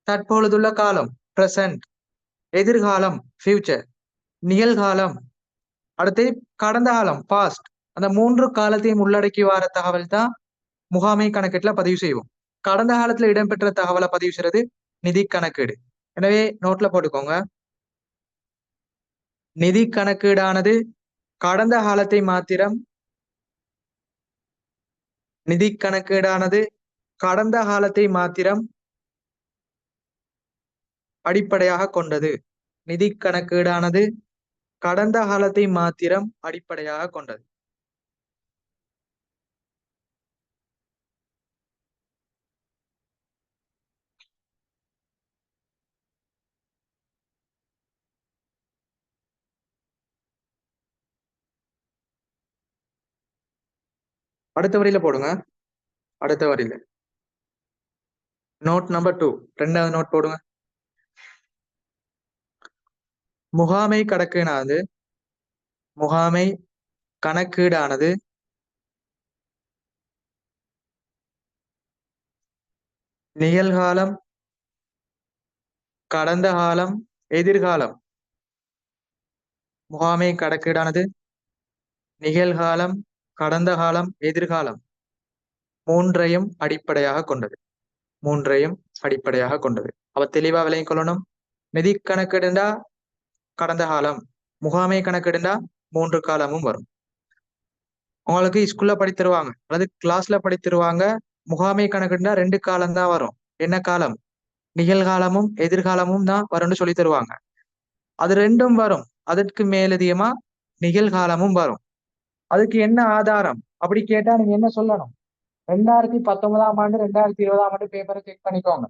A: தற்பொழுதுள்ள காலம் பிரசன்ட், எதிர்காலம் ஃபியூச்சர், நிகழ்காலம், அடுத்து கடந்த காலம் பாஸ்ட். அந்த மூன்று காலத்தையும் உள்ளடக்கி வர தகவல் தான் முகாமை கணக்கீட்டுல பதிவு செய்வோம். கடந்த காலத்துல இடம்பெற்ற தகவலை பதிவு செய்யறது நிதி கணக்கீடு. எனவே நோட்ல போட்டுக்கோங்க. நிதி கணக்கீடானது கடந்த காலத்தை மாத்திரம் நிதி கணக்கீடானது கடந்த காலத்தை மாத்திரம் அடிப்படையாக கொண்டது. நிதி கணக்கீடானது கடந்த காலத்தை மாத்திரம் அடிப்படையாக கொண்டது. அடுத்த வரியில போடுங்க. அடுத்த வரியில நோட் நம்பர் 2, 2வது நோட் போடுங்க. முகாமை கணக்கீடானது முகாமை கணக்கீடானது நிகழ்காலம், கடந்த காலம், எதிர்காலம். முகாமை கணக்கீடானது நிகழ்காலம், கடந்த காலம், எதிர்காலம் மூன்றையும் அடிப்படையாக கொண்டது. மூன்றையும் அடிப்படையாக கொண்டது. அப்ப தெளிவா விளங்கிக் கொள்ளணும். நிதி கணக்கெடுண்டா கடந்த காலம், முகாமை கணக்கெடுண்டா 3 காலமும் வரும். உங்களுக்கு ஸ்கூல்ல படித்தருவாங்க அல்லது கிளாஸ்ல படித்தருவாங்க. முகாமை கணக்கெடுண்டா 2 காலம் தான் வரும். என்ன காலம்? நிகழ்காலமும் எதிர்காலமும் தான் வரும்னு சொல்லி தருவாங்க. அது ரெண்டும் வரும். அதற்கு மேலதிகமா நிகழ்காலமும் வரும். அதுக்கு என்ன ஆதாரம் அப்படி கேட்டா நீங்க என்ன சொல்லணும்? 2019ஆம் ஆண்டு 2020ஆம் ஆண்டு பேப்பரை செக் பண்ணிக்கோங்க.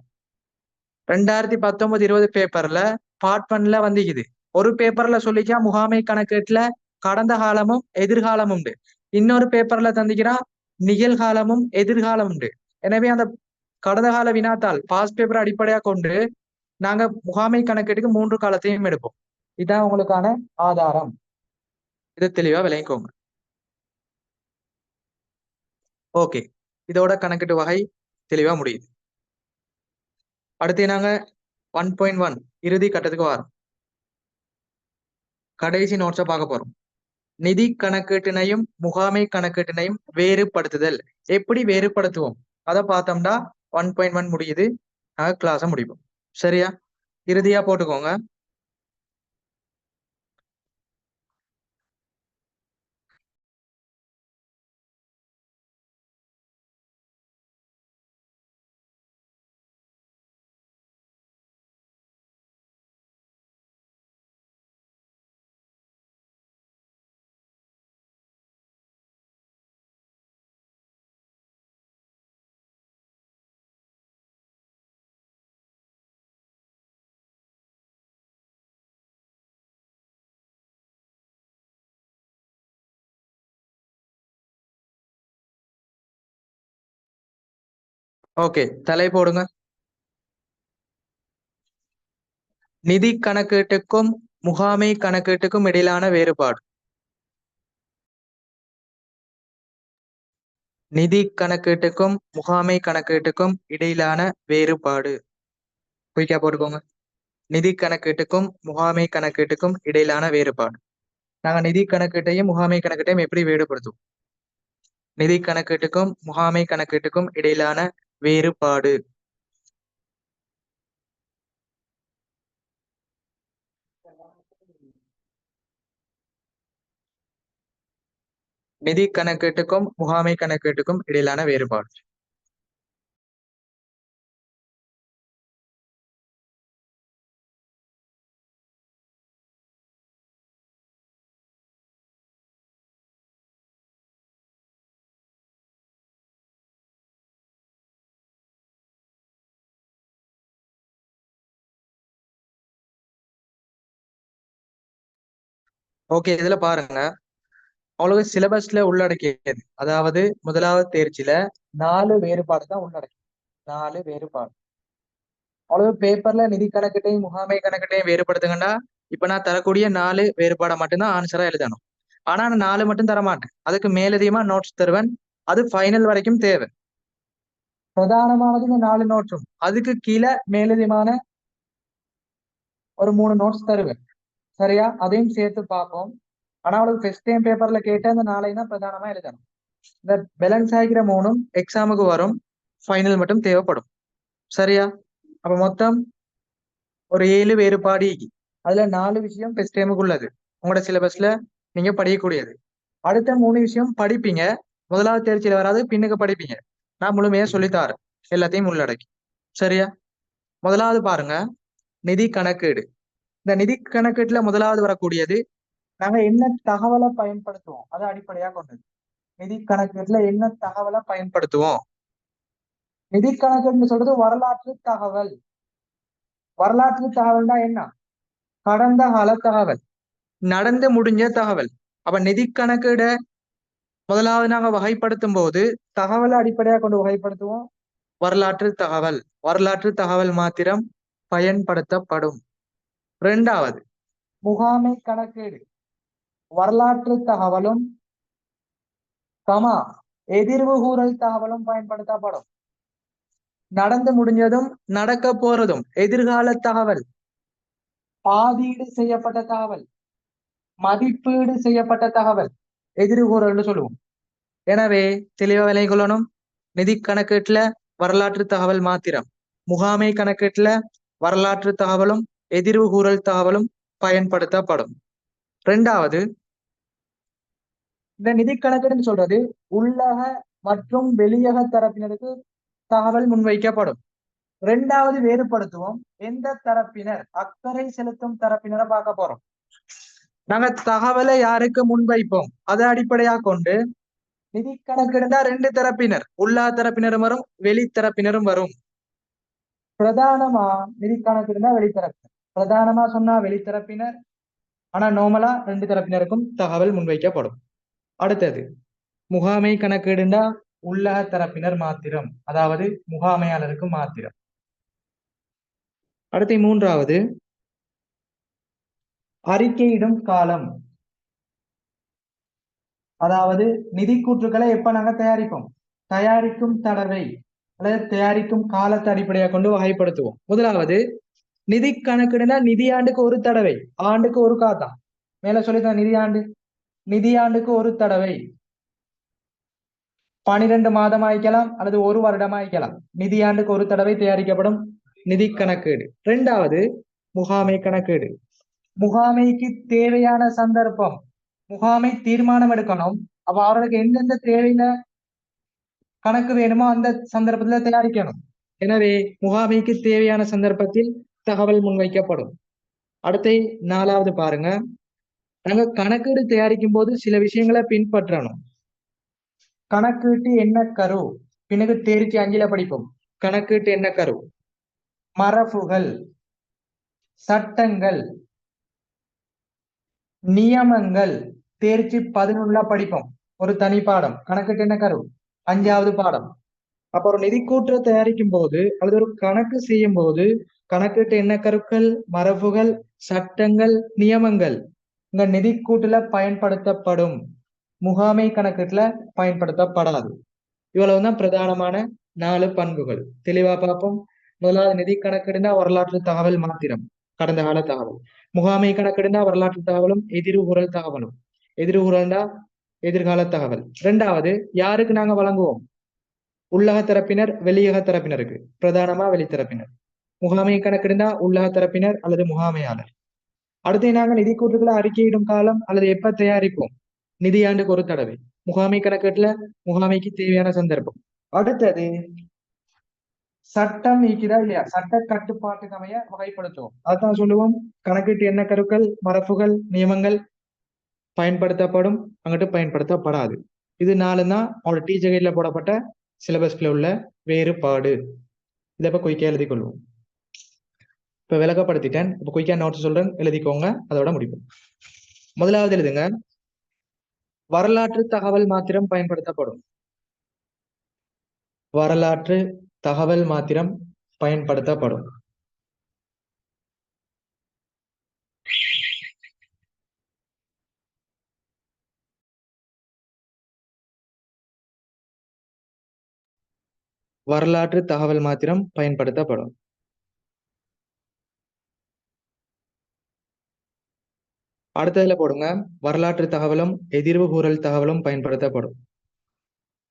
A: 2019-20 பேப்பர்ல பார்ட் 1ல வந்துக்குது. ஒரு பேப்பர்ல சொல்லிக்கா முகாமை கணக்கீட்டுல கடந்த காலமும் எதிர்காலமும் உண்டு. இன்னொரு பேப்பர்ல தந்திக்கிறா நிகழ்காலமும் எதிர்காலம் உண்டு. எனவே அந்த கடந்த கால வினாத்தாள் பாஸ் பேப்பர் அடிப்படையா கொண்டு நாங்க முகாமை கணக்கீட்டுக்கு 3 காலத்தையும் எடுப்போம். இதுதான் உங்களுக்கான ஆதாரம். இது தெளிவா விளங்கிக்கோங்க. ஓகே, இதோட கணக்கீட்டு வகை தெளிவா முடியுது. அடுத்து நாங்க 1.1 இறுதி கட்டத்துக்கு வரோம். கடைசி நோட்ஸை பார்க்க போறோம். நிதி கணக்கீட்டினையும் முகாமை கணக்கீட்டினையும் வேறுபடுத்துதல். எப்படி வேறுபடுத்துவோம் அதை பார்த்தோம்னா 1.1 முடியுது. நாங்க கிளாஸை முடிப்போம். சரியா? இறுதியா போட்டுக்கோங்க. ஓகே, தலை போடுங்க. நிதி கணக்கீட்டுக்கும் முகாமை கணக்கீட்டுக்கும் இடையிலான வேறுபாடு. நிதி கணக்கீட்டுக்கும் முகாமை கணக்கீட்டுக்கும் இடையிலான வேறுபாடு. குயிக்கா போட்டுக்கோங்க. நிதி கணக்கீட்டுக்கும் முகாமை கணக்கீட்டுக்கும் இடையிலான வேறுபாடு. நாங்க நிதி கணக்கீட்டையும் முகாமை கணக்கீட்டையும் எப்படி வேறுபடுத்துவோம்? நிதி கணக்கீட்டுக்கும் முகாமை கணக்கீட்டுக்கும் இடையிலான வேறுபாடு. நிதி கணக்கீட்டுக்கும் முகாமை கணக்கீட்டுக்கும் இடையிலான வேறுபாடு. ஓகே, இதுல பாருங்க. அவ்வளவு சிலபஸ்ல உள்ளடக்கியது. அதாவது முதலாவது தேர்ச்சியில 4 வேறுபாடு தான் உள்ளடக்கி. 4 வேறுபாடு. அவ்வளவு பேப்பர்ல நிதி கணக்கீட்டையும் முகாமை கணக்கீட்டையும் வேறுபடுத்துங்கன்னா இப்ப நான் தரக்கூடிய 4 வேறுபாடை மட்டும்தான் ஆன்சரா எழுதணும். ஆனா நான் 4 மட்டும் தர மாட்டேன். அதுக்கு மேலதிகமா நோட்ஸ் தருவேன். அது ஃபைனல் வரைக்கும் தேவை. பிரதானமானது இந்த 4 நோட்ஸும். அதுக்கு கீழே மேலதிகமான ஒரு 3 நோட்ஸ் தருவேன். சரியா? அதையும் சேர்த்து பார்ப்போம். ஆனா அவளுக்கு ஃபர்ஸ்ட் டைம் பேப்பர்ல கேட்ட அந்த 4 தான் பிரதானமா எழுதணும். இந்த பேலன்ஸ் ஆகிற 3ம் எக்ஸாமுக்கு வரும். ஃபைனல் மட்டும் தேவைப்படும். சரியா? அப்ப மொத்தம் ஒரு 7 வேறுபாடு. அதுல 4 விஷயம் ஃபர்ஸ்ட் டைமுக்கு உள்ளது. உங்களோட சிலபஸ்ல நீங்க படிக்கக்கூடியது. அடுத்த 3 விஷயம் படிப்பீங்க. முதலாவது தேர்ச்சியில வராது, பின்னுக்கு படிப்பீங்க. நான் முழுமையா சொல்லித்தாரேன், எல்லாத்தையும் உள்ளடக்கி. சரியா? முதலாவது பாருங்க, நிதி கணக்கீடு. இந்த நிதி கணக்கீட்டுல முதலாவது வரக்கூடியது, நாங்க என்ன தகவலை பயன்படுத்துவோம் அதை அடிப்படையா கொண்டது. நிதி கணக்கீட்டுல என்ன தகவலை பயன்படுத்துவோம்? நிதி கணக்கீடுன்னு சொல்றது வரலாற்று தகவல். வரலாற்று தகவல்னா என்ன? கடந்த கால தகவல், நடந்து முடிஞ்ச தகவல். அப்ப நிதி கணக்கீட முதலாவது நாங்க வகைப்படுத்தும் போது தகவலை அடிப்படையா கொண்டு வகைப்படுத்துவோம். வரலாற்று தகவல், வரலாற்று தகவல் மாத்திரம் பயன்படுத்தப்படும். இரண்டாவது, முகாமை கணக்கீடு. வரலாற்று தகவலும் சமா எதிர்வு கூறல் தகவலும் பயன்படுத்தப்படும். நடந்து முடிஞ்சதும் நடக்க போறதும் எதிர்கால தகவல், பாதீடு செய்யப்பட்ட தகவல், மதிப்பீடு செய்யப்பட்ட தகவல் எதிர்கூறல்னு சொல்லுவோம். எனவே தெளிவா விலை கொள்ளணும். நிதி கணக்கீட்டுல வரலாற்று தகவல் மாத்திரம், முகாமை கணக்கீட்டுல வரலாற்று தகவலும் எதிர்வு கூறல் தகவலும் பயன்படுத்தப்படும். இரண்டாவது, இந்த நிதி கணக்கீடுன்னு சொல்றது உள்ளக மற்றும் வெளியக தரப்பினருக்கு தகவல் முன்வைக்கப்படும். இரண்டாவது வேறுபடுத்துவோம், எந்த தரப்பினர்? அக்கறை செலுத்தும் தரப்பினரை பார்க்க போறோம். நாங்க தகவலை யாருக்கு முன்வைப்போம் அதை அடிப்படையா கொண்டு நிதி கணக்கெடுந்தா 2 தரப்பினர், உள்ளா தரப்பினரும் வரும், வெளித்தரப்பினரும் வரும். பிரதானமா நிதி கணக்கெடுந்தா வெளித்தரப்பினர், பிரதானமா சொன்னா வெளித்தரப்பினர். ஆனா நார்மலா 2 தரப்பினருக்கும் தகவல் முன்வைக்கப்படும். அடுத்தது, முகாமை கணக்கெடுந்தா உள்ளக தரப்பினர் மாத்திரம், அதாவது முகாமையாளருக்கு மாத்திரம். அடுத்து மூன்றாவது, அறிக்கையிடும் காலம். அதாவது நிதி கூற்றுக்களை எப்ப நாங்க தயாரிப்போம்? தயாரிக்கும் தடவை அல்லது தயாரிக்கும் காலத்தை அடிப்படையாக கொண்டு வகைப்படுத்துவோம். முதலாவது, நிதி கணக்கெடுனா நிதியாண்டுக்கு ஒரு தடவை, ஆண்டுக்கு ஒரு காதான். மேல சொல்லிதான் நிதியாண்டு, நிதியாண்டுக்கு ஒரு தடவை 12 மாதம் ஆயிக்கலாம் அல்லது ஒரு வருடம் ஆயிக்கலாம். நிதியாண்டுக்கு ஒரு தடவை தயாரிக்கப்படும் நிதி கணக்கீடு. இரண்டாவது, முகாமை கணக்கீடு. முகாமைக்கு தேவையான சந்தர்ப்பம், முகாமை தீர்மானம் எடுக்கணும். அப்ப அவர்களுக்கு எந்தெந்த தேவையில கணக்கு வேணுமோ அந்த சந்தர்ப்பத்துல தயாரிக்கணும். எனவே முகாமைக்கு தேவையான சந்தர்ப்பத்தில் தகவல் முன்வைக்கப்படும். அடுத்த நாலாவது பாருங்க, நாங்க கணக்கீடு தயாரிக்கும் போது சில விஷயங்களை பின்பற்றணும். கணக்கீட்டு என்ன கரு, பின்னுக்கு தேர்ச்சி 5ல படிப்போம். கணக்கீட்டு என்ன கரு, மரபுகள், சட்டங்கள், நியமங்கள் தேர்ச்சி 11ல படிப்போம். ஒரு தனி பாடம் கணக்கீட்டு என்ன கரு, 5வது பாடம். அப்ப ஒரு நிதி கூற்றை தயாரிக்கும் போது அல்லது ஒரு கணக்கு செய்யும் போது கணக்கீட்டு என்ன கருக்கள், மரபுகள், சட்டங்கள், நியமங்கள் இந்த நிதி கூட்டுல பயன்படுத்தப்படும். முகாமை கணக்கீட்டுல பயன்படுத்தப்படாது. இவ்வளவுதான் பிரதானமான 4 பண்புகள். தெளிவா பார்ப்போம். முதலாவது, நிதி கணக்கெடுந்தா வரலாற்று தகவல் மாத்திரம், கடந்த கால தகவல். முகாமை கணக்கெடுந்தா வரலாற்று தகவலும் எதிர்கூறல் தகவலும். எதிர்கூறல்டா எதிர்கால தகவல். இரண்டாவது, யாருக்கு நாங்க வழங்குவோம்? உள்ளக தரப்பினர், வெளியக தரப்பினருக்கு, பிரதானமா வெளித்தரப்பினர். முகாமை கணக்கெடுந்தா உள்ளக தரப்பினர் அல்லது முகாமையாளர். அடுத்து நாங்க நிதி கூற்றுக்களை அறிக்கையிடும் காலம் அல்லது எப்ப தயாரிப்போம்? நிதியாண்டுக்கு ஒரு தடவை. முகாமை கணக்கீட்டுல முகாமைக்கு தேவையான சந்தர்ப்பம். அடுத்தது, சட்டம் நீக்குதா இல்லையா, சட்ட கட்டுப்பாட்டுக்கு அமைய வகைப்படுத்துவோம். அதான் சொல்லுவோம், கணக்கீட்டு என்ன கருக்கள், மரபுகள், நியமங்கள் பயன்படுத்தப்படும், அங்கிட்டு பயன்படுத்தப்படாது. இது 4 தான் அவரோட டீச்சர் கைட்ல போடப்பட்ட சிலபஸ்ல உள்ள வேறுபாடு. இதை இப்ப குயிக்கா எழுதி கொள்வோம். இப்ப விளக்கப்படுத்திட்டேன். இப்ப குயிக்கா நோட்ஸ் சொல்றேன், எழுதிக்கோங்க, அதோட முடிப்போம். முதலாவது எழுதுங்க, வரலாற்று தகவல் மாத்திரம் பயன்படுத்தப்படும். வரலாற்று தகவல் மாத்திரம் பயன்படுத்தப்படும். வரலாற்று தகவல் மாத்திரம் பயன்படுத்தப்படும். அடுத்ததுல போடுங்க, வரலாற்று தகவலும் எதிர்வு கூறல் தகவலும் பயன்படுத்தப்படும்.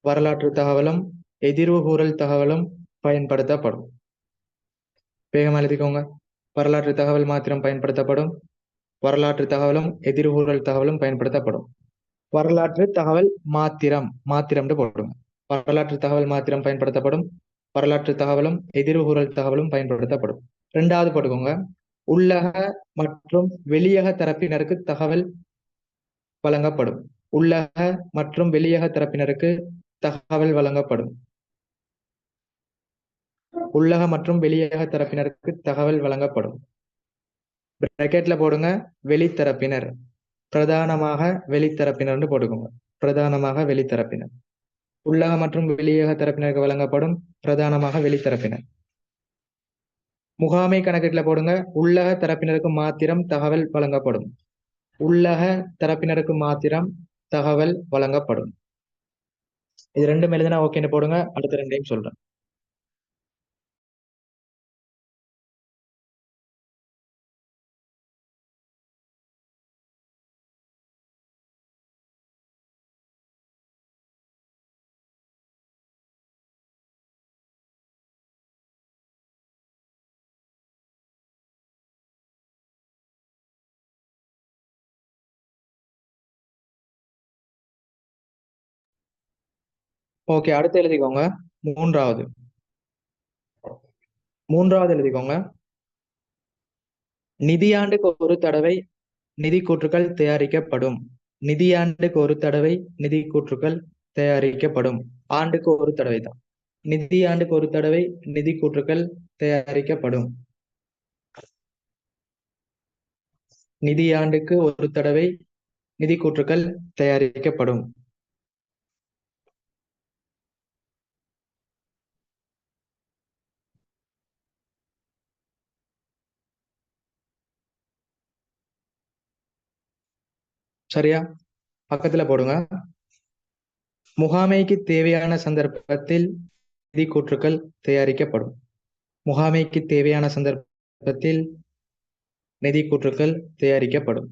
A: வரலாற்று தகவலும் எதிர்வு கூறல் தகவலும் பயன்படுத்தப்படும். வேகமா எழுதிக்கோங்க. வரலாற்று தகவல் மாத்திரம் பயன்படுத்தப்படும். வரலாற்று தகவலும் எதிர்கூறல் தகவலும் பயன்படுத்தப்படும். வரலாற்று தகவல் மாத்திரம் மாத்திரம்னு போடுங்க. வரலாற்று தகவல் மாத்திரம் பயன்படுத்தப்படும். வரலாற்று தகவலும் எதிர்கூறல் தகவலும் பயன்படுத்தப்படும். ரெண்டாவது போட்டுக்கோங்க. உள்ளக மற்றும் வெளியக தரப்பினருக்கு தகவல் வழங்கப்படும். உள்ளக மற்றும் வெளியக தரப்பினருக்கு தகவல் வழங்கப்படும். உள்ளக மற்றும் வெளியக தரப்பினருக்கு தகவல் வழங்கப்படும். பிராக்கெட்ல போடுங்க. வெளித்தரப்பினர், பிரதானமாக வெளித்தரப்பினர்னு போட்டுக்கோங்க. பிரதானமாக வெளித்தரப்பினர். உள்ளக மற்றும் வெளியக தரப்பினருக்கு வழங்கப்படும். பிரதானமாக வெளித்தரப்பினர். முகாமை கணக்கீட்டுல போடுங்க. உள்ளக தரப்பினருக்கு மாத்திரம் தகவல் வழங்கப்படும். உள்ளக தரப்பினருக்கு மாத்திரம் தகவல் வழங்கப்படும். இது ரெண்டும் எழுதுனா ஓகேன்னு போடுங்க. அடுத்த ரெண்டையும் சொல்றேன். ஓகே, அடுத்து எழுதிக்கோங்க. மூன்றாவது மூன்றாவது எழுதிக்கோங்க. நிதியாண்டுக்கு ஒரு தடவை நிதி கூற்றுக்கள் தயாரிக்கப்படும். நிதியாண்டுக்கு ஒரு தடவை நிதி கூற்றுக்கள் தயாரிக்கப்படும். ஆண்டுக்கு ஒரு தடவை தான். நிதியாண்டுக்கு ஒரு தடவை நிதி கூற்றுக்கள் தயாரிக்கப்படும். நிதியாண்டுக்கு ஒரு தடவை நிதி கூற்றுக்கள் தயாரிக்கப்படும். சரியா? பக்கத்துல போடுங்க. முகாமைக்கு தேவையான சந்தர்ப்பத்தில் நிதி கூற்றுக்கள் தயாரிக்கப்படும். முகாமைக்கு தேவையான சந்தர்ப்பத்தில் நிதி கூற்றுக்கள் தயாரிக்கப்படும்.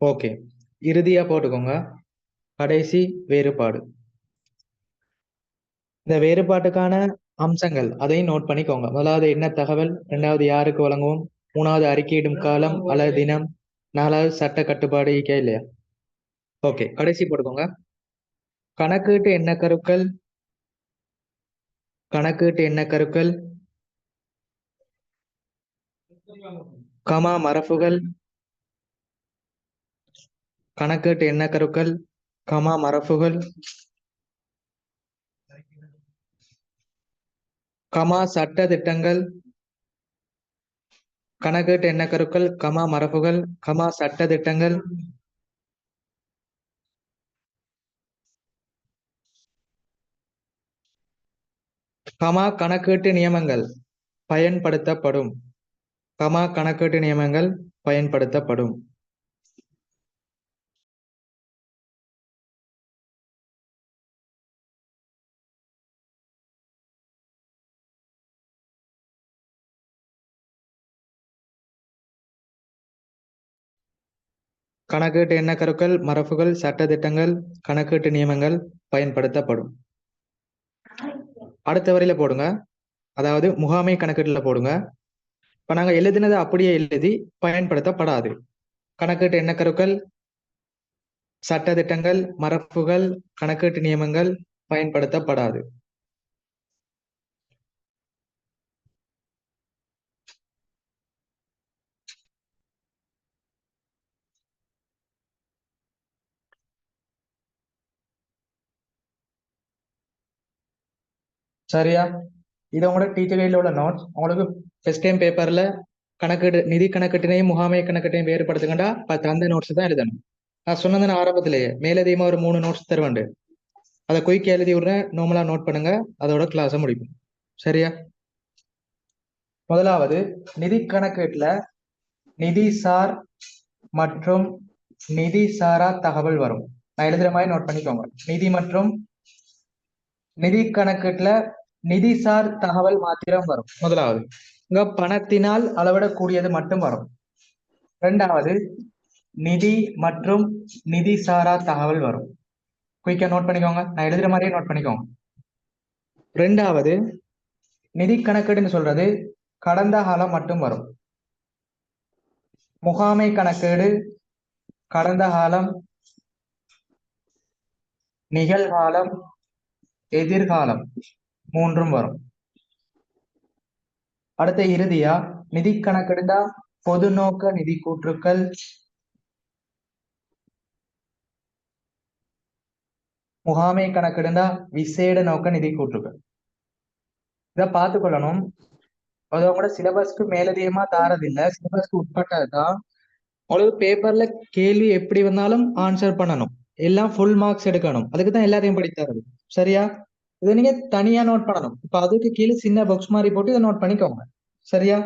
A: ஓகே, இறுதியா போட்டுக்கோங்க. கடைசி வேறுபாடு. இந்த வேறுபாட்டுக்கான அம்சங்கள் அதையும் நோட் பண்ணிக்கோங்க. முதலாவது என்ன தகவல், இரண்டாவது யாருக்கு வழங்குவோம், மூணாவது அறிக்கையிடும் காலம் அல்லது தினம், நாலாவது சட்ட கட்டுப்பாடு இருக்கா இல்லையா. ஓகே, கடைசி போட்டுக்கோங்க. கணக்கீட்டு எண்ண கருக்கள், கணக்கீட்டு எண்ண கருக்கள், கமா மரபுகள், கணக்கீட்டு எண்ண கருக்கள், கமா மரபுகள், கமா சட்ட திட்டங்கள், கணக்கீட்டு எண்ண கருக்கள், கமா மரபுகள், கமா சட்ட திட்டங்கள், கமா கணக்கீட்டு நியமங்கள் பயன்படுத்தப்படும். கமா கணக்கீட்டு நியமங்கள் பயன்படுத்தப்படும். கணக்கீட்டு எண்ண கருக்கள், மரபுகள், சட்ட திட்டங்கள், கணக்கீட்டு நியமங்கள் பயன்படுத்தப்படும். அடுத்த வரியில போடுங்க. அதாவது முகாமை கணக்கீட்டுல போடுங்க. இப்ப நாங்க எழுதினதை அப்படியே எழுதி பயன்படுத்தப்படாது. கணக்கீட்டு எண்ண கருக்கள், சட்ட திட்டங்கள், மரபுகள், கணக்கீட்டு நியமங்கள் பயன்படுத்தப்படாது. சரியா? இது உங்களோட டீச்சர் கையில் உள்ள நோட்ஸ். உங்களுக்கு ஃபர்ஸ்ட் டைம் பேப்பர்ல கணக்கீடு நிதி கணக்கீட்டினையும் முகாமை கணக்கீட்டையும் வேறுபடுத்துங்கண்டா அந்த நோட்ஸ் தான் எழுதணும். நான் சொன்னது ஆரம்பத்திலேயே மேலதிகமா ஒரு 3 நோட்ஸ் தருவேன். அதை குயிக் எழுதி விடுறேன். நார்மலா நோட் பண்ணுங்க. அதோட கிளாஸை முடிப்போம். சரியா? முதலாவது நிதி கணக்கீட்டுல நிதிசார் மற்றும் நிதி சாரா தகவல் வரும். நான் எழுதுற மாதிரி நோட் பண்ணிக்கோங்க. நிதி மற்றும் நிதி கணக்கீட்டுல நிதிசார் தகவல் மாத்திரம் வரும். முதலாவது இங்க பணத்தினால் அளவிடக்கூடியது மட்டும் வரும். ரெண்டாவது நிதி மற்றும் நிதி சாரா தகவல் வரும். குயிக்கா நோட் பண்ணிக்கோங்க, நான் எழுதுற மாதிரியே நோட் பண்ணிக்கோங்க. ரெண்டாவது நிதி கணக்கீடுன்னு சொல்றது கடந்த காலம் மட்டும் வரும். முகாமை கணக்கீடு கடந்த காலம், நிகழ்காலம், எதிர்காலம் மூன்றும் வரும். அடுத்த இறுதியா நிதி கணக்கெடுந்தா பொது நோக்க நிதி கூற்றுக்கள், முகாமை கணக்கெடுந்தா விசேட நோக்க நிதி கூற்றுக்கள். இதை பார்த்து கொள்ளணும். அது கூட சிலபஸ்க்கு மேலதிகமா தாரதில்லை, சிலபஸ்க்கு உட்பட்டதுதான். உங்களுக்கு பேப்பர்ல கேள்வி எப்படி வந்தாலும் ஆன்சர் பண்ணணும், எல்லாம் ஃபுல் மார்க்ஸ் எடுக்கணும். அதுக்கு தான் எல்லாத்தையும் படித்தரது. சரியா? இதை நீங்க தனியா நோட் பண்ணணும். இப்ப அதுக்கு கீழே சின்ன பாக்ஸ் மாதிரி போட்டு இதை நோட் பண்ணிக்கோங்க. சரியா?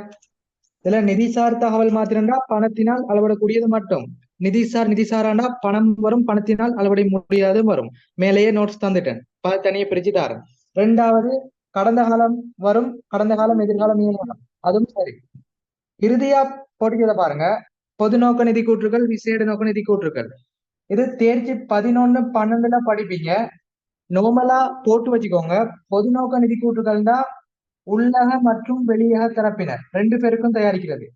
A: இதுல நிதிசார் தகவல் மாத்திரம்டா பணத்தினால் அளவிடக்கூடியது மட்டும். நிதிசாராண்டா பணம் வரும், பணத்தினால் அளவிட முடியாது வரும். மேலேயே நோட்ஸ் தந்துட்டேன், தனியை பிரிச்சு தாரேன். ரெண்டாவது கடந்த காலம் வரும், கடந்த காலம், எதிர்காலம், நிகழ்காலம், அதுவும் சரி. இறுதியா போட்டிக்கிறத பாருங்க, பொது நோக்க நிதி கூற்றுகள், விசேட நோக்க நிதி கூற்றுகள். இது தேர்ச்சி 11, 12 படிப்பீங்க. நோமலா போட்டு வச்சுக்கோங்க. பொது நோக்க நிதி கூற்றுகள் தான் உள்ளக மற்றும் வெளியக தரப்பினர் 2 பேருக்கும் தயாரிக்கிறது.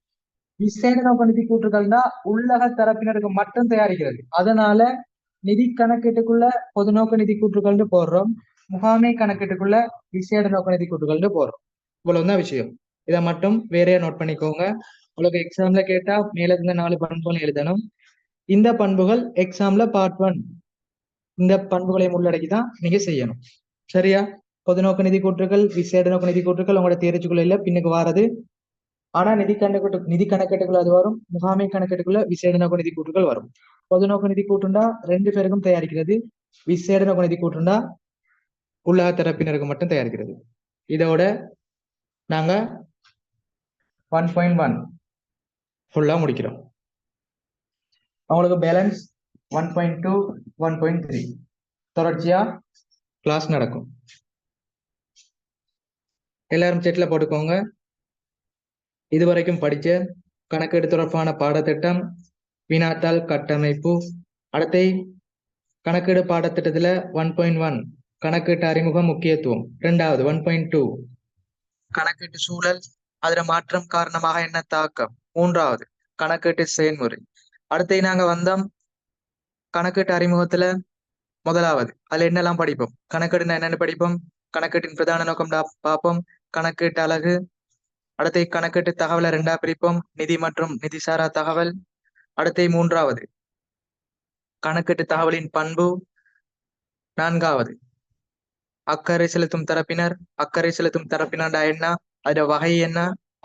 A: விசேட நோக்க நிதி கூற்றுகள் தான் உள்ளக தரப்பினருக்கு மட்டும் தயாரிக்கிறது. அதனால நிதி கணக்கீட்டுக்குள்ள பொது நோக்க நிதி கூற்றுகள்னு போடுறோம், முகாமை கணக்கீட்டுக்குள்ள விசேட நோக்க நிதி கூற்றுகள்னு போடுறோம். இவ்வளவுதான் விஷயம். இதை மட்டும் வேறையா நோட் பண்ணிக்கோங்க. உங்களுக்கு எக்ஸாம்ல கேட்டா மேல இருந்த 4 பண்புகள் எழுதணும். இந்த பண்புகள் எக்ஸாம்ல பார்ட் 1 இந்த பண்புகளையும் உள்ளடக்கிதான் நீங்க செய்யணும். சரியா? பொது நோக்க நிதி கூற்றுகள், விசேட நோக்க நிதி கூற்றுகள் உங்களோட தேர்ச்சிக்குள்ள இல்ல, பின்னுக்கு வாரது. ஆனா நிதி கணக்கீட்டுக்குள்ள அது வரும், முகாமை கணக்கீட்டுக்குள்ள விசேட நோக்க நிதி கூற்றுகள் வரும். பொது நோக்க நிதி கூற்றுண்டா 2 பேருக்கும் தயாரிக்கிறது, விசேட நோக்க நிதி கூற்றுண்டா உள்ளக தரப்பினருக்கு மட்டும் தயாரிக்கிறது. இதோட நாங்க 1.1 ஃபுல்லா முடிக்கிறோம். அவங்களுக்கு பேலன்ஸ் 1.2, 1.3 தொடர்ச்சியா கிளாஸ் நடக்கும். எல்லாரும் செட்ல போட்டுக்கோங்க. இதுவரைக்கும் படிச்ச கணக்கீடு தொடர்பான பாடத்திட்டம், வினாத்தாள் கட்டமைப்பு, அடுத்த கணக்கீடு பாடத்திட்டத்துல 1.1 கணக்கீட்டு அறிமுகம் முக்கியத்துவம், ரெண்டாவது 1.2 கணக்கீட்டு சூழல், அதுல மாற்றம் காரணமாக என்ன தாக்கம், மூன்றாவது கணக்கீட்டு செயல்முறை. அடுத்த நாங்க வந்தோம் கணக்கீட்டு அறிமுகத்துல முதலாவது அதுல என்னெல்லாம் படிப்போம், கணக்கீடுனா என்னென்னு படிப்போம், கணக்கீட்டின் பிரதான நோக்கம் பார்ப்போம், கணக்கீட்டு அலகு, அடுத்த கணக்கீட்டு தகவலை 2ஆ பிரிப்போம், நிதி மற்றும் நிதி சாரா தகவல். அடுத்த மூன்றாவது கணக்கீட்டு தகவலின் பண்பு. நான்காவது அக்கறை செலுத்தும் தரப்பினர். அக்கறை செலுத்தும் தரப்பினர்டா என்ன, அதோட வகை என்ன,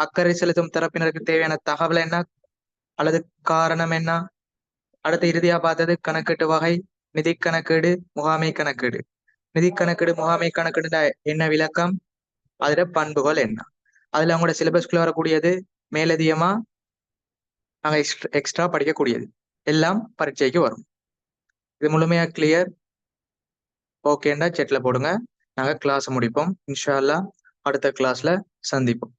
A: அக்கறை செலுத்தும் தரப்பினருக்கு தேவையான தகவல் என்ன அல்லது காரணம் என்ன. அடுத்த இறுதியா பார்த்தது கணக்கீட்டு வகை, நிதி கணக்கீடு, முகாமை கணக்கீடு. நிதி கணக்கீடு, முகாமை கணக்கீடு என்ன விளக்கம், அதுல பண்புகள் என்ன. அதுல அவங்களோட சிலபஸ்குள்ள வரக்கூடியது, மேலதிகமா நாங்க எக்ஸ்ட்ரா படிக்கக்கூடியது எல்லாம் பரீட்சைக்கு வரும். இது முழுமையா கிளியர் ஓகேண்டா செட்ல போடுங்க. நாங்க கிளாஸ் முடிப்போம். இன்ஷா அல்லாஹ் அடுத்த கிளாஸ்ல சந்திப்போம்.